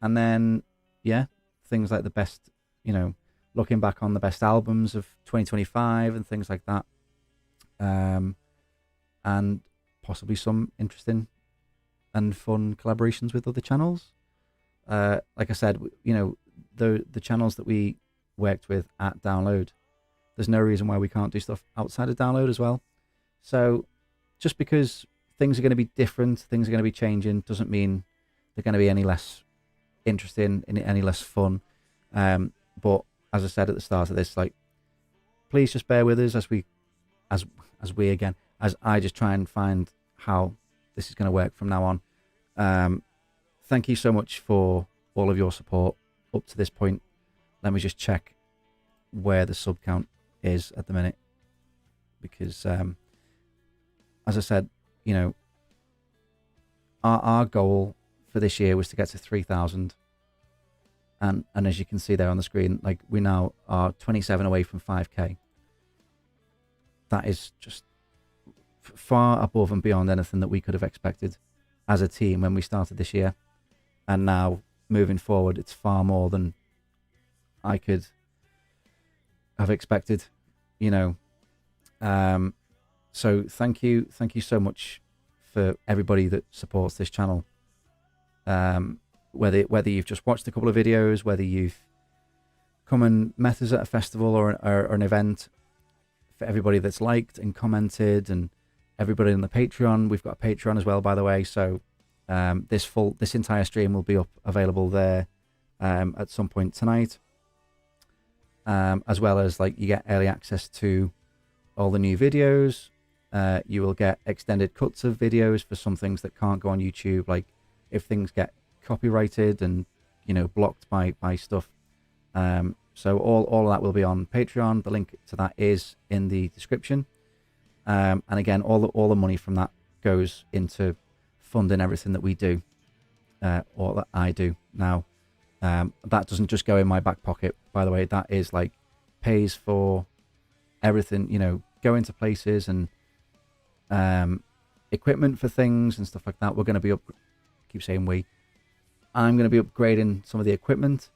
then things like the best, looking back on the best albums of 2025 and things like that. And possibly some interesting and fun collaborations with other channels. Like I said, the channels that we worked with at Download, there's no reason why we can't do stuff outside of Download as well. So just because things are going to be different, things are going to be changing, doesn't mean they're going to be any less interesting, any less fun. But as I said at the start of this, like, please just bear with us as I just try and find how this is going to work from now on. Thank you so much for all of your support up to this point. Let me just check where the sub count is at the minute, because as I said, you know, our goal for this year was to get to 3,000. And as you can see there on the screen, like we now are 27 away from 5k. That is just far above and beyond anything that we could have expected as a team when we started this year. And now moving forward, it's far more than I could have expected, you know. So thank you so much for everybody that supports this channel. Whether you've just watched a couple of videos, whether you've come and met us at a festival or an event, for everybody that's liked and commented, and everybody on the Patreon. We've got a Patreon as well, by the way. So this entire stream will be up available there at some point tonight, as well as like you get early access to all the new videos. You will get extended cuts of videos for some things that can't go on YouTube, like if things get copyrighted and, you know, blocked by stuff. So all of that will be on Patreon. The link to that is in the description. And again, all the money from that goes into funding everything that we do, or that I do now. That doesn't just go in my back pocket, by the way. That is like pays for everything, you know, going to places and equipment for things and stuff like that. We're going to be I'm going to be upgrading some of the equipment,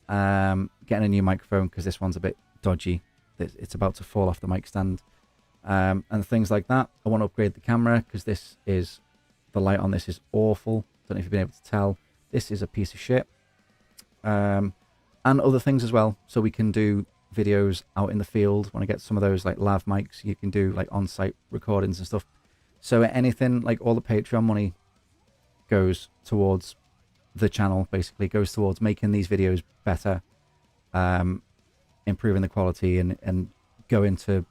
getting a new microphone because this one's a bit dodgy. It's about to fall off the mic stand, and things like that. I want to upgrade the camera because the light on this is awful. Don't know if you've been able to tell. This is a piece of shit. And other things as well, so we can do videos out in the field. When I get some of those like lav mics, you can do like on-site recordings and stuff. So anything, like all the Patreon money goes towards the channel, basically goes towards making these videos better, improving the quality, and going to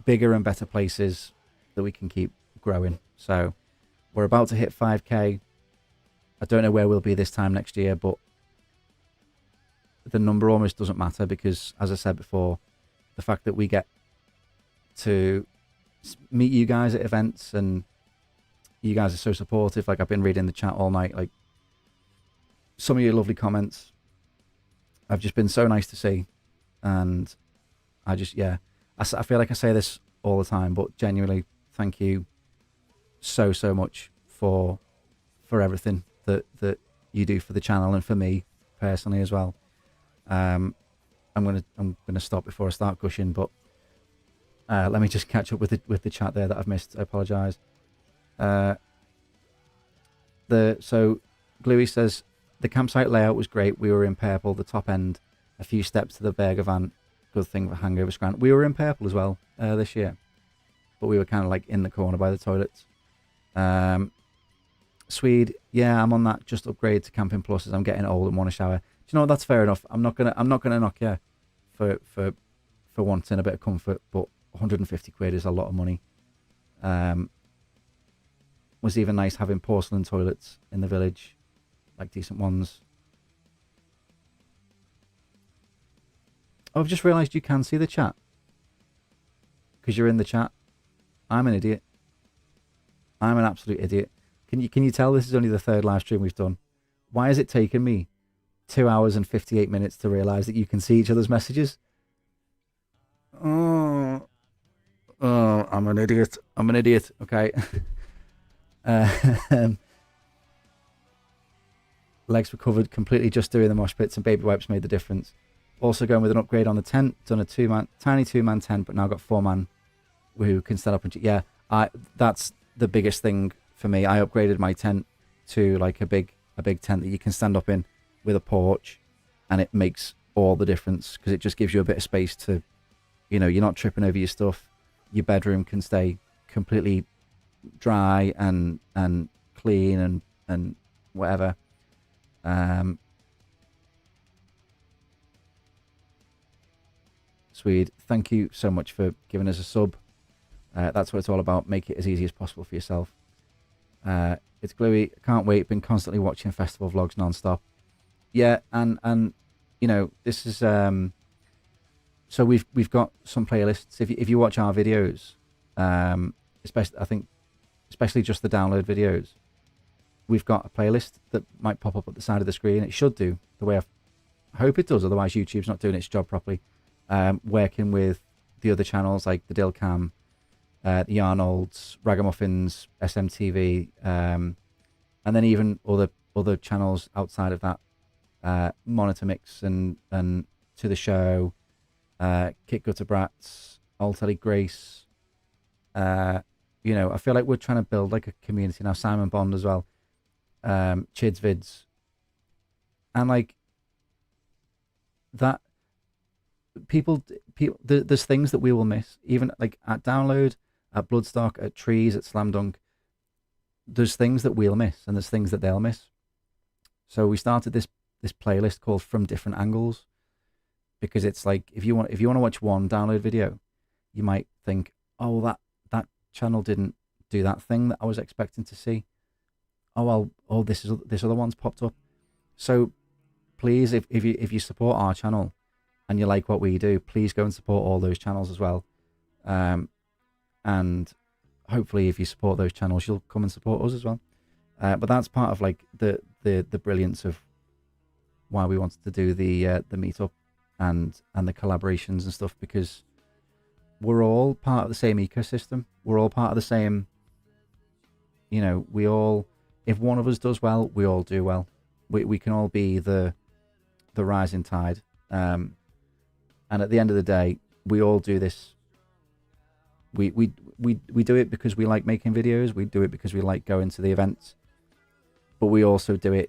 bigger and better places that we can keep growing. So we're about to hit 5k. I don't know where we'll be this time next year, but the number almost doesn't matter because, as I said before, the fact that we get to meet you guys at events and you guys are so supportive. Like, I've been reading the chat all night. Like, some of your lovely comments have just been so nice to see. And I just, yeah, I feel like I say this all the time, but genuinely, thank you so much for everything that you do for the channel and for me personally as well. I'm gonna stop before I start gushing, but let me just catch up with the chat there that I've missed. I apologise. So Gluey says the campsite layout was great. We were in purple, the top end, a few steps to the Berger van. Good thing for hangover scran. We were in purple as well this year, but we were kind of like in the corner by the toilets. Swede, yeah, I'm on that. Just upgrade to Camping Plus as I'm getting old and want a shower. Do you know what? That's fair enough. I'm not gonna knock you for wanting a bit of comfort, but 150 quid is a lot of money. Was even nice having porcelain toilets in the village, like decent ones. Oh, I've just realised you can see the chat because you're in the chat. I'm an idiot. I'm an absolute idiot. Can you tell this is only the third live stream we've done? Why has it taken me 2 hours and 58 minutes to realise that you can see each other's messages? Oh, I'm an idiot. I'm an idiot. Okay. Legs recovered completely just doing the mosh pits, and baby wipes made the difference. Also going with an upgrade on the tent. Done a tiny two-man tent, but now got 4-man who can stand up and... Yeah, that's the biggest thing for me. I upgraded my tent to like a big tent that you can stand up in with a porch, and it makes all the difference because it just gives you a bit of space to, you know, you're not tripping over your stuff. Your bedroom can stay completely dry and clean and whatever. Swede, thank you so much for giving us a sub. That's what it's all about. Make it as easy as possible for yourself. It's Gluey. Can't wait. Been constantly watching festival vlogs non-stop. Yeah, and you know, this is so we've got some playlists. If you watch our videos, especially I think especially just the download videos, we've got a playlist that might pop up at the side of the screen. It should do the way I hope it does, otherwise YouTube's not doing its job properly. Working with the other channels like the Dilcam, the Arnolds, Ragamuffins, SMTV, and then even other channels outside of that, Monitor Mix and To The Show, Kit Gutter Brats, Alt Ellie Grace. You know, I feel like we're trying to build like a community now. Simon Bond as well, Chids Vids, and like that. People, there's things that we will miss, even like at Download, at Bloodstock, at Trees, at Slam Dunk. There's things that we'll miss, and there's things that they'll miss. So we started this playlist called From Different Angles, because it's like if you want to watch one Download video, you might think, oh, well, that channel didn't do that thing that I was expecting to see. Oh well, this other one's popped up. So please, if you support our channel and you like what we do, please go and support all those channels as well. And hopefully if you support those channels, you'll come and support us as well. But that's part of like the brilliance of why we wanted to do the meetup and the collaborations and stuff, because we're all part of the same ecosystem. We're all part of the same, you know, if one of us does well, we all do well. We can all be the rising tide. And at the end of the day, we all do this. We do it because we like making videos. We do it because we like going to the events. But we also do it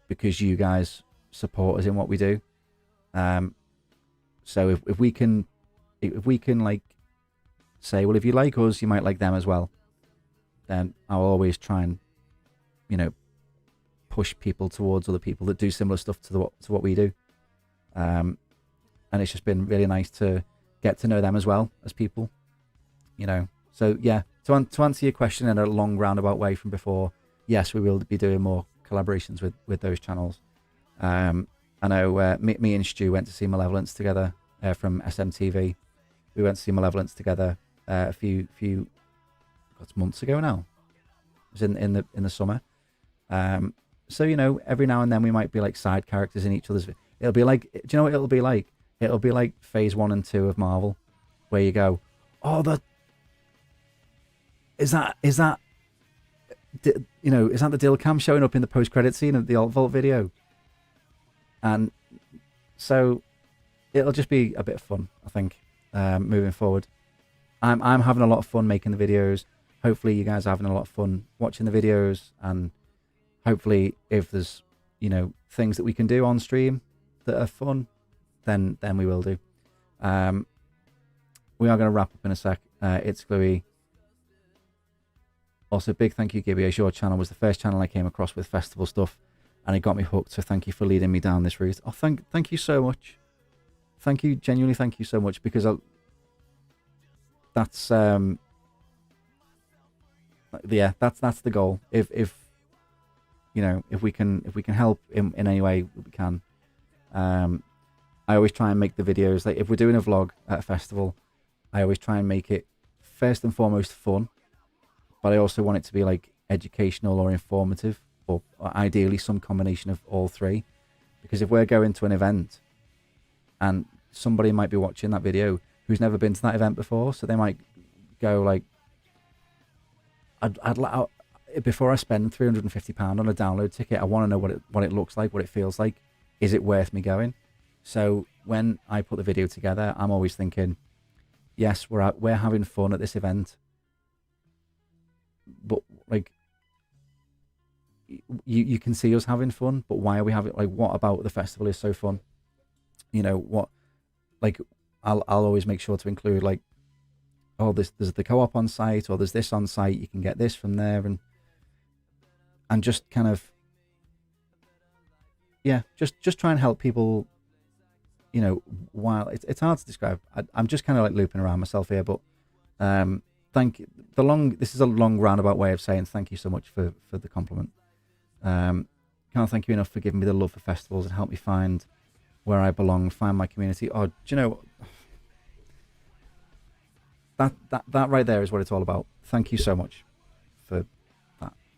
because you guys support us in what we do. So if we can like say, well, if you like us, you might like them as well, then I'll always try and, you know, push people towards other people that do similar stuff to what we do. And it's just been really nice to get to know them as well as people, you know. So yeah, to answer your question in a long roundabout way from before, yes, we will be doing more collaborations with those channels. I know me and Stu went to see Malevolence together from SMTV. We went to see Malevolence together a few months ago now. It was in the summer. So, you know, every now and then we might be like side characters in each other's. It'll be like, do you know what it'll be like? It'll be like phase 1 and 2 of Marvel, where you go, oh, is that you know, is that the Dilcam showing up in the post-credit scene of the Alt Vault video? And so it'll just be a bit of fun, I think, moving forward. I'm having a lot of fun making the videos. Hopefully you guys are having a lot of fun watching the videos, and hopefully if there's, you know, things that we can do on stream that are fun, then we will do. We are going to wrap up in a sec. It's Gluey. Also, big thank you, Gibby, as your channel was the first channel I came across with festival stuff, and it got me hooked, so thank you for leading me down this route. Oh, thank you so much. Thank you, genuinely thank you so much, because that's yeah, that's the goal. If you know, if we can help in any way we can. I always try and make the videos, like if we're doing a vlog at a festival, I always try and make it first and foremost fun, but I also want it to be like educational or informative, or ideally some combination of all three. Because if we're going to an event and somebody might be watching that video who's never been to that event before, so they might go like, before I spend £350 on a download ticket, I want to know what it looks like, what it feels like. Is it worth me going? So when I put the video together, I'm always thinking, yes, we're having fun at this event, but like you can see us having fun, but why are we having, like, what about the festival is so fun? You know what? Like I'll always make sure to include like, oh, there's the co-op on site, or there's this on site, you can get this from there, and just kind of, yeah, just try and help people, you know, while it's hard to describe. I'm just kind of like looping around myself here, but this is a long roundabout way of saying thank you so much for the compliment. Can't thank you enough for giving me the love for festivals and help me find where I belong, find my community. Oh, do you know, that right there is what it's all about. Thank you so much for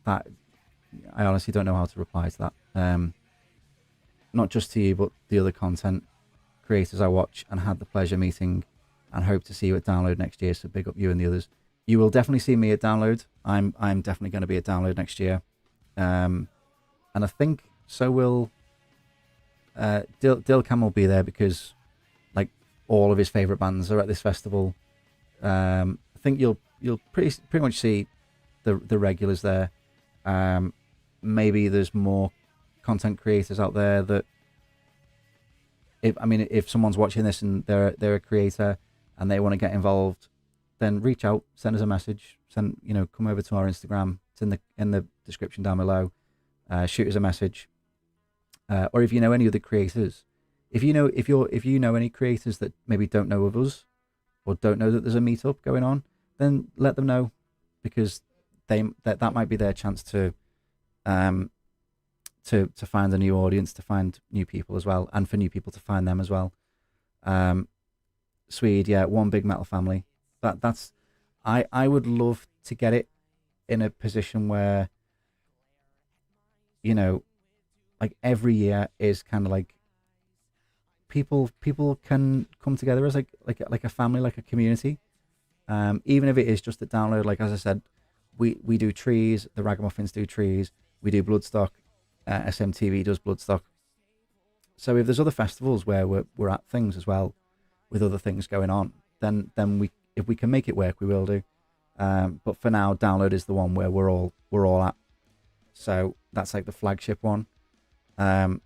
that I honestly don't know how to reply to that. Not just to you, but the other content creators I watch and had the pleasure meeting, and hope to see you at Download next year. So big up you and the others. You will definitely see me at Download. I'm definitely going to be at Download next year, and I think so will Dilcam will be there because like all of his favorite bands are at this festival. I think you'll pretty much see the regulars there. Maybe there's more content creators out there that if someone's watching this and they're a creator and they want to get involved, then reach out, send us a message, come over to our Instagram. It's in the description down below. Shoot us a message, or if you know any other creators, if you know any creators that maybe don't know of us or don't know that there's a meetup going on, then let them know, because that might be their chance to find a new audience, to find new people as well, and for new people to find them as well. Swede, yeah, one big metal family. That's I would love to get it in a position where, like every year is kind of like people can come together as like a family, like a community. Even if it is just a Download, like as I said, we do trees, the Ragamuffins do trees, we do Bloodstock, SMTV does Bloodstock. So if there's other festivals where we're at things as well, with other things going on, then if we can make it work, we will do. But for now, Download is the one where we're all at. So that's like the flagship one. And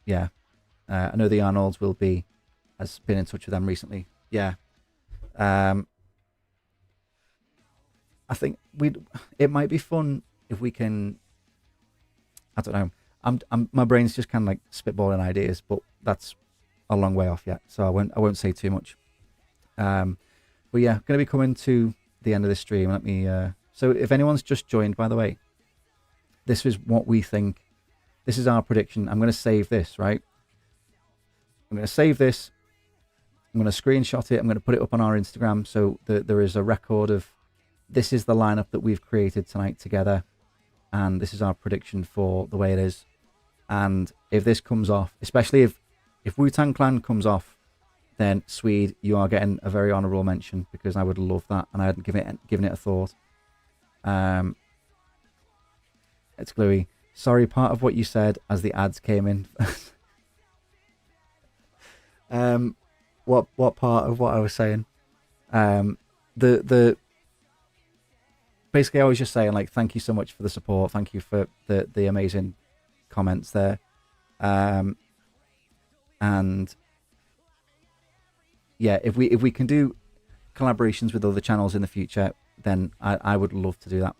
yeah, I know the Arnolds has been in touch with them recently. Yeah. I think it might be fun if we can. I don't know. My brain's just kind of like spitballing ideas, but that's a long way off yet, so I won't say too much. But yeah, going to be coming to the end of this stream. Let me. So if anyone's just joined, by the way, this is what we think. This is our prediction. I'm going to save this, right? I'm going to save this. I'm going to screenshot it. I'm going to put it up on our Instagram, so there is a record of this is the lineup that we've created tonight together, and this is our prediction for the way it is. And if this comes off, especially if Wu-Tang Clan comes off, then Swede, you are getting a very honourable mention, because I would love that, and I hadn't given it a thought. It's Gluey. Sorry, part of what you said as the ads came in. What part of what I was saying? Basically I was just saying, like, thank you so much for the support. Thank you for the amazing comments there. And yeah, if we can do collaborations with other channels in the future, then I would love to do that.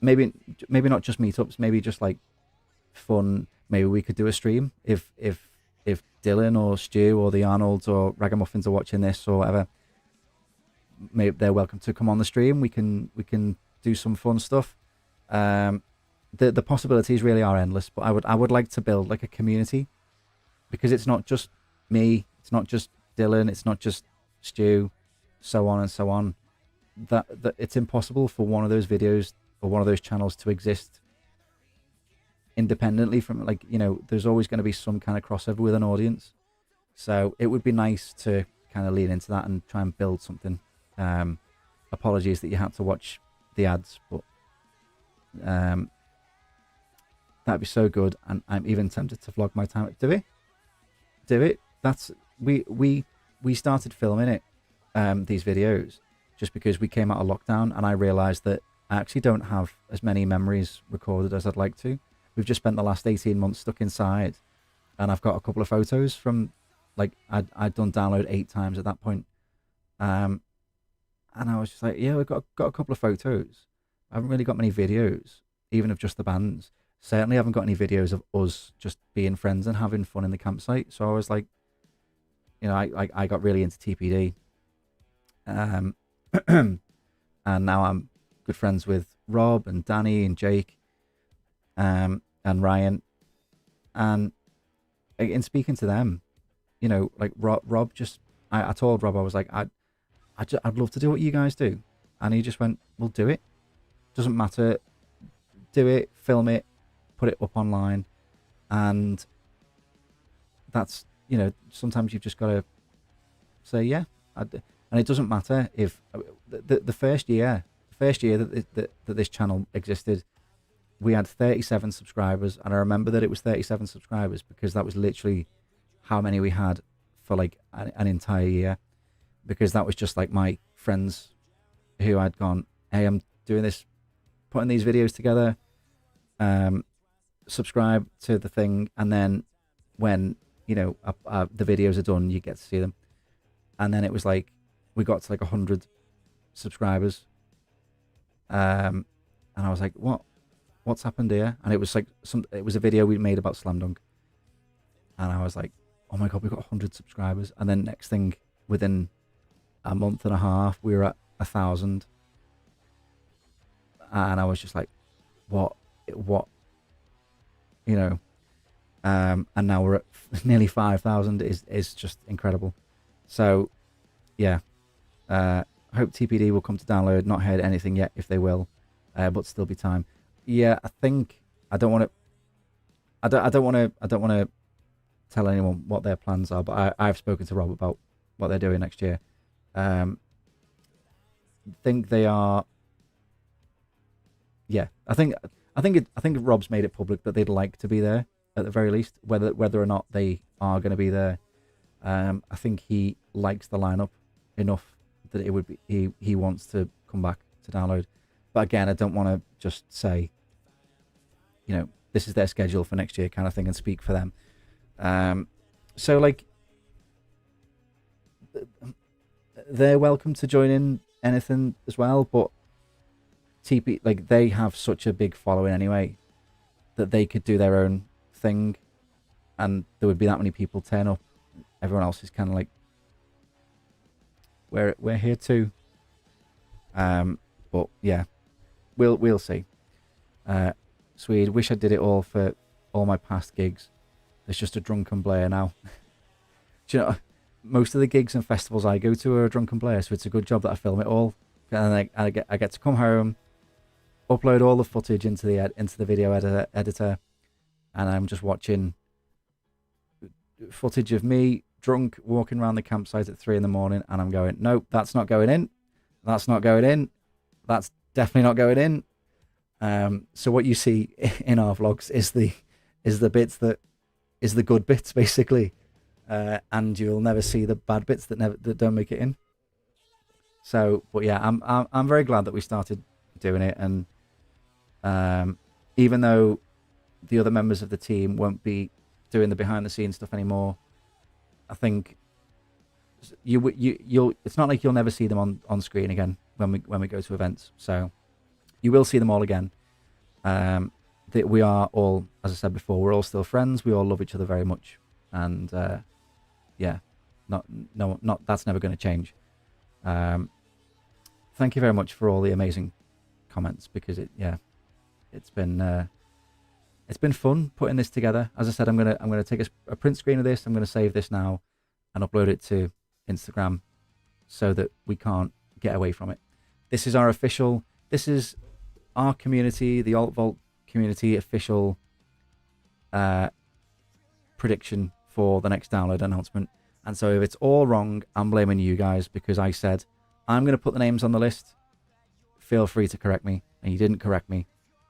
Maybe not just meetups, maybe just like fun. Maybe we could do a stream if Dylan or Stu or the Arnolds or Ragamuffins are watching this or whatever. Maybe they're welcome to come on the stream. We can do some fun stuff. The possibilities really are endless, but I would like to build like a community, because it's not just me, it's not just Dylan, it's not just Stu, so on and so on. That it's impossible for one of those videos or one of those channels to exist independently from, like, there's always going to be some kind of crossover with an audience. So it would be nice to kind of lean into that and try and build something. Apologies that you had to watch the ads, but that'd be so good, and I'm even tempted to vlog my time. Do it. That's we started filming it, these videos, just because we came out of lockdown, and I realized that I actually don't have as many memories recorded as I'd like to. We've just spent the last 18 months stuck inside, and I've got a couple of photos from, like, I'd done Download 8 times at that point. And I was just like, yeah, we've got a couple of photos. I haven't really got many videos, even of just the bands. Certainly haven't got any videos of us just being friends and having fun in the campsite. So I was like, I got really into TPD. And now I'm good friends with Rob and Danny and Jake, and Ryan. And in speaking to them, like Rob just, I told Rob, I was like, I'd love to do what you guys do. And he just went, we'll do it. Doesn't matter. Do it, film it, put it up online, and that's, you know, sometimes you've just got to say, yeah. And it doesn't matter if the first year that this channel existed, we had 37 subscribers, and I remember that it was 37 subscribers because that was literally how many we had for like an entire year, because that was just like my friends who had gone, hey, I'm doing this, putting these videos together, subscribe to the thing, and then when, you know, the videos are done, you get to see them. And then it was like, we got to like 100 subscribers, and I was like, what's happened here? And it was like it was a video we made about Slam Dunk, and I was like, oh my god, we got 100 subscribers. And then next thing, within a month and a half, we were at 1,000, and I was just like, what, you know. And now we're at nearly 5,000. Is just incredible. So yeah, hope TPD will come to download. Not heard anything yet, if they will, but still be time. Yeah, I think I don't want to tell anyone what their plans are, but I've spoken to Rob about what they're doing next year. Think they are. Yeah, I think Rob's made it public that they'd like to be there at the very least. Whether or not they are going to be there, I think he likes the lineup enough that it would be he wants to come back to download. But again, I don't want to just say, you know, this is their schedule for next year kind of thing and speak for them. So like, they're welcome to join in anything as well, but TP, like, they have such a big following anyway that they could do their own thing, and there would be that many people turn up. Everyone else is kind of like, we're here too. But yeah, we'll see. Swede, wish I did it all for all my past gigs. There's just a drunken Blair now. Do you know, most of the gigs and festivals I go to are a drunken Blair, so it's a good job that I film it all. And I get to come home, upload all the footage into the video editor, and I'm just watching footage of me drunk walking around the campsite at 3 a.m, and I'm going, nope, that's not going in. That's not going in. That's definitely not going in. So what you see in our vlogs is the bits that is the good bits, basically, and you'll never see the bad bits that don't make it in. So, but yeah, I'm very glad that we started doing it, and even though the other members of the team won't be doing the behind the scenes stuff anymore, I think you'll it's not like you'll never see them on screen again when we go to events. So you will see them all again. We are all, as I said before, we're all still friends. We all love each other very much, and yeah, not that's never going to change. Thank you very much for all the amazing comments, because it's been fun putting this together. As I said, I'm gonna take a print screen of this. I'm gonna save this now and upload it to Instagram so that we can't get away from it. This is our community, the Alt Vault community official prediction for the next download announcement. And so if it's all wrong, I'm blaming you guys, because I said I'm going to put the names on the list. Feel free to correct me, and you didn't correct me.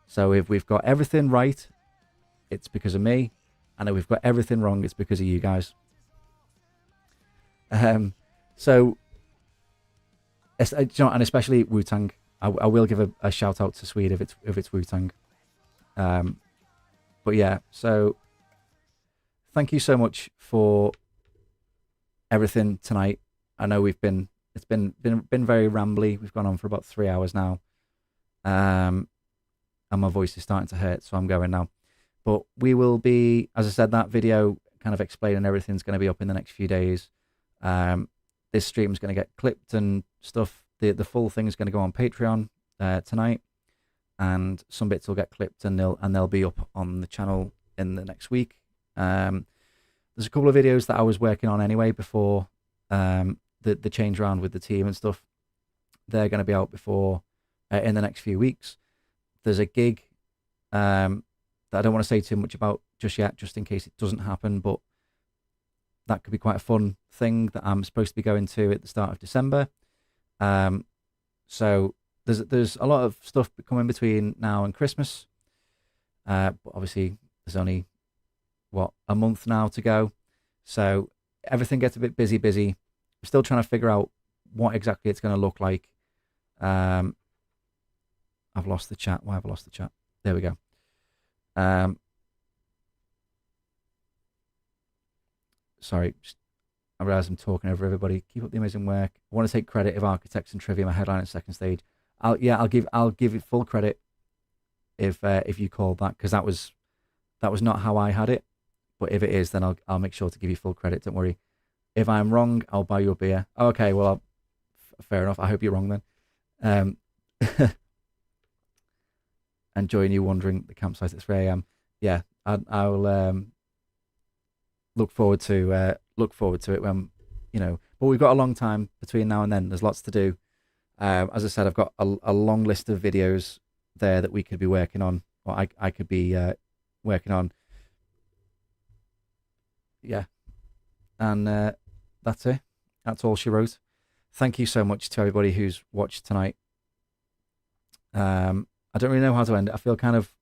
So if we've got everything right, it's because of me, and if we've got everything wrong, it's because of you guys. So, and especially Wu-Tang. I will give a shout out to Swede if it's Wu-Tang. But yeah, so thank you so much for everything tonight. I know it's been very rambly. We've gone on for about 3 hours now, and my voice is starting to hurt, so I'm going now. But we will be, as I said, that video kind of explaining everything's going to be up in the next few days. This stream's going to get clipped and stuff. The full thing is going to go on Patreon tonight, and some bits will get clipped and they'll be up on the channel in the next week. There's a couple of videos that I was working on anyway before the change around with the team and stuff. They're going to be out before in the next few weeks. there's a gig that I don't want to say too much about just yet, just in case it doesn't happen, but that could be quite a fun thing that I'm supposed to be going to at the start of December. So there's a lot of stuff coming between now and Christmas. But obviously there's only a month now to go. So everything gets a bit busy. I'm still trying to figure out what exactly it's going to look like. I've lost the chat. Why have I lost the chat? There we go. Sorry, I realize I'm talking over everybody. Keep up the amazing work. I want to take credit of Architects and Trivia, my headline at second stage. I'll give it full credit if you call that, because that was not how I had it. But if it is, then I'll make sure to give you full credit. Don't worry. If I'm wrong, I'll buy you a beer. Okay, well, fair enough. I hope you're wrong then. And join you wandering the campsite at 3 a.m. Yeah, I'll look forward to it when, but we've got a long time between now and then. There's lots to do. As I said, I've got a long list of videos there that we could be working on, or I could be working on. Yeah, and that's it. That's all she wrote. Thank you so much to everybody who's watched tonight. I don't really know how to end it. I feel kind of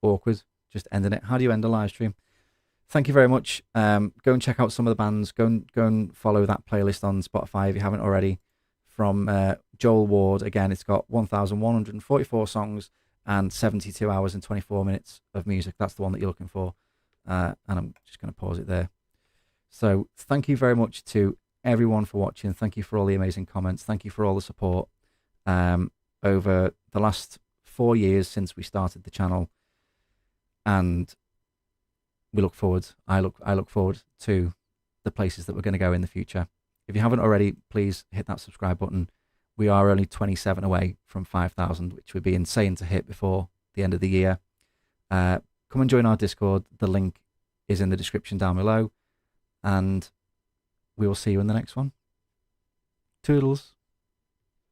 awkward just ending it. How do you end a live stream? Thank you very much. Go and check out some of the bands. Go and follow that playlist on Spotify if you haven't already. From Joel Ward. Again, it's got 1,144 songs and 72 hours and 24 minutes of music. That's the one that you're looking for. And I'm just going to pause it there. So thank you very much to everyone for watching. Thank you for all the amazing comments. Thank you for all the support over the last 4 years since we started the channel. And we look forward. I look forward to the places that we're going to go in the future. If you haven't already, please hit that subscribe button. We are only 27 away from 5,000, which would be insane to hit before the end of the year. Come and join our Discord. The link is in the description down below. And we will see you in the next one. Toodles.